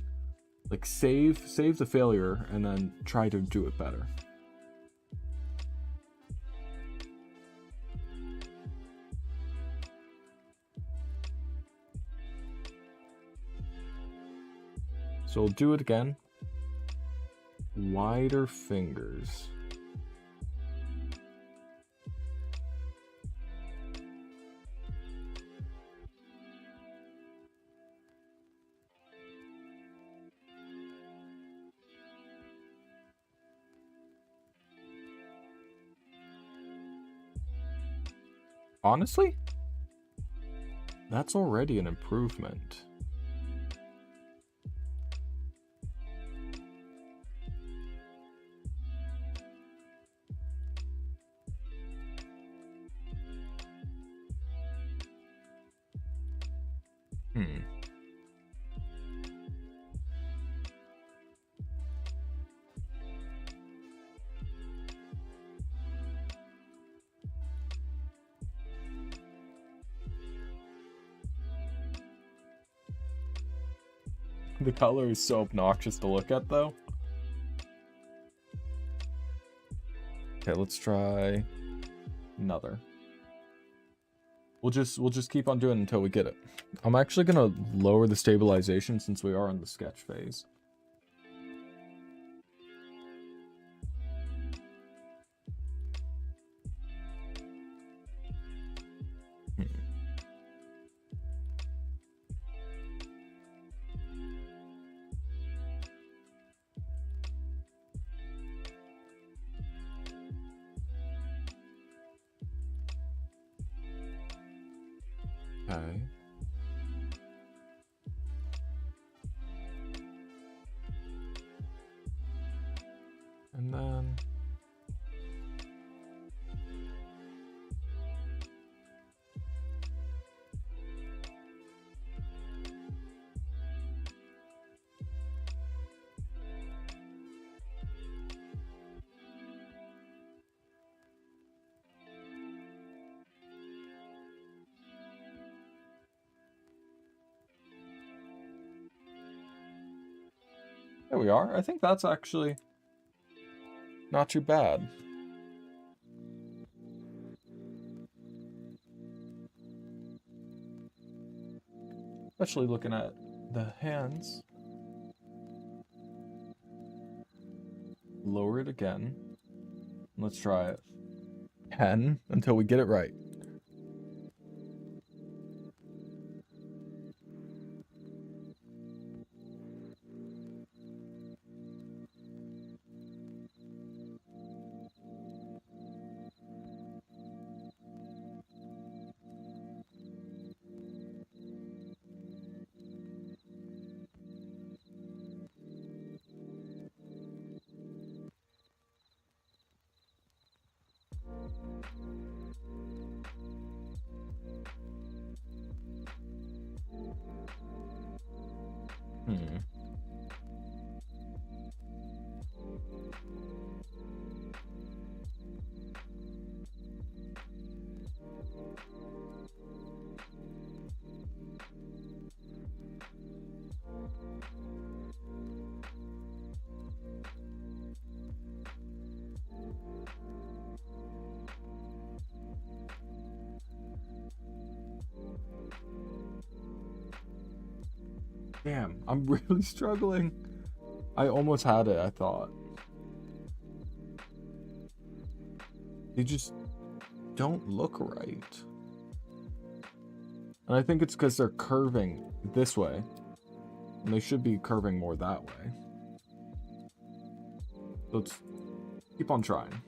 Like save the failure and then try to do it better. So we'll do it again. Wider fingers. Honestly, that's already an improvement. The color is so obnoxious to look at, though. Okay, let's try another. We'll just keep on doing it until we get it. I'm actually gonna lower the stabilization since we are in the sketch phase. Okay. And then... There we are. I think that's actually not too bad. Especially looking at the hands. Lower it again. Let's try it. 10 until we get it right. Hmm. Damn, I'm really struggling. I almost had it, I thought. They just don't look right. And I think it's because they're curving this way. And they should be curving more that way. So let's keep on trying.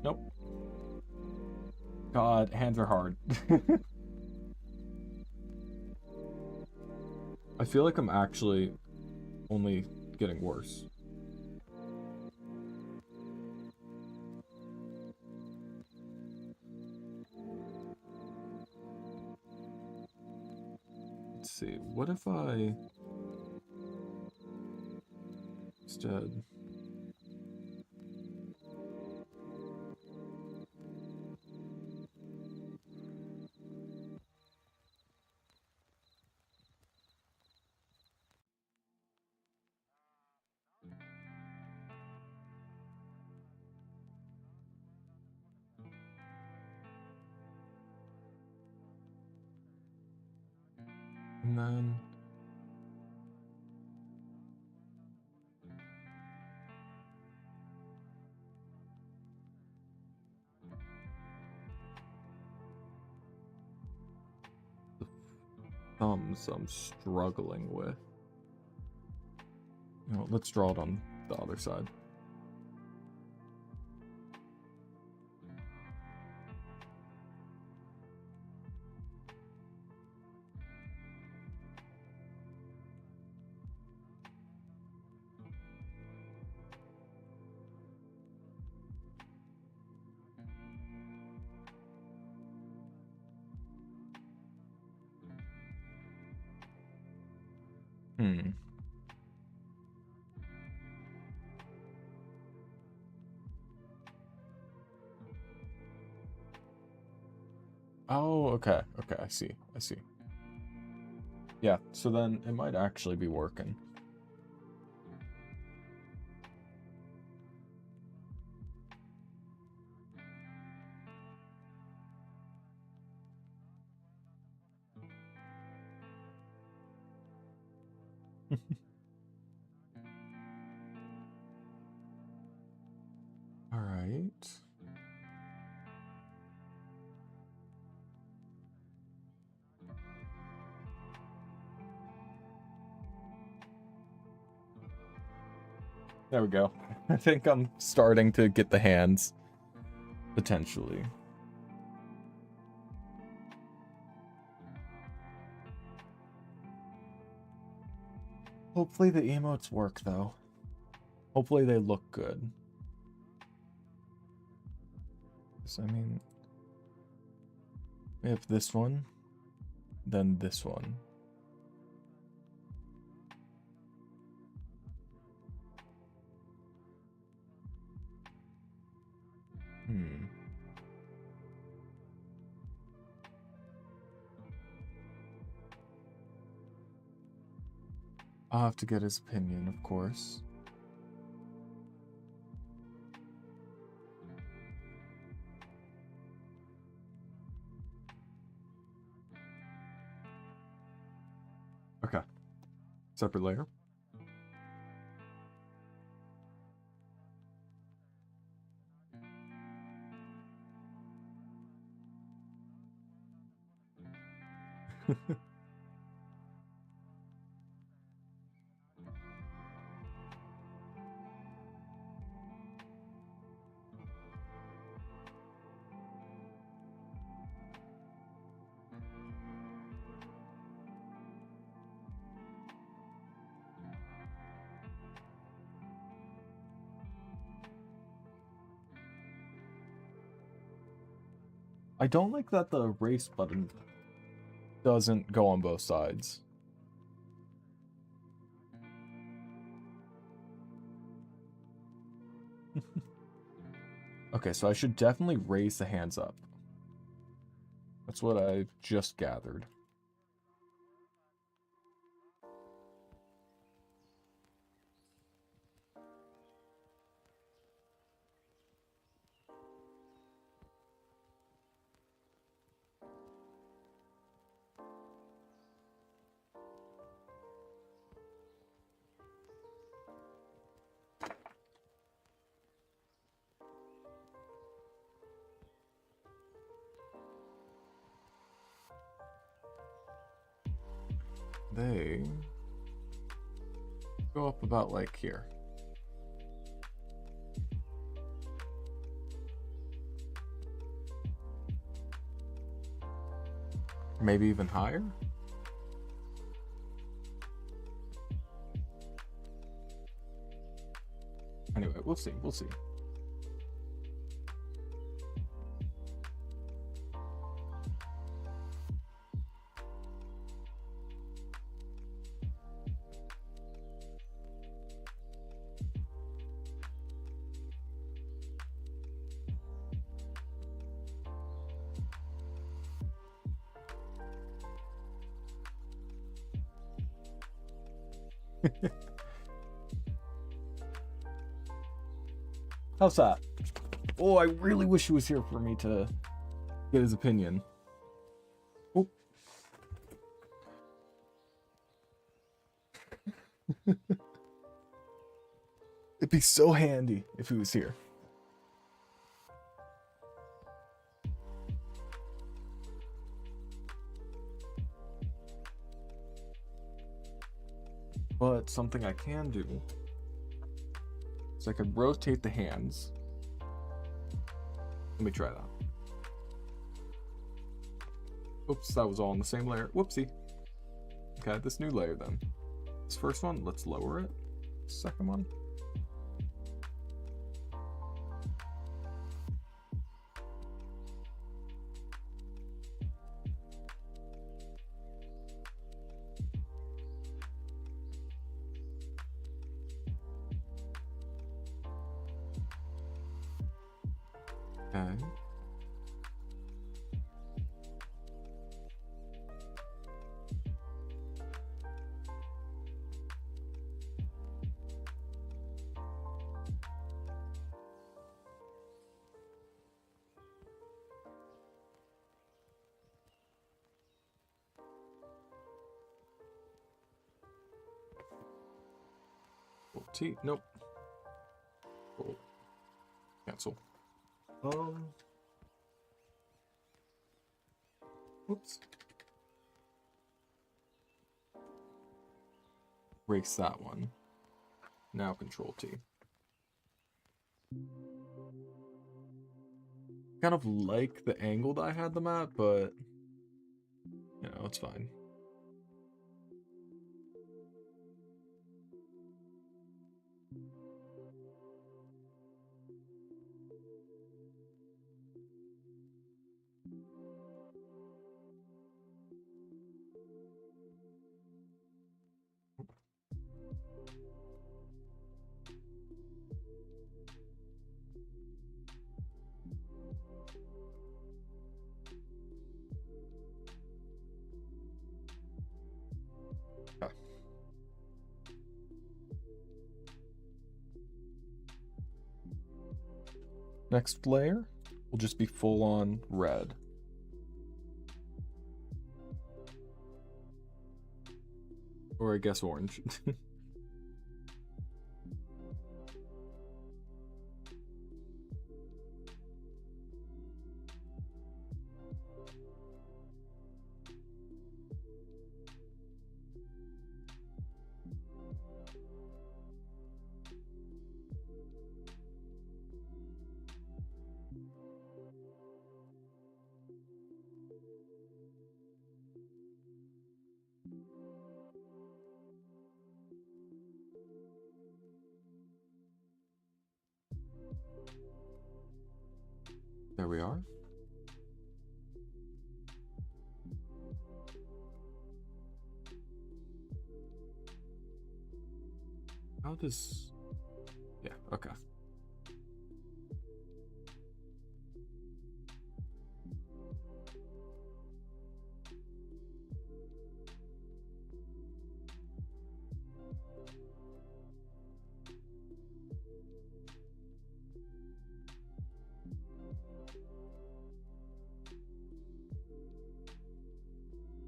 Nope. God, hands are hard. I feel like I'm actually only getting worse. Let's see, what if I instead... And then... the thumbs I'm struggling with. You know, let's draw it on the other side. Hmm. Oh, okay. Okay, I see. I see. Yeah, so then it might actually be working. All right. There we go. I think I'm starting to get the hands, potentially. Hopefully the emotes work, though. Hopefully they look good. So, I mean, we have this one, then this one. I'll have to get his opinion, of course. Okay. Separate layer. I don't like that the erase button doesn't go on both sides. Okay, so I should definitely raise the hands up. That's what I just gathered. They go up about like here. Maybe even higher? Anyway, we'll see, we'll see. How's that? Oh, I really wish he was here for me to get his opinion. Oh. It'd be so handy if he was here. But something I can do is I could rotate the hands. Let me try that. Oops, that was all in the same layer. Whoopsie. Okay, this new layer then. This first one, let's lower it. Second one. Okay. T. Nope. Oh. Cancel. Whoops. Erase that one. Now Control T. Kind of like the angle that I had them at, but you know, it's fine. Okay. Next layer will just be full on red. Or I guess orange. There we are. How does... Yeah, okay.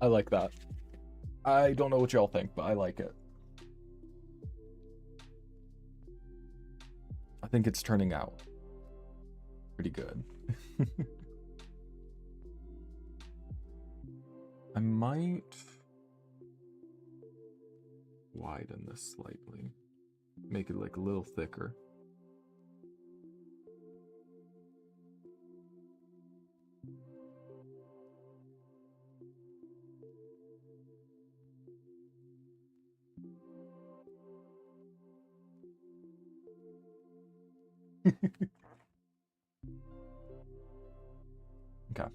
I like that. I don't know what y'all think, but I like it. I think it's turning out pretty good. I might widen this slightly. Make it like a little thicker. Okay.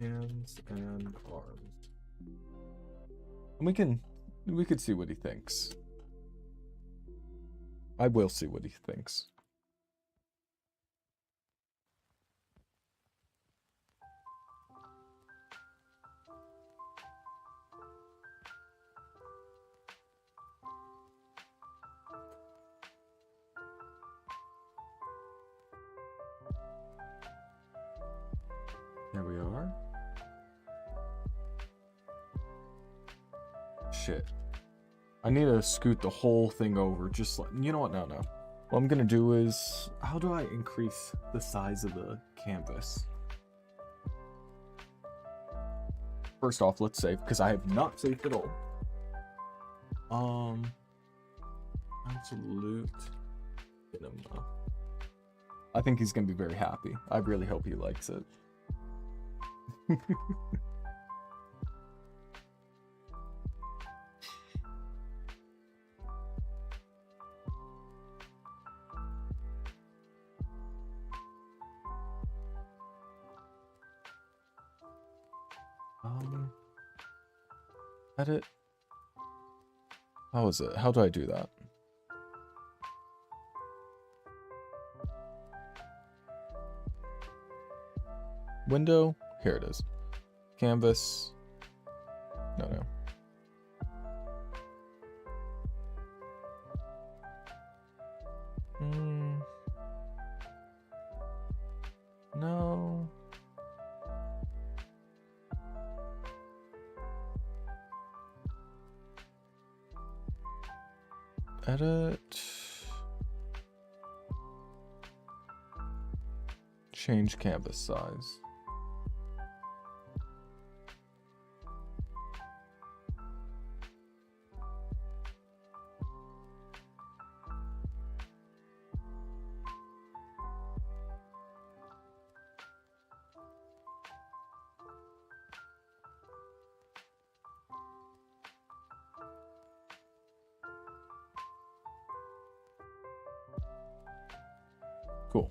Hands and arms. And we could see what he thinks. I will see what he thinks. There we are. Shit. I need to scoot the whole thing over, just like, you know what, no. What I'm gonna do is, how do I increase the size of the canvas? First off, let's save, because I have not saved at all. Absolute cinema. I think he's gonna be very happy. I really hope he likes it. Edit. How is it? How do I do that? Window. Here it is. Canvas. No. No. edit. Change canvas size. Cool.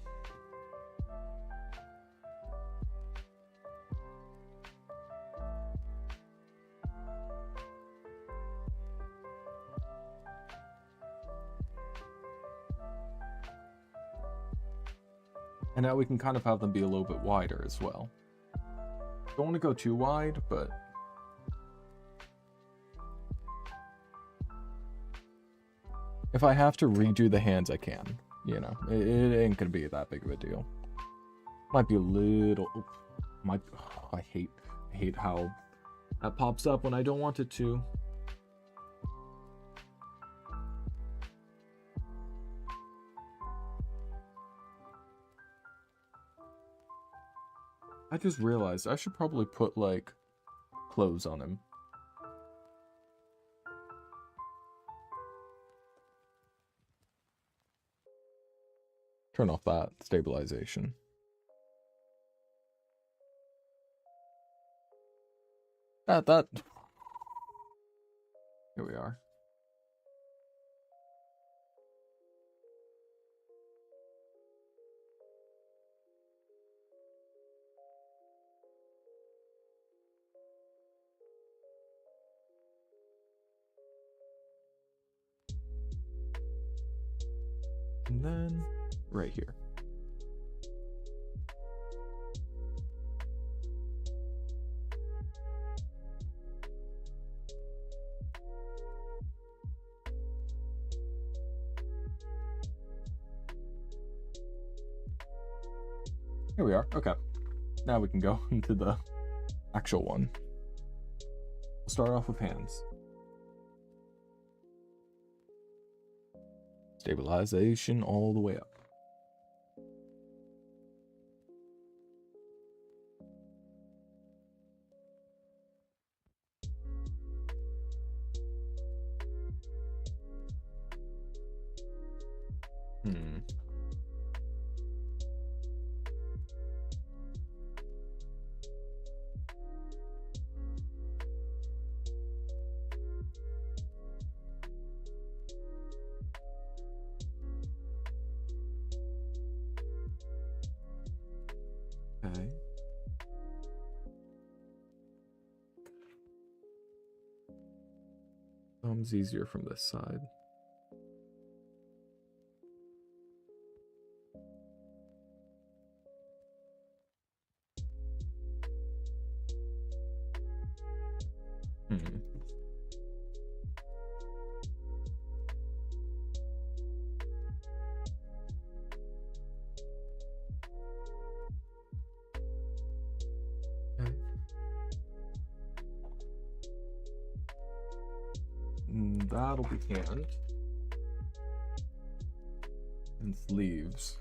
And now we can kind of have them be a little bit wider as well. Don't want to go too wide, but if I have to redo the hands, I can. You know, it ain't gonna be that big of a deal. Might be a little. I hate how that pops up when I don't want it to. I just realized I should probably put like clothes on him. Turn off that stabilization. That. Here we are. And then right here. Here we are. Okay. Now we can go into the actual one. We'll start off with hands. Stabilization all the way up. Okay. Thumb's easier from this side. That'll be hand. And sleeves.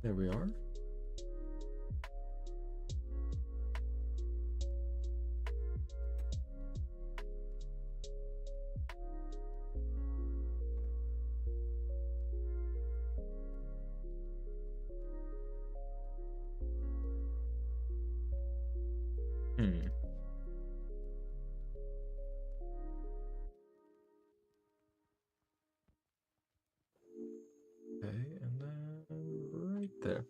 There we are. Okay, and then right there.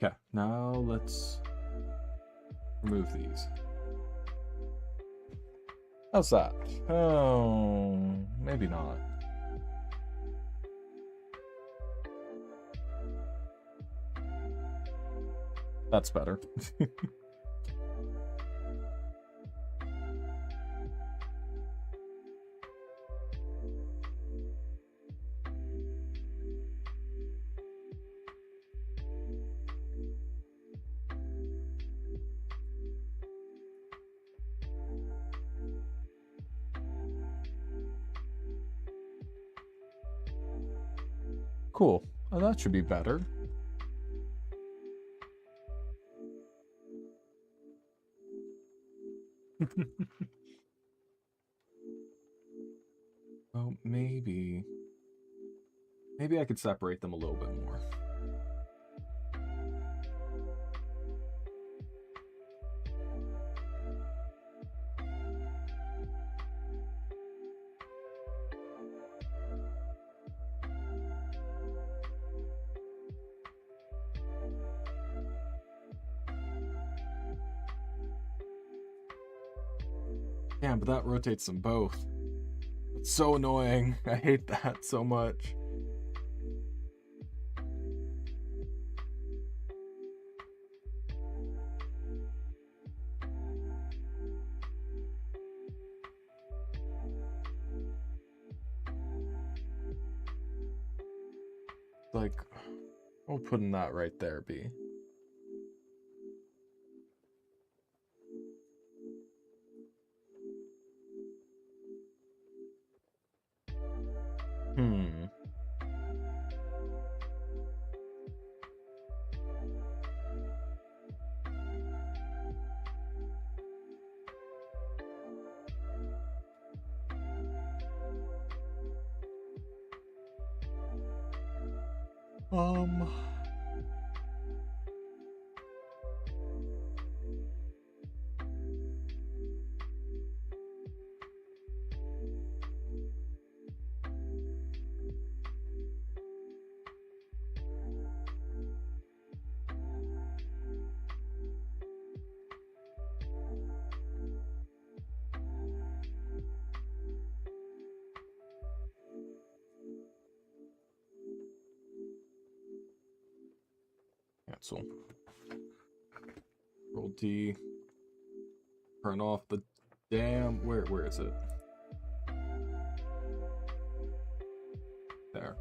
Okay, now let's remove these. How's that? Oh, maybe not. That's better. Cool. Oh, that should be better. Oh, maybe I could separate them a little bit more. Yeah, but that rotates them both. It's so annoying. I hate that so much. Like, I'll put in that right there, B. Hmm. Um. Cancel. Control D. Turn off the damn. Where is it? There.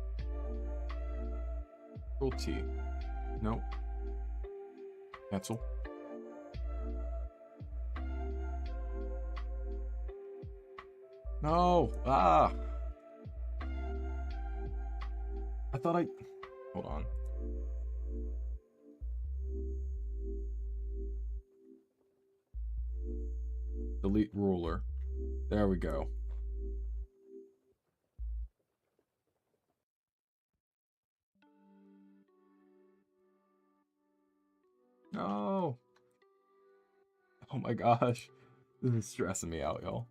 Control T. Nope. Cancel. No! Ah! I thought I... Hold on. Delete ruler. There we go. No! Oh my gosh. This is stressing me out, y'all.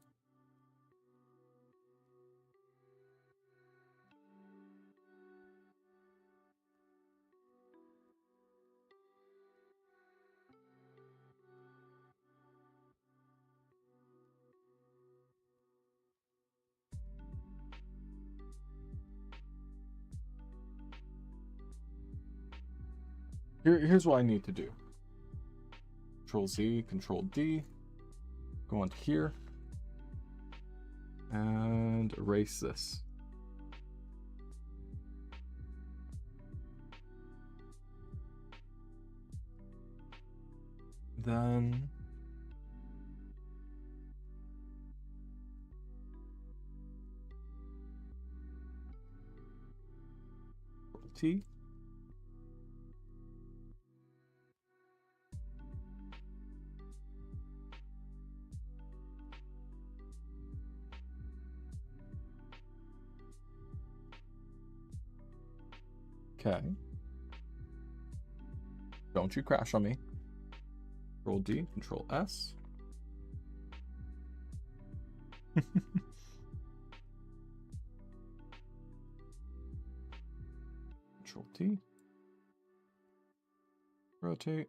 Here's what I need to do. Control Z, Control D. Go on here. And erase this. Then... Control T. Okay. Don't you crash on me. Control D, Control S. Control T. Rotate.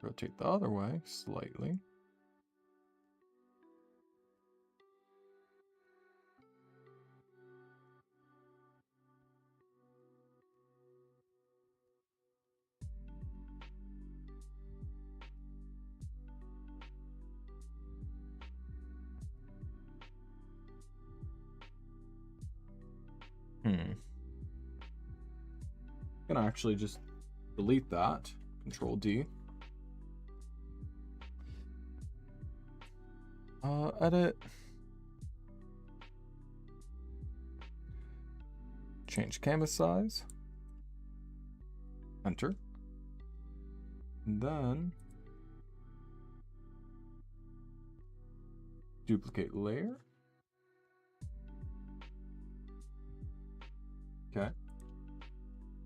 Rotate the other way slightly. can actually just delete that. Control D. Edit. Change canvas size. Enter. And then duplicate layer. Okay.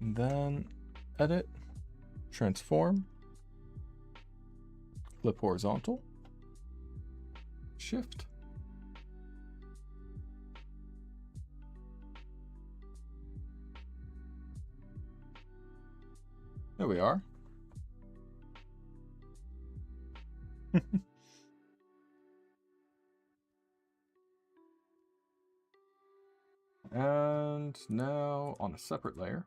And then edit, transform, flip horizontal, shift. There we are. And now on a separate layer.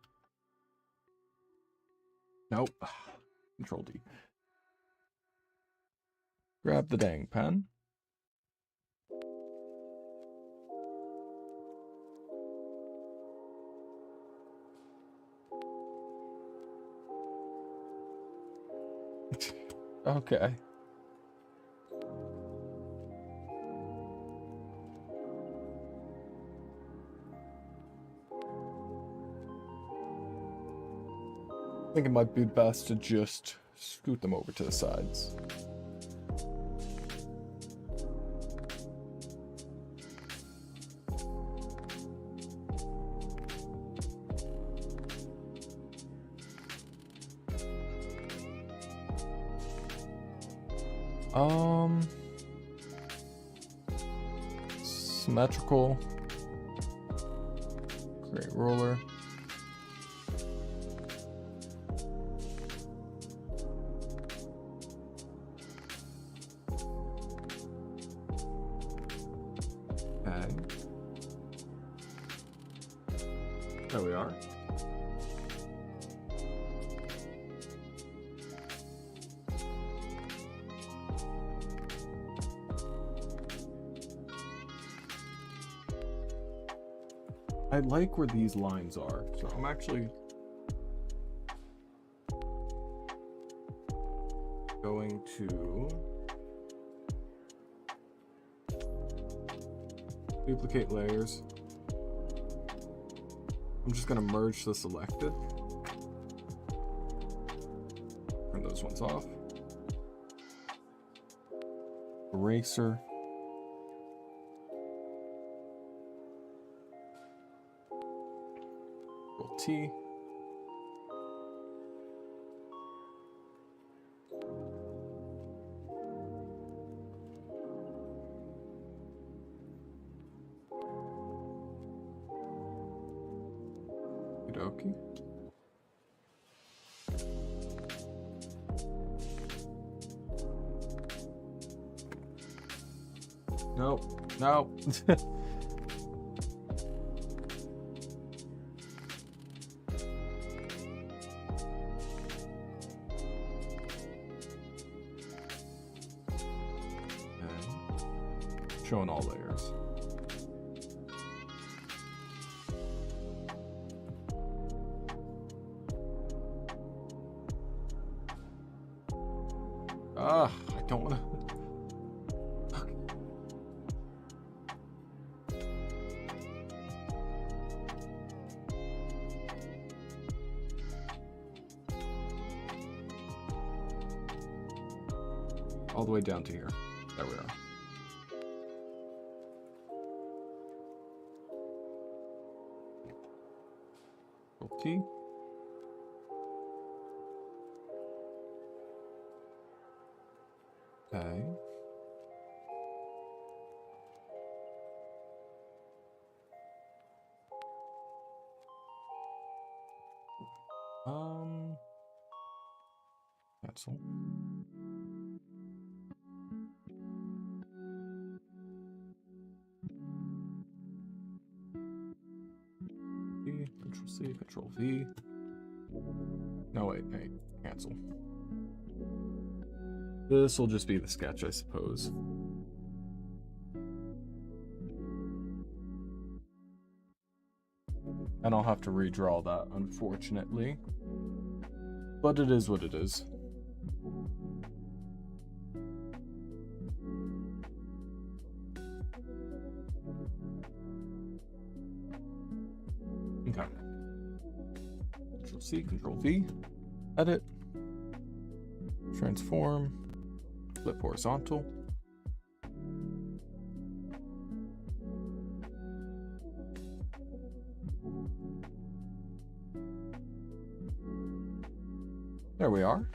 Nope. Control D. Grab the dang pen. Okay. I think it might be best to just scoot them over to the sides. Symmetrical. Create roller. Okay. There we are. I like where these lines are, so I'm actually going to duplicate layers. I'm just going to merge the selected. Turn those ones off. Eraser. T. Okey-dokey. Nope. Nope. Showing all layers. I don't want to. All the way down to here. There we are. T. Okay. Cancel. Control C, Control V. No, wait, cancel. This will just be the sketch, I suppose. And I'll have to redraw that, unfortunately. But it is what it is. Okay. Control C, Control V, edit, transform, flip horizontal. There we are.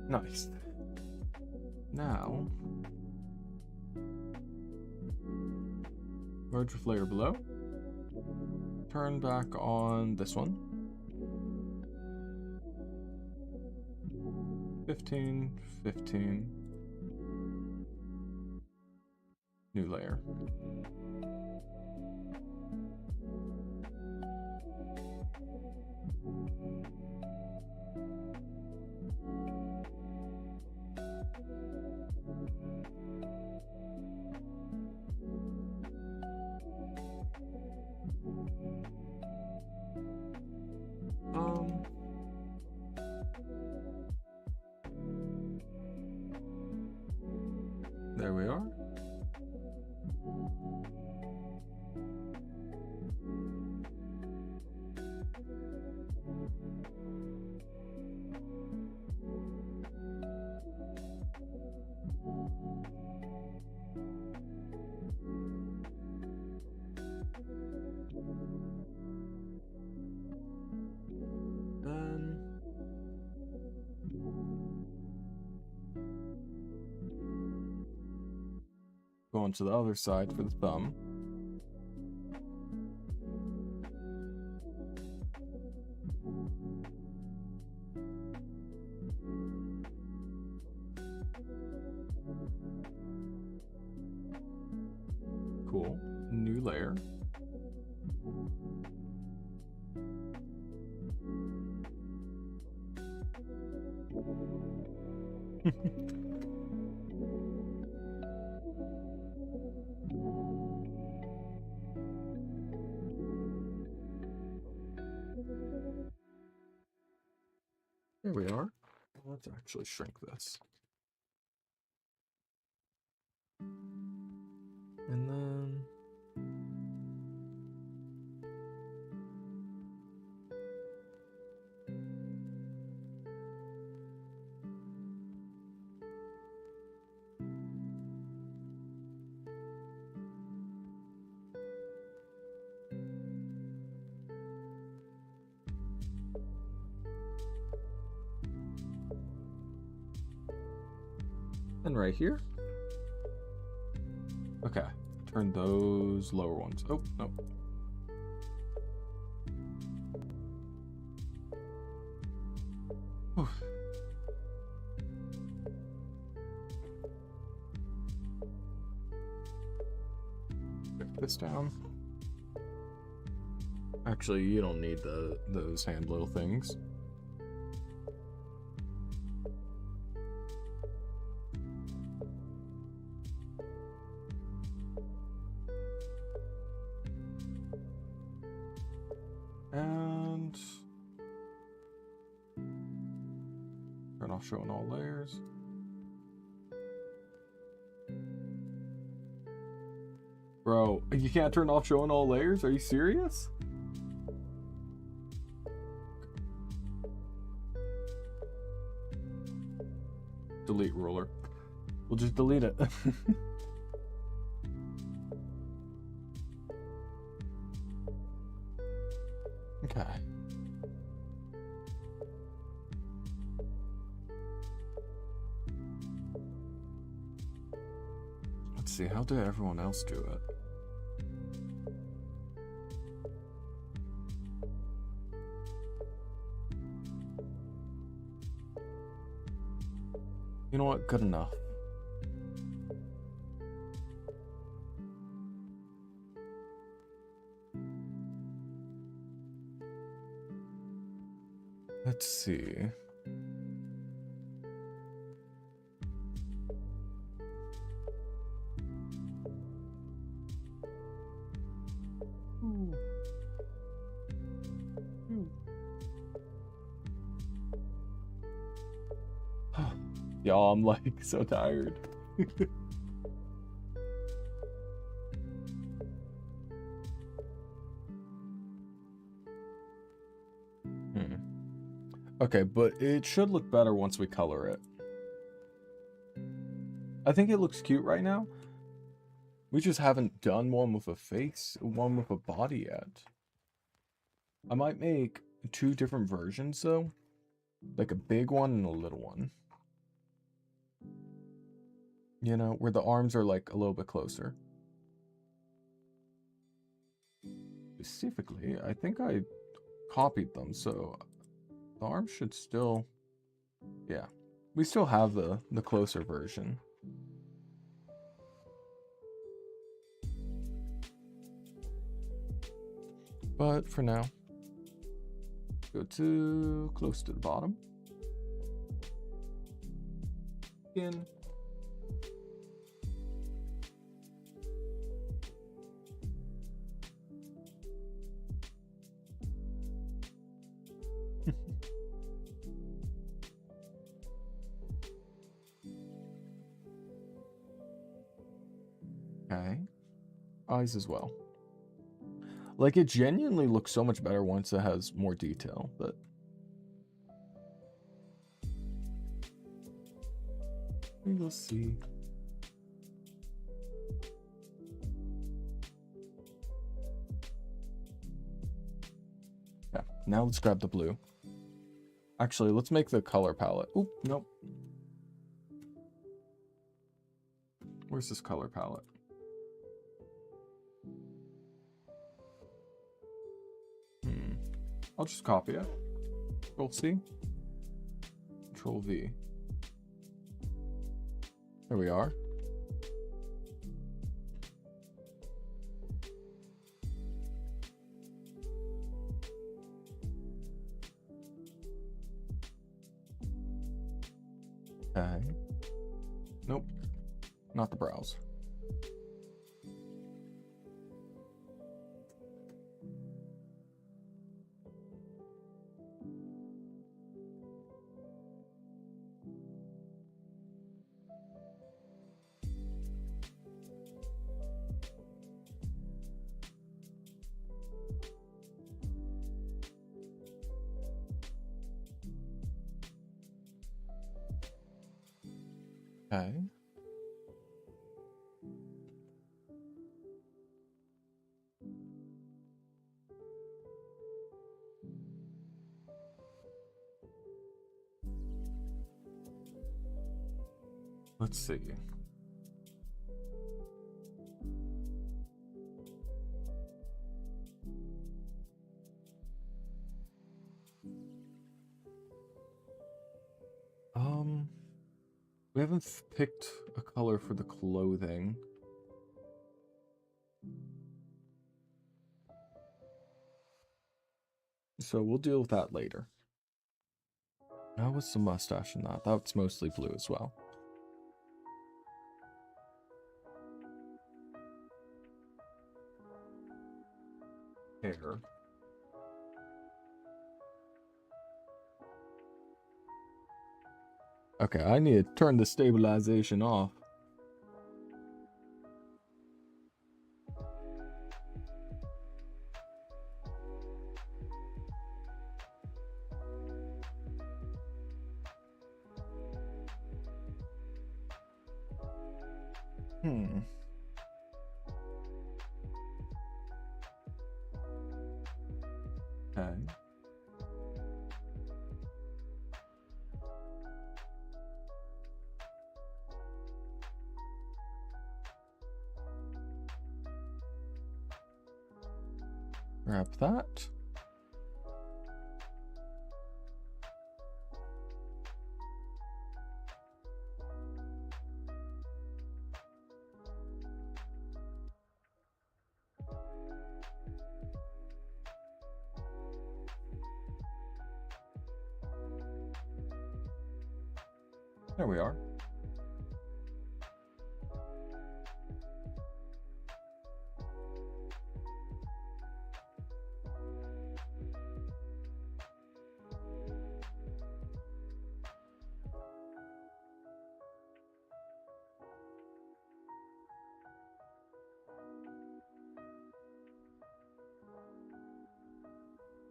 Nice. Now, merge with layer below. Turn back on this one. 15, 15. New layer. There we are. Then go on to the other side for the thumb. Cool. New layer. There we are. Let's actually shrink this. And then right here. Okay, turn those lower ones. Oh, no. Whew. Break this down. Actually, you don't need those hand little things. And turn off showing all layers. Bro, you can't turn off showing all layers? Are you serious? Delete ruler. We'll just delete it. Okay. Let's see, how did everyone else do it? You know what? Good enough. Let's see. Y'all, I'm like so tired. Okay, but it should look better once we color it. I think it looks cute right now. We just haven't done one with a face, one with a body yet. I might make 2 different versions though. Like a big one and a little one. You know, where the arms are like a little bit closer. Specifically, I think I copied them, so the arms should still... Yeah. We still have the closer version. But for now, go to close to the bottom. Again. Okay. Eyes as well. Like, it genuinely looks so much better once it has more detail, but... we will see. Yeah, now let's grab the blue. Actually, let's make the color palette. Oop, nope. Where's this color palette? I'll just copy it. Control C. Control V. There we are. Okay. Nope. Not the brows. Okay. Let's see. We haven't picked a color for the clothing. So we'll deal with that later. Now what's the mustache in that? That's mostly blue as well. Hair. Okay, I need to turn the stabilization off. Okay. Grab that. There we are.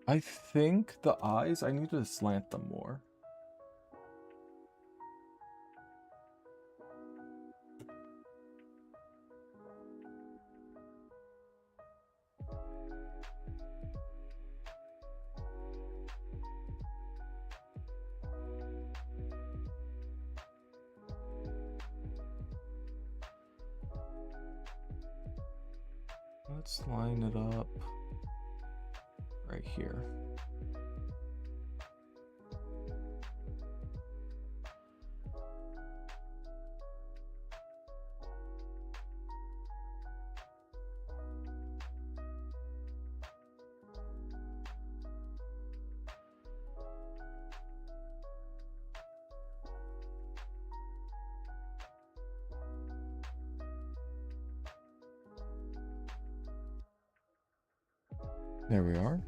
I think the eyes, I need to slant them more. Let's line it up right here. There we are.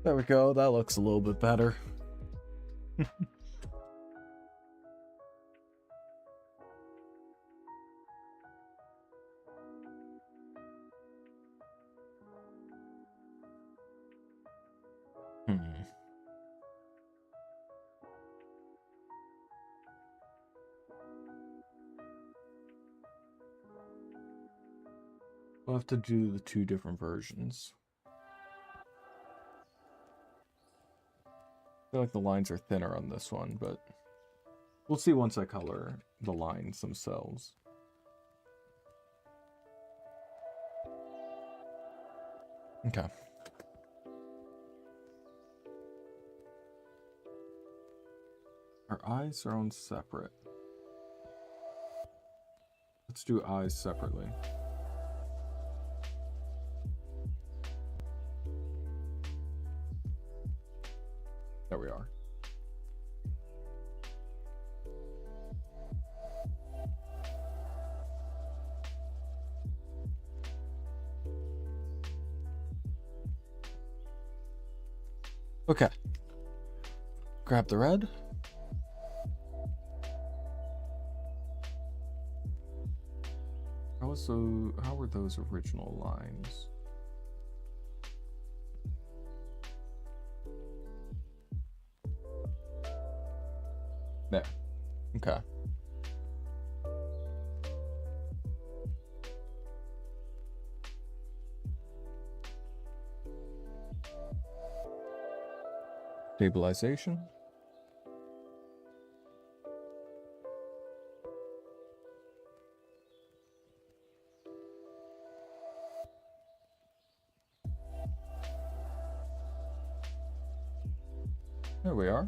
There we go. That looks a little bit better. We'll have to do the two different versions. I feel like the lines are thinner on this one, but we'll see once I color the lines themselves. Okay. Our eyes are on separate. Let's do eyes separately. There we are. Okay. Grab the red. How were those original lines? There. Okay. Stabilization. There we are.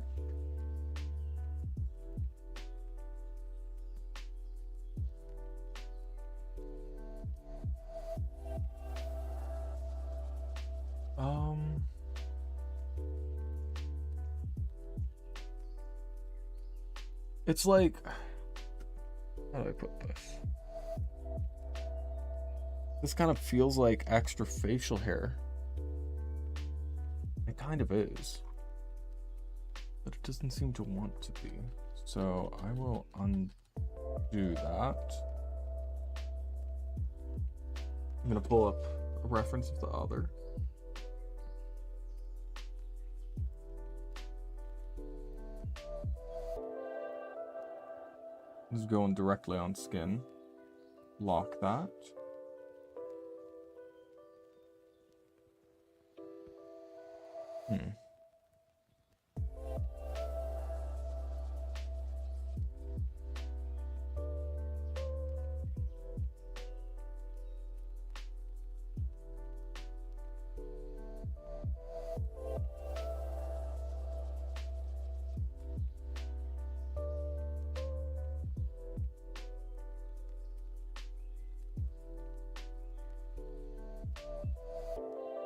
It's like, how do I put this? This kind of feels like extra facial hair. It kind of is. But it doesn't seem to want to be. So I will undo that. I'm going to pull up a reference of the other. This is going directly on skin. Lock that.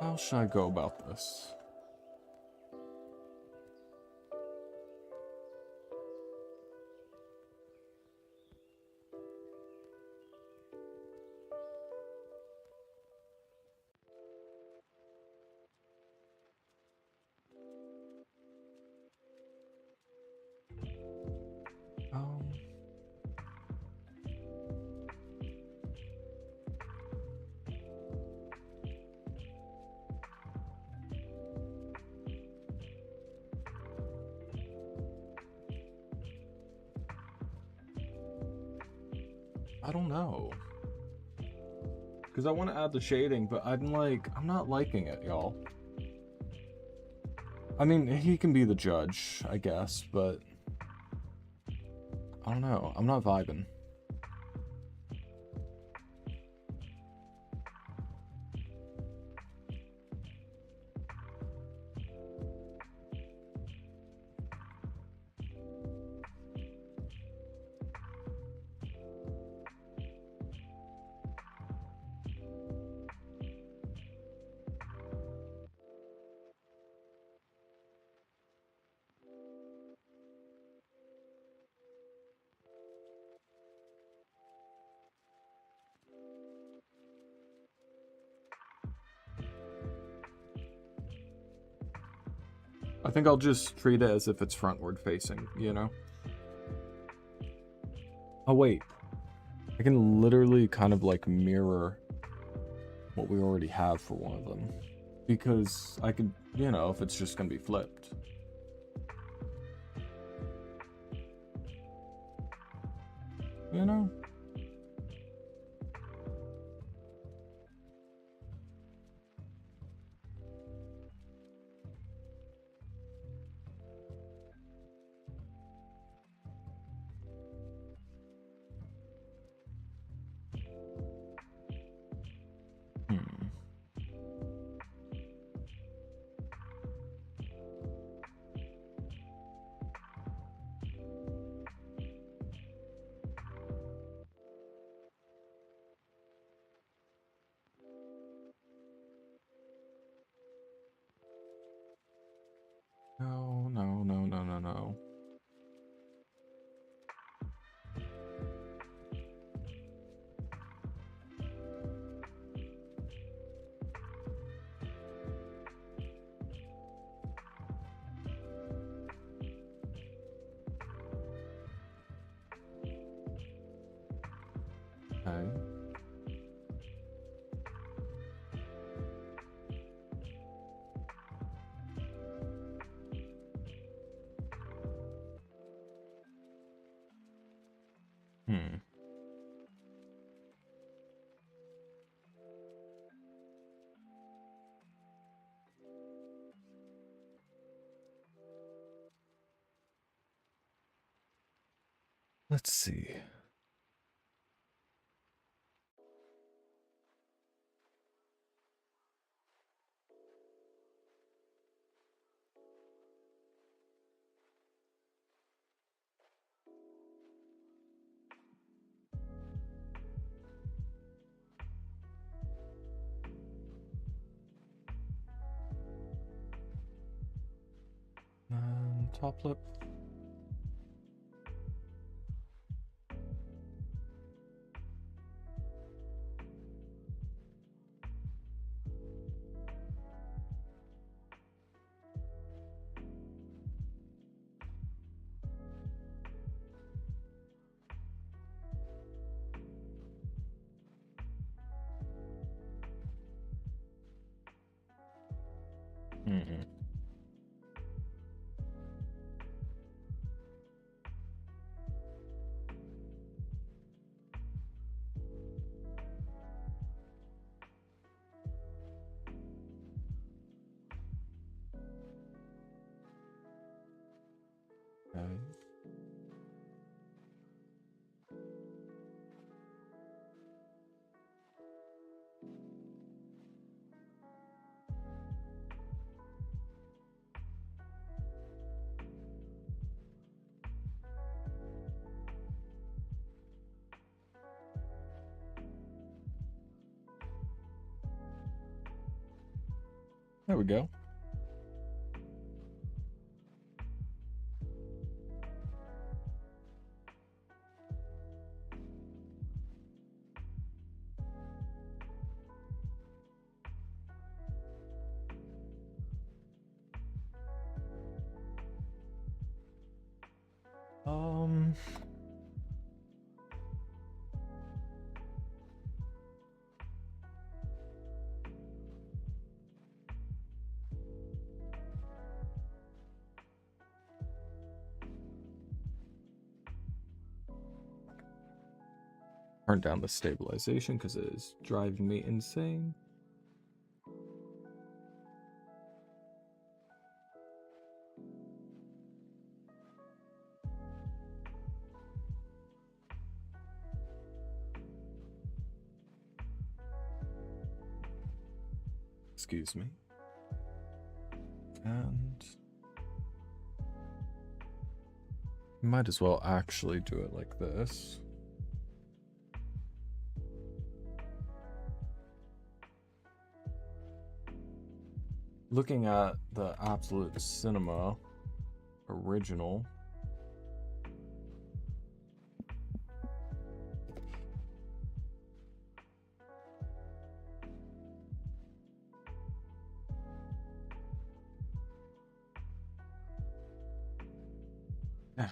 How should I go about this? I don't know. Because I want to add the shading, but I'm not liking it, y'all. I mean, he can be the judge, I guess, but I don't know. I'm not vibing. I think I'll just treat it as if it's frontward facing, you know? Oh, wait. I can literally kind of like mirror what we already have for one of them. Because I could, you know, if it's just gonna be flipped. You know? Hmm. No, no, no, no, no, no. Okay. Hmm. Let's see. Top lip. Hmm. Okay. There we go. Um, Turn down the stabilization because it is driving me insane. Excuse me. And might as well actually do it like this. Looking at the Absolute Cinema original, yeah.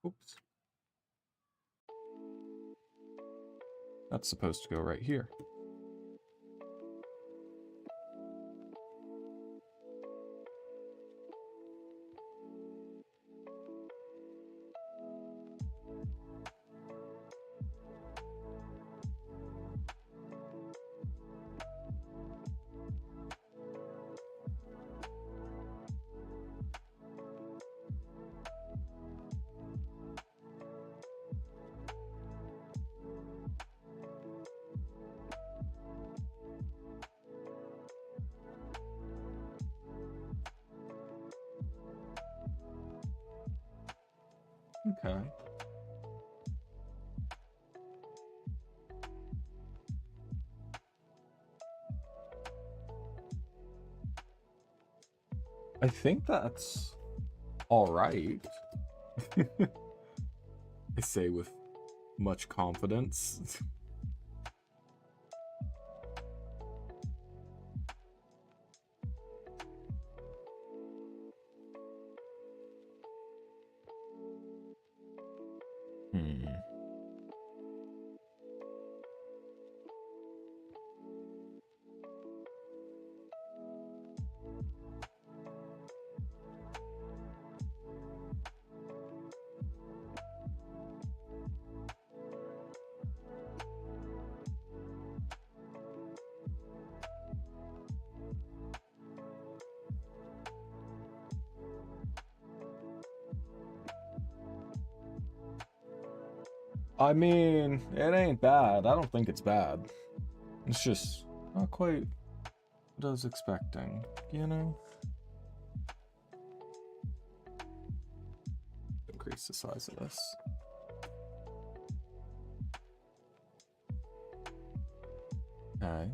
Oops. That's supposed to go right here. Okay. I think that's all right. I say with much confidence. I mean, it ain't bad. I don't think it's bad. It's just not quite what I was expecting, you know? Increase the size of this. Okay.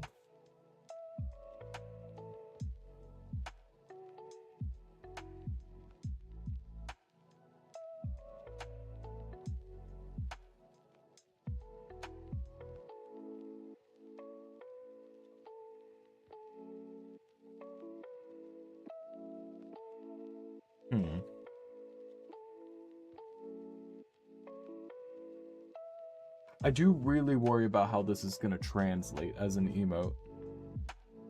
I do really worry about how this is going to translate as an emote.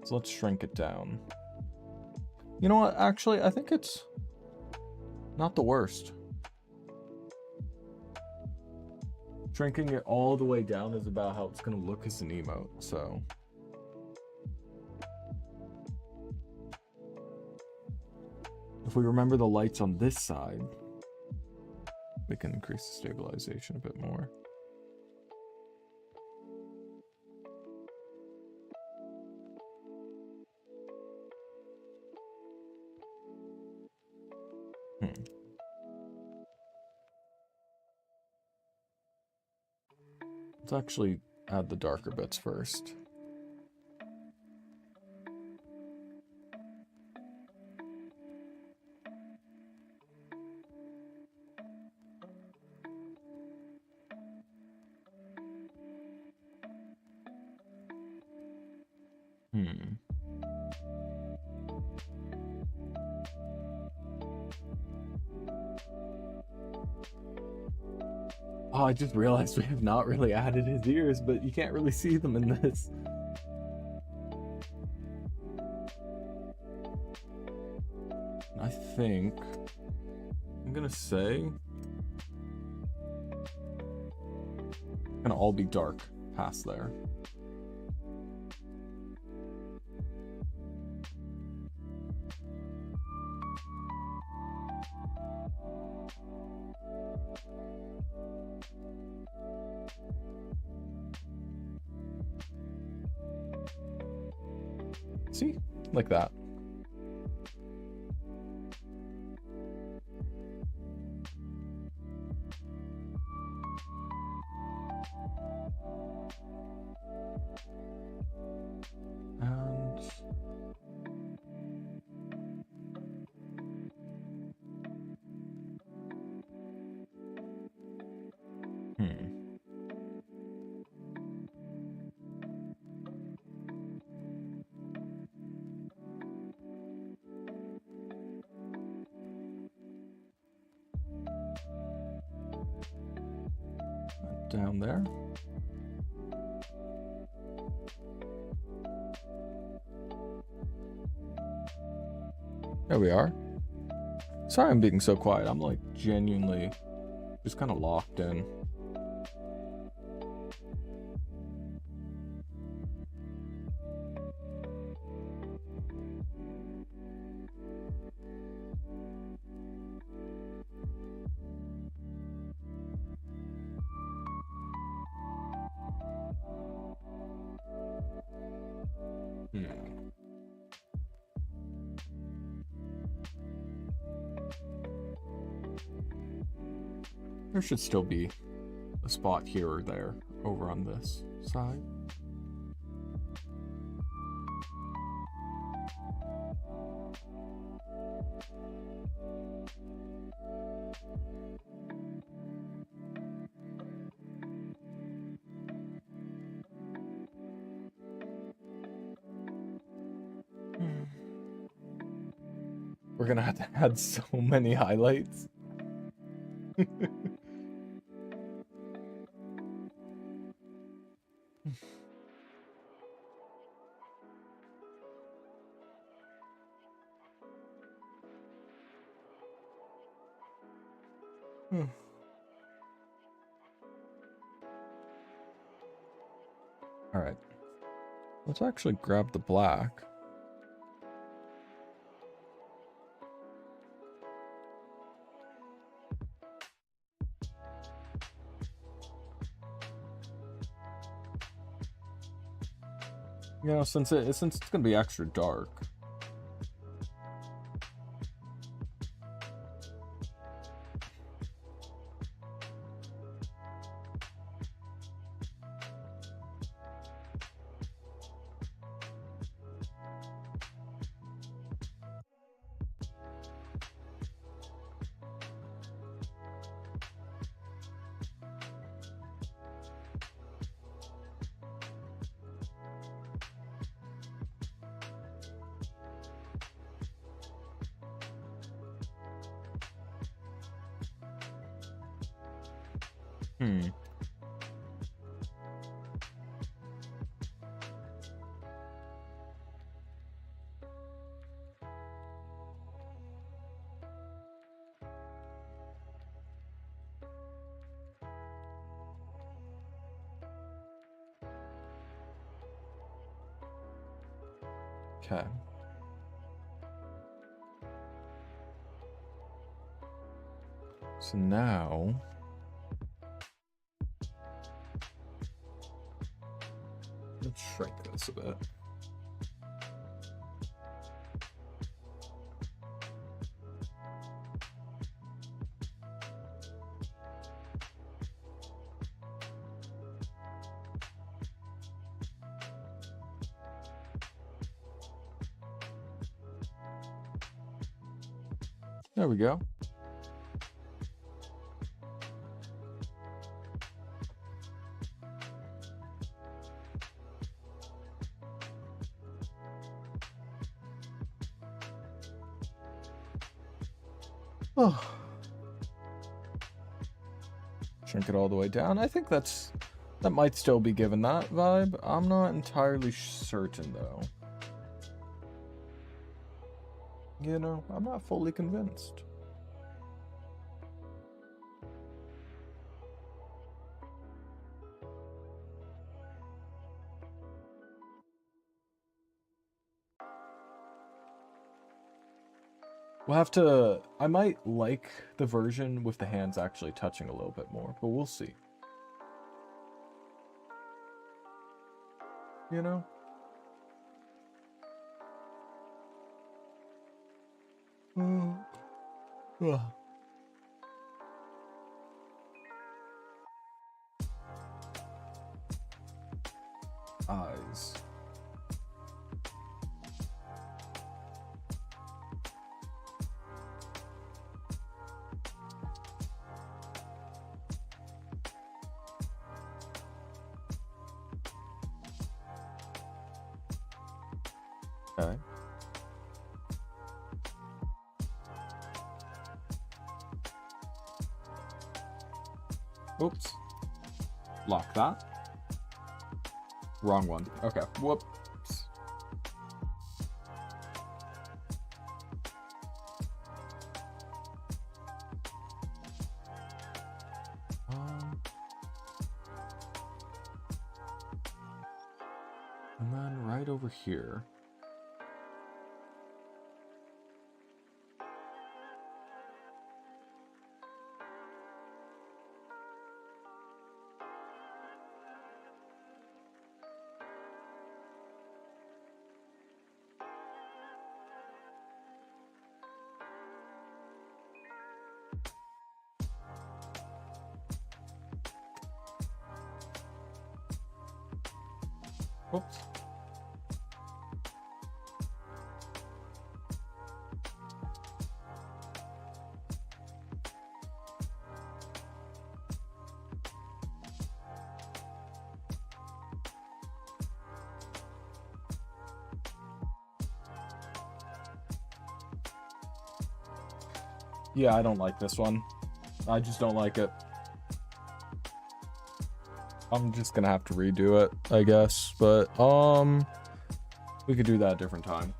So let's shrink it down. You know what? Actually, I think it's not the worst. Shrinking it all the way down is about how it's going to look as an emote, so... If we remember the lights on this side, we can increase the stabilization a bit more. Let's actually add the darker bits first. Oh, I just realized we have not really added his ears, but you can't really see them in this. I think I'm gonna say it's gonna all be dark past there. See? Like that. And down there. There we are. Sorry I'm being so quiet. I'm like genuinely just kind of locked in. There should still be a spot here or there over on this side. We're gonna have to add so many highlights. All right, let's actually grab the black. You know, since it's gonna be extra dark. Okay. So now let's shrink this a bit. There we go. Oh. shrink it all the way down. I think that might still be given that vibe. I'm not entirely certain, though. You know, I'm not fully convinced. We'll have to... I might like the version with the hands actually touching a little bit more, but we'll see. You know? Eyes. Okay. Oops. Lock that. Wrong one. Okay. Whoops. And then right over here. Oops. Yeah, I don't like this one. I just don't like it. I'm just gonna have to redo it, I guess. But, we could do that a different time.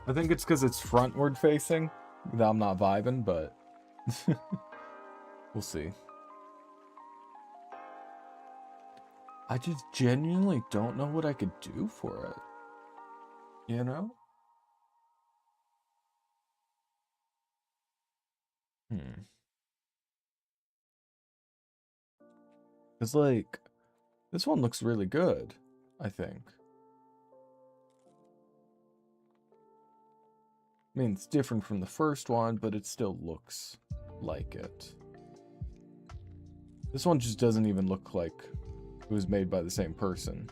I think it's because it's frontward facing that I'm not vibing, but we'll see. I just genuinely don't know what I could do for it. You know? It's like, this one looks really good, I think. I mean, it's different from the first one, but it still looks like it. This one just doesn't even look like it was made by the same person.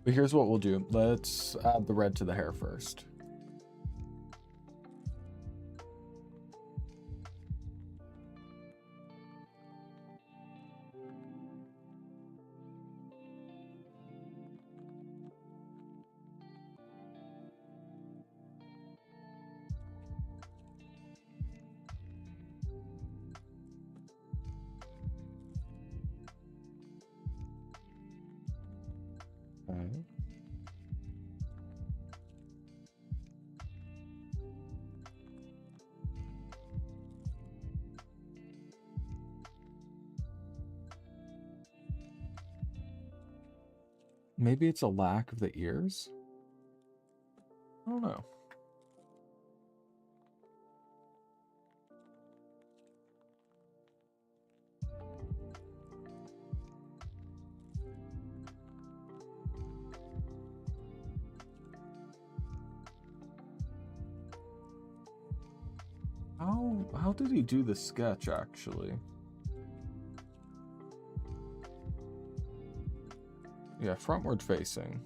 But here's what we'll do. Let's add the red to the hair first. Okay. Maybe it's a lack of the ears? I don't know. How did he do the sketch, actually? Yeah, frontward facing.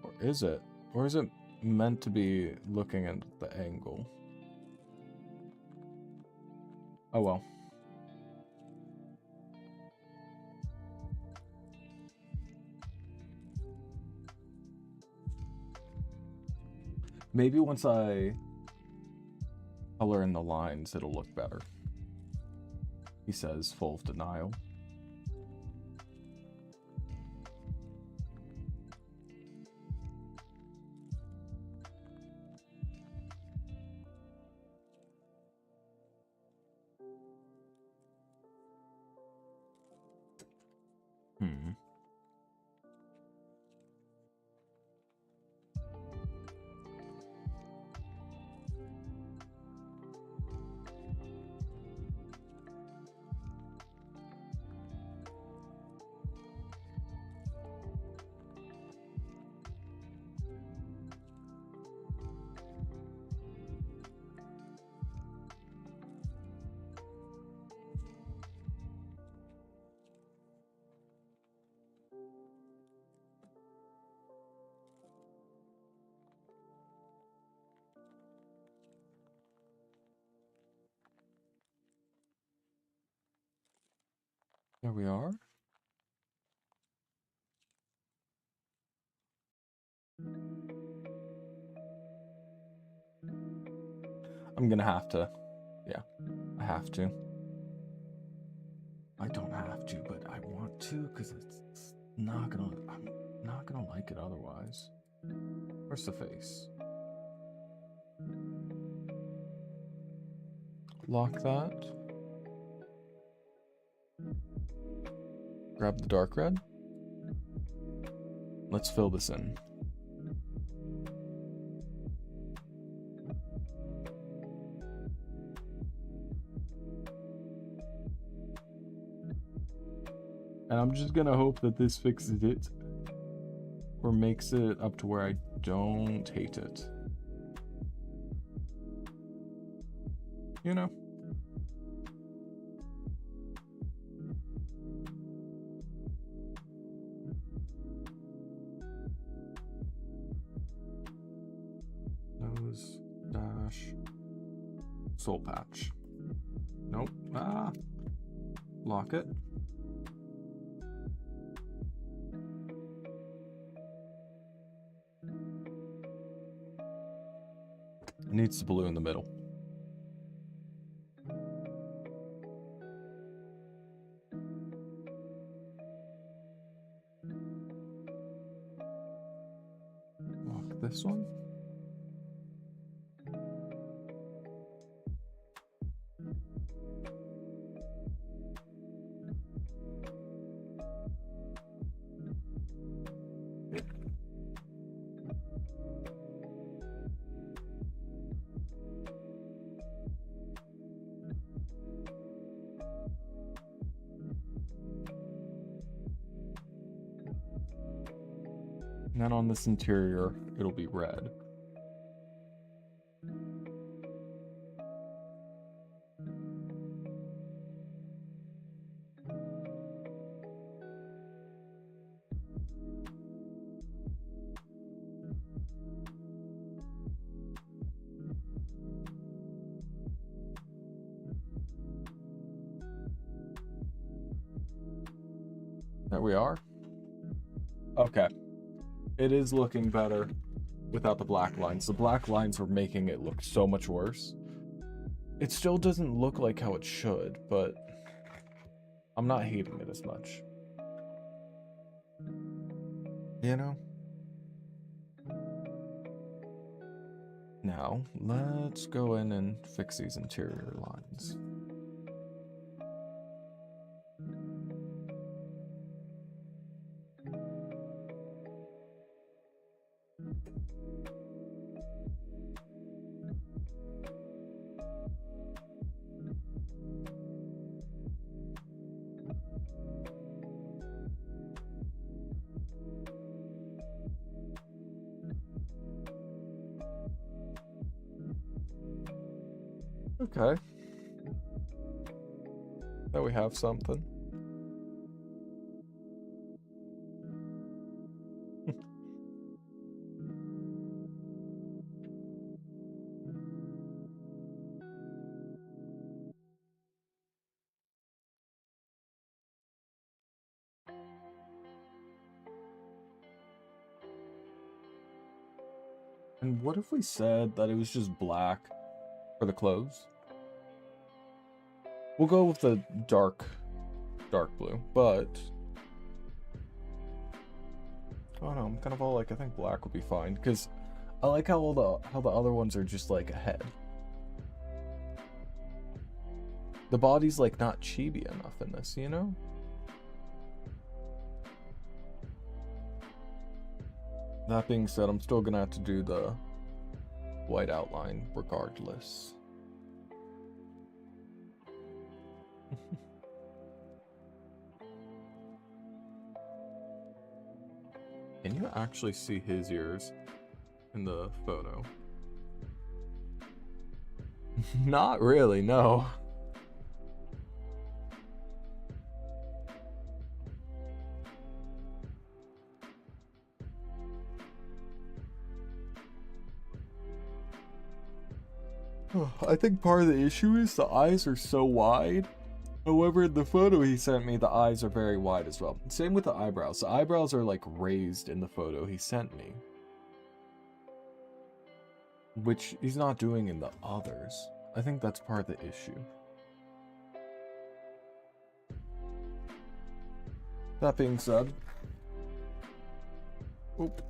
Or is it? Or is it meant to be looking at the angle? Oh well. Maybe once I color in the lines, it'll look better. He says, full of denial. There we are. I'm gonna have to. Yeah, I have to. I don't have to, but I want to because it's not gonna. I'm not gonna like it otherwise. Where's the face? Lock that. Grab the dark red. Let's fill this in. And I'm just gonna hope that this fixes it. Or makes it up to where I don't hate it. You know? Nose, dash, soul patch. Nope. Ah. Lock it. It needs the blue in the middle. Lock this one. And then on this interior, it'll be red. There we are. Okay. It is looking better without the black lines. The black lines were making it look so much worse. It still doesn't look like how it should, but I'm not hating it as much. You know? Now, let's go in and fix these interior lines. Okay. Now we have something. And what if we said that it was just black for the clothes? We'll go with the dark blue, but I don't know, I'm kind of all like, I think black would be fine, because I like how the other ones are just like a head. The body's like not chibi enough in this, you know? That being said, I'm still gonna have to do the white outline regardless. Can you actually see his ears in the photo? Not really, no. I think part of the issue is the eyes are so wide. However, in the photo he sent me, the eyes are very wide as well. Same with the eyebrows. The eyebrows are like raised in the photo he sent me, which he's not doing in the others. I think that's part of the issue. That being said, oop.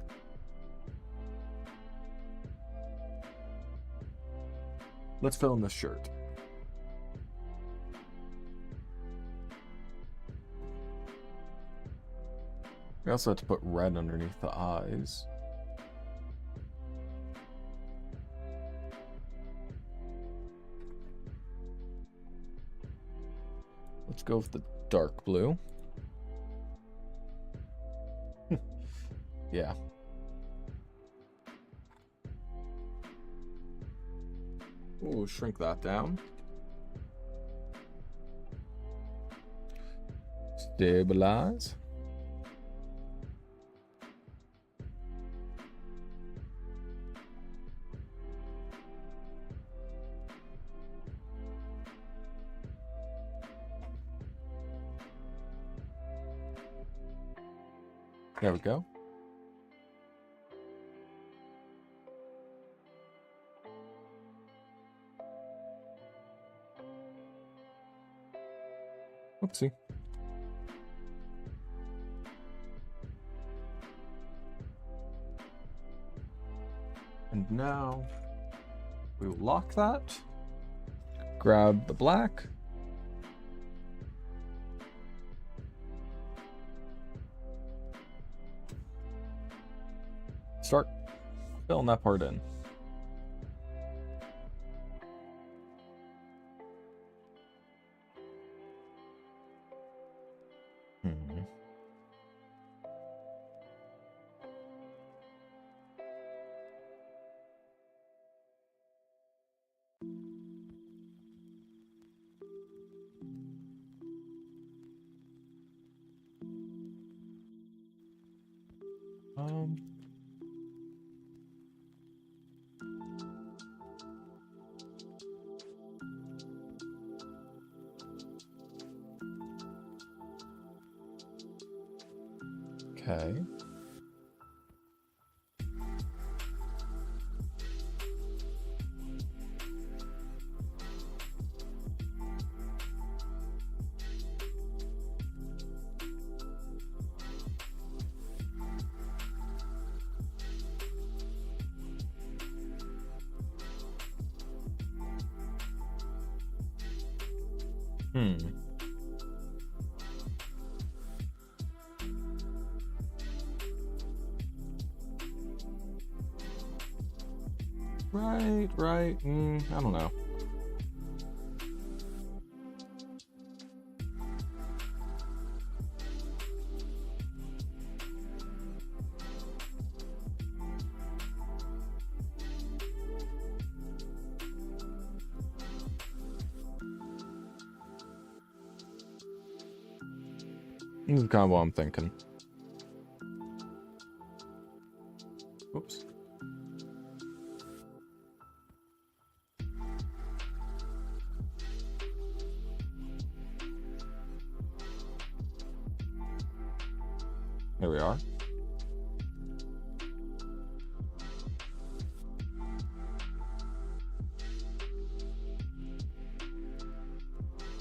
Let's fill in this shirt. We also have to put red underneath the eyes. Let's go with the dark blue. Yeah. We'll shrink that down. Stabilize. There we go. Oopsie. And now we will lock that. Grab the black. Start filling that part in. Okay. Right. I don't know. This is kind of what I'm thinking. Oops. There we are.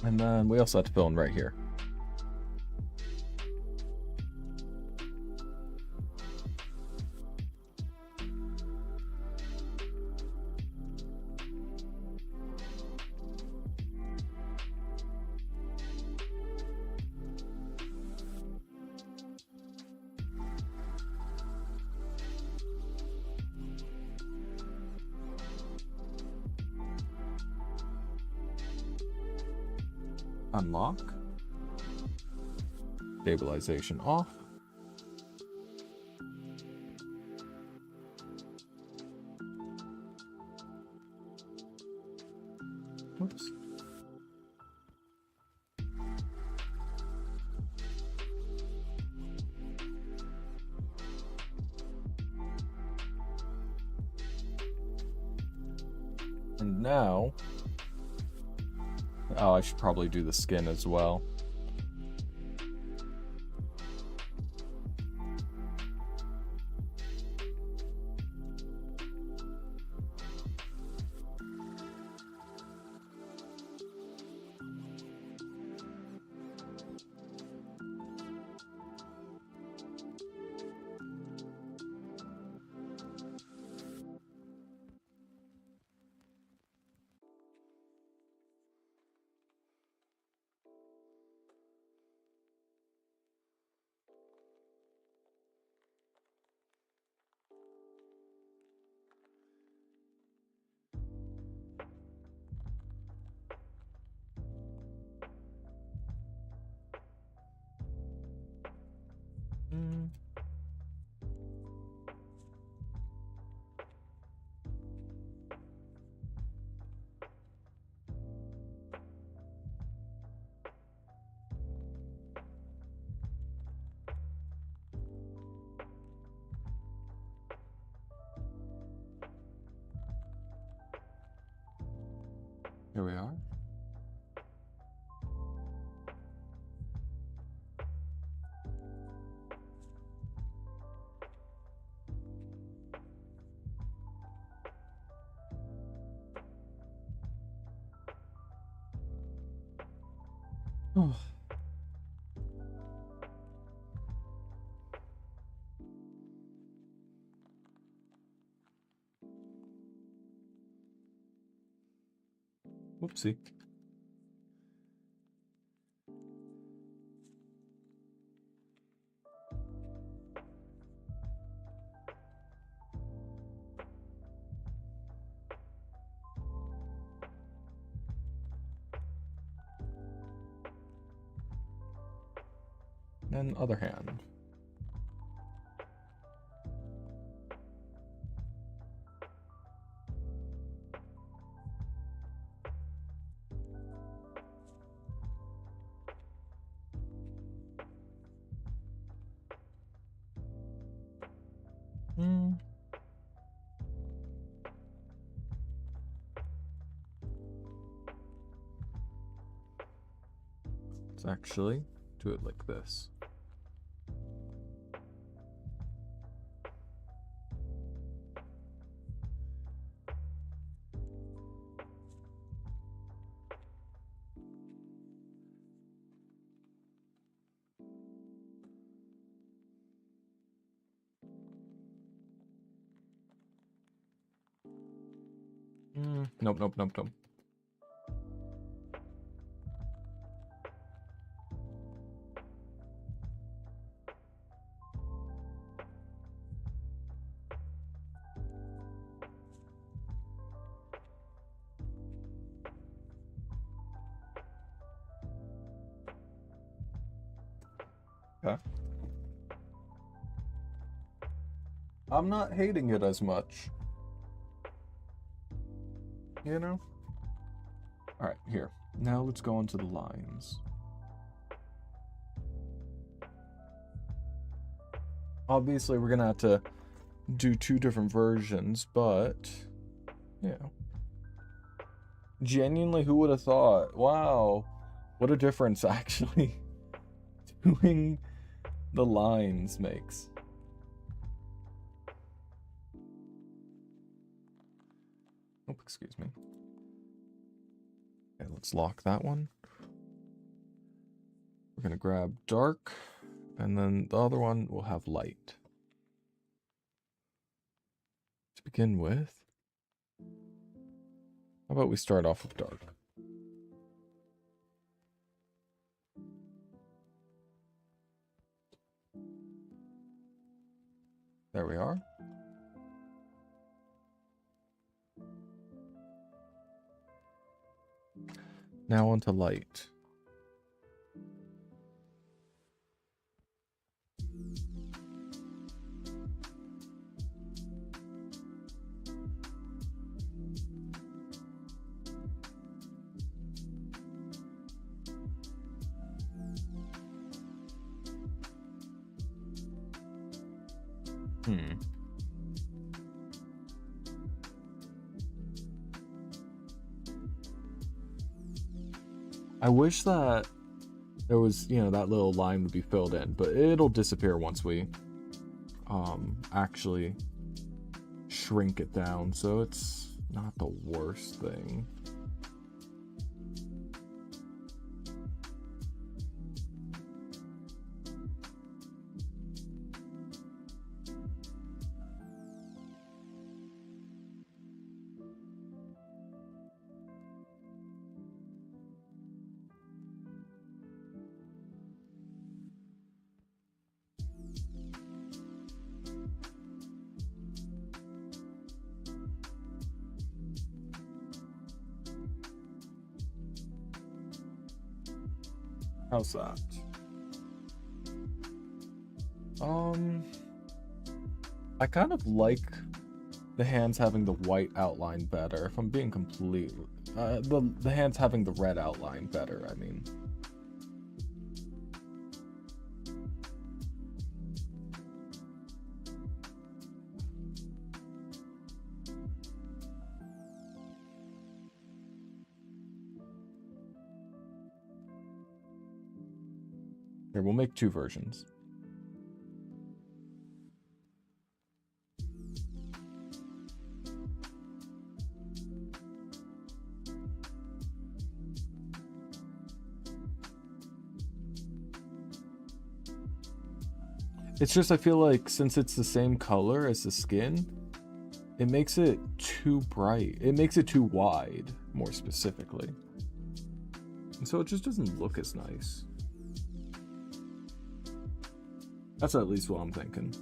And then we also have to fill in right here. Unlock. Stabilization off. Whoops. And now, oh, I should probably do the skin as well. Here we are. Oh. Whoopsie. And other hand. Let's actually do it like this. Nope, nope, nope, nope. Okay. I'm not hating it as much. You know? Alright, here. Now let's go into the lines. Obviously, we're gonna have to do two different versions, but yeah. Genuinely, who would have thought? Wow. What a difference, actually, doing the lines makes. Oh, excuse me. Okay, let's lock that one. We're gonna grab dark, and then the other one will have light. To begin with, how about we start off with dark? There we are. Now onto light. I wish that there was, you know, that little line would be filled in, but it'll disappear once we actually shrink it down, so it's not the worst thing. How's that? I kind of like the hands having the white outline better, if I'm being complete. The hands having the red outline better, I mean. Here, we'll make two versions. It's just, I feel like since it's the same color as the skin, it makes it too bright. It makes it too wide, more specifically. And so it just doesn't look as nice. That's at least what I'm thinking.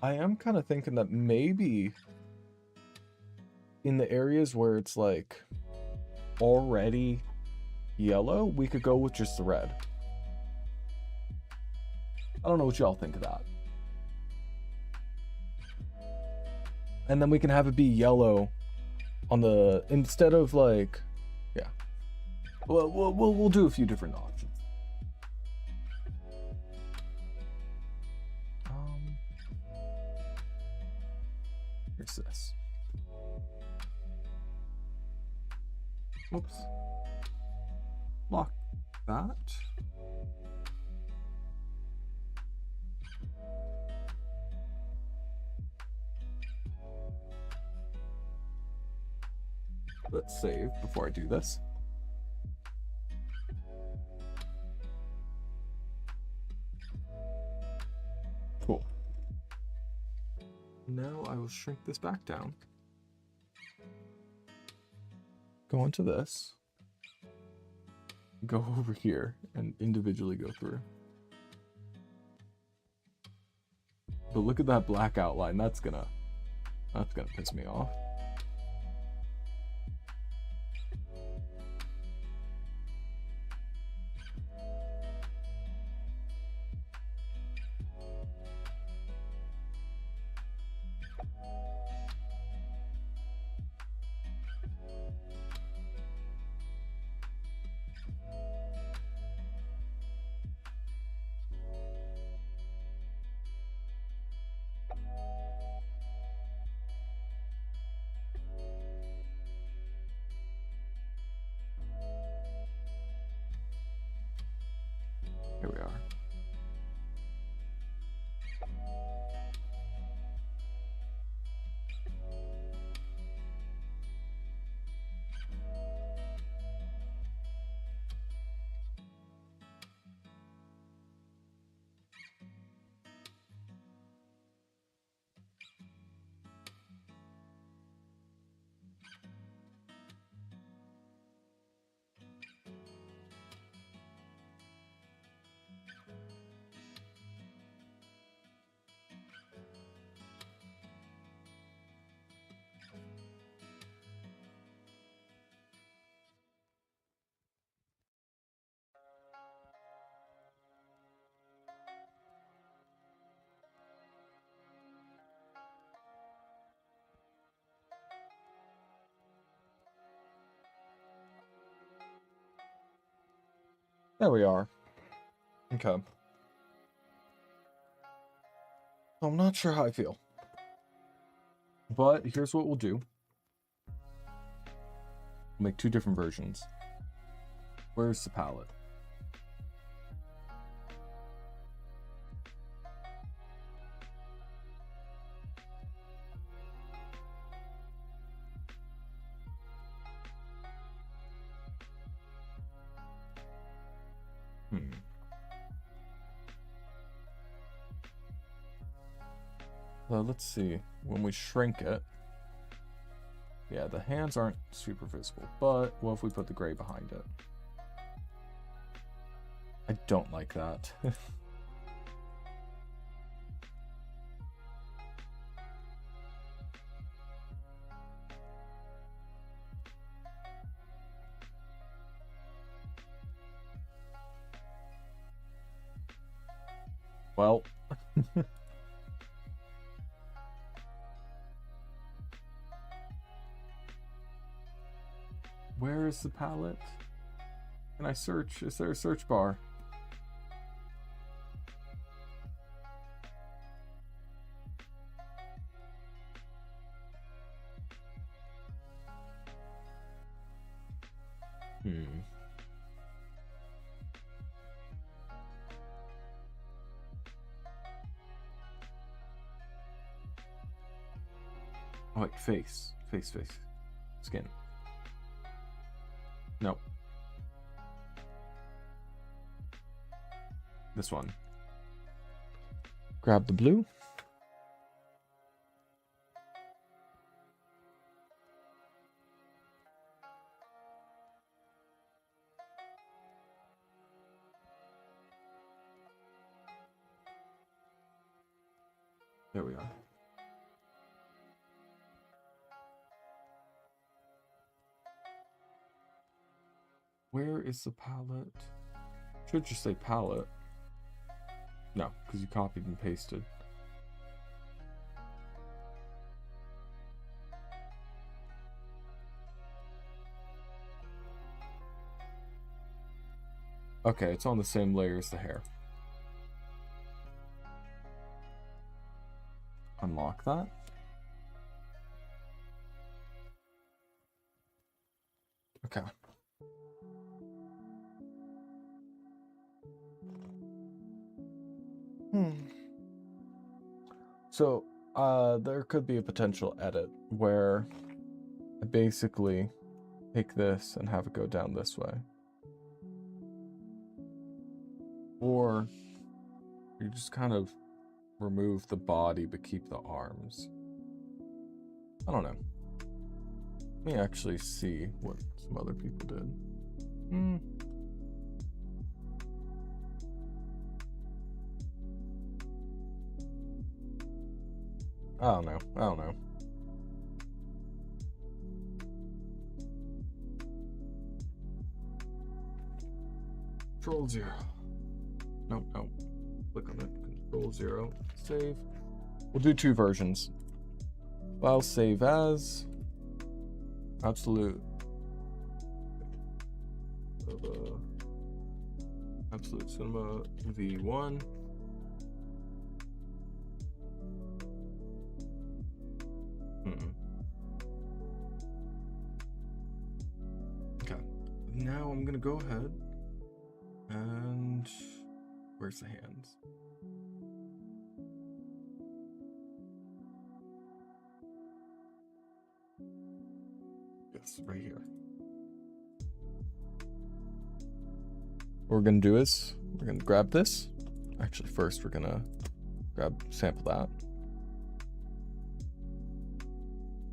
I am kind of thinking that maybe in the areas where it's like already yellow, we could go with just the red. I don't know what y'all think of that. And then we can have it be yellow on the, instead of like, yeah. Well, we'll do a few different options. Here's this. Oops. Lock that. Let's save before I do this. Cool. Now I will shrink this back down. Go into this. Go over here and individually go through. But look at that black outline. That's gonna piss me off. There we are. Okay. I'm not sure how I feel. But here's what we'll do. We'll make two different versions. Where's the palette? Well, let's see. When we shrink it, yeah, the hands aren't super visible, but what if we put the gray behind it? I don't like that. Well, where is the palette? Can I search? Is there a search bar? Oh, wait, face. Face. Skin. No. This one. Grab the blue. There we are. Where is the palette? Should just say palette. No, because you copied and pasted. Okay, it's on the same layer as the hair. Unlock that. Okay. So, there could be a potential edit where I basically take this and have it go down this way. Or you just kind of remove the body but keep the arms. I don't know. Let me actually see what some other people did. I don't know. Control 0. No. Click on it. Control 0. Save. We'll do two versions. File save as absolute cinema v1. Okay. Now I'm gonna go ahead and where's the hands? Yes, right here. What we're gonna do is we're gonna grab this. Actually, first we're gonna sample that.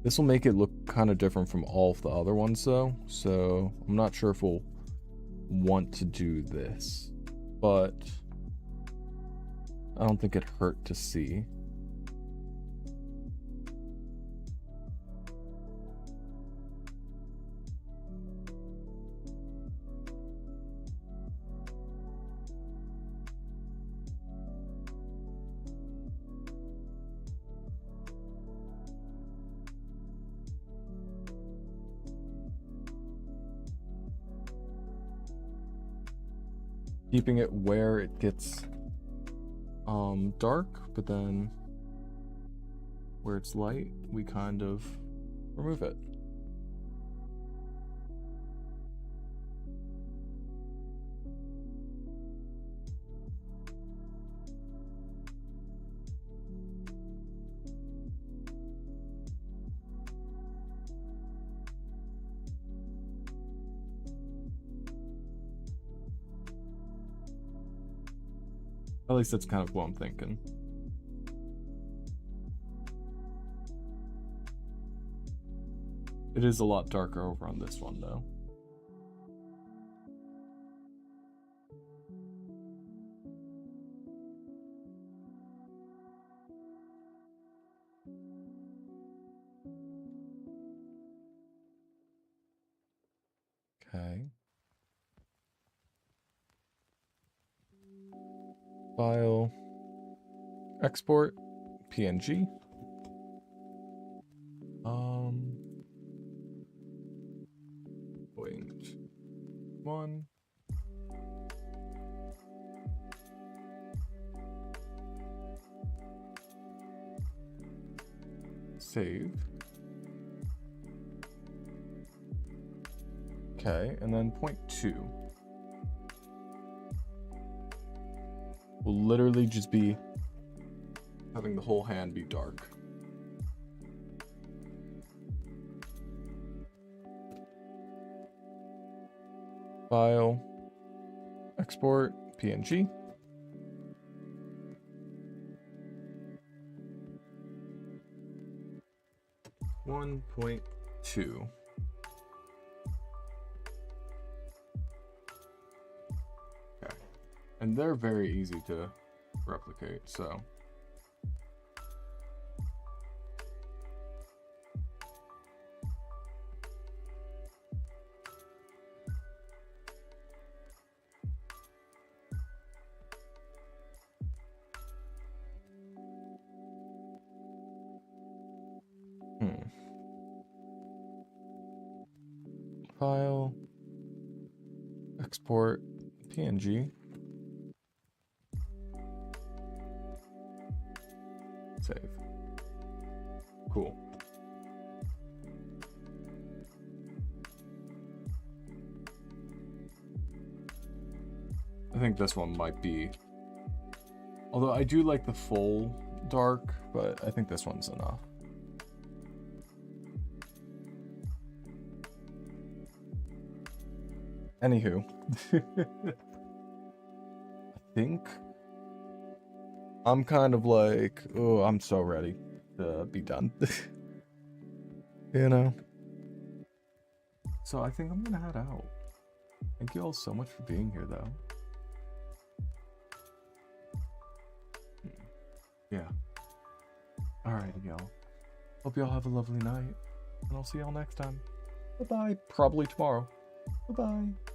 This will make it look kind of different from all of the other ones though, so I'm not sure if we'll want to do this, but I don't think it hurt to see. keeping it where it gets dark, but then where it's light, we kind of remove it. At least that's kind of what I'm thinking. It is a lot darker over on this one, though. Okay. File. Export. PNG. Wait. One. Save. Okay, and then 0.2 will literally just be having the whole hand be dark. File, export, PNG. One 1.2. Okay. And they're very easy to replicate, so. File, export, PNG. Save. Cool. I think this one might be, although I do like the full dark, but I think this one's enough. Anywho, I think I'm kind of like, oh, I'm so ready to be done. You know? So I think I'm gonna head out. Thank you all so much for being here, though. Yeah. Alright, y'all. Hope y'all have a lovely night, and I'll see y'all next time. Bye-bye. Probably tomorrow. Bye-bye.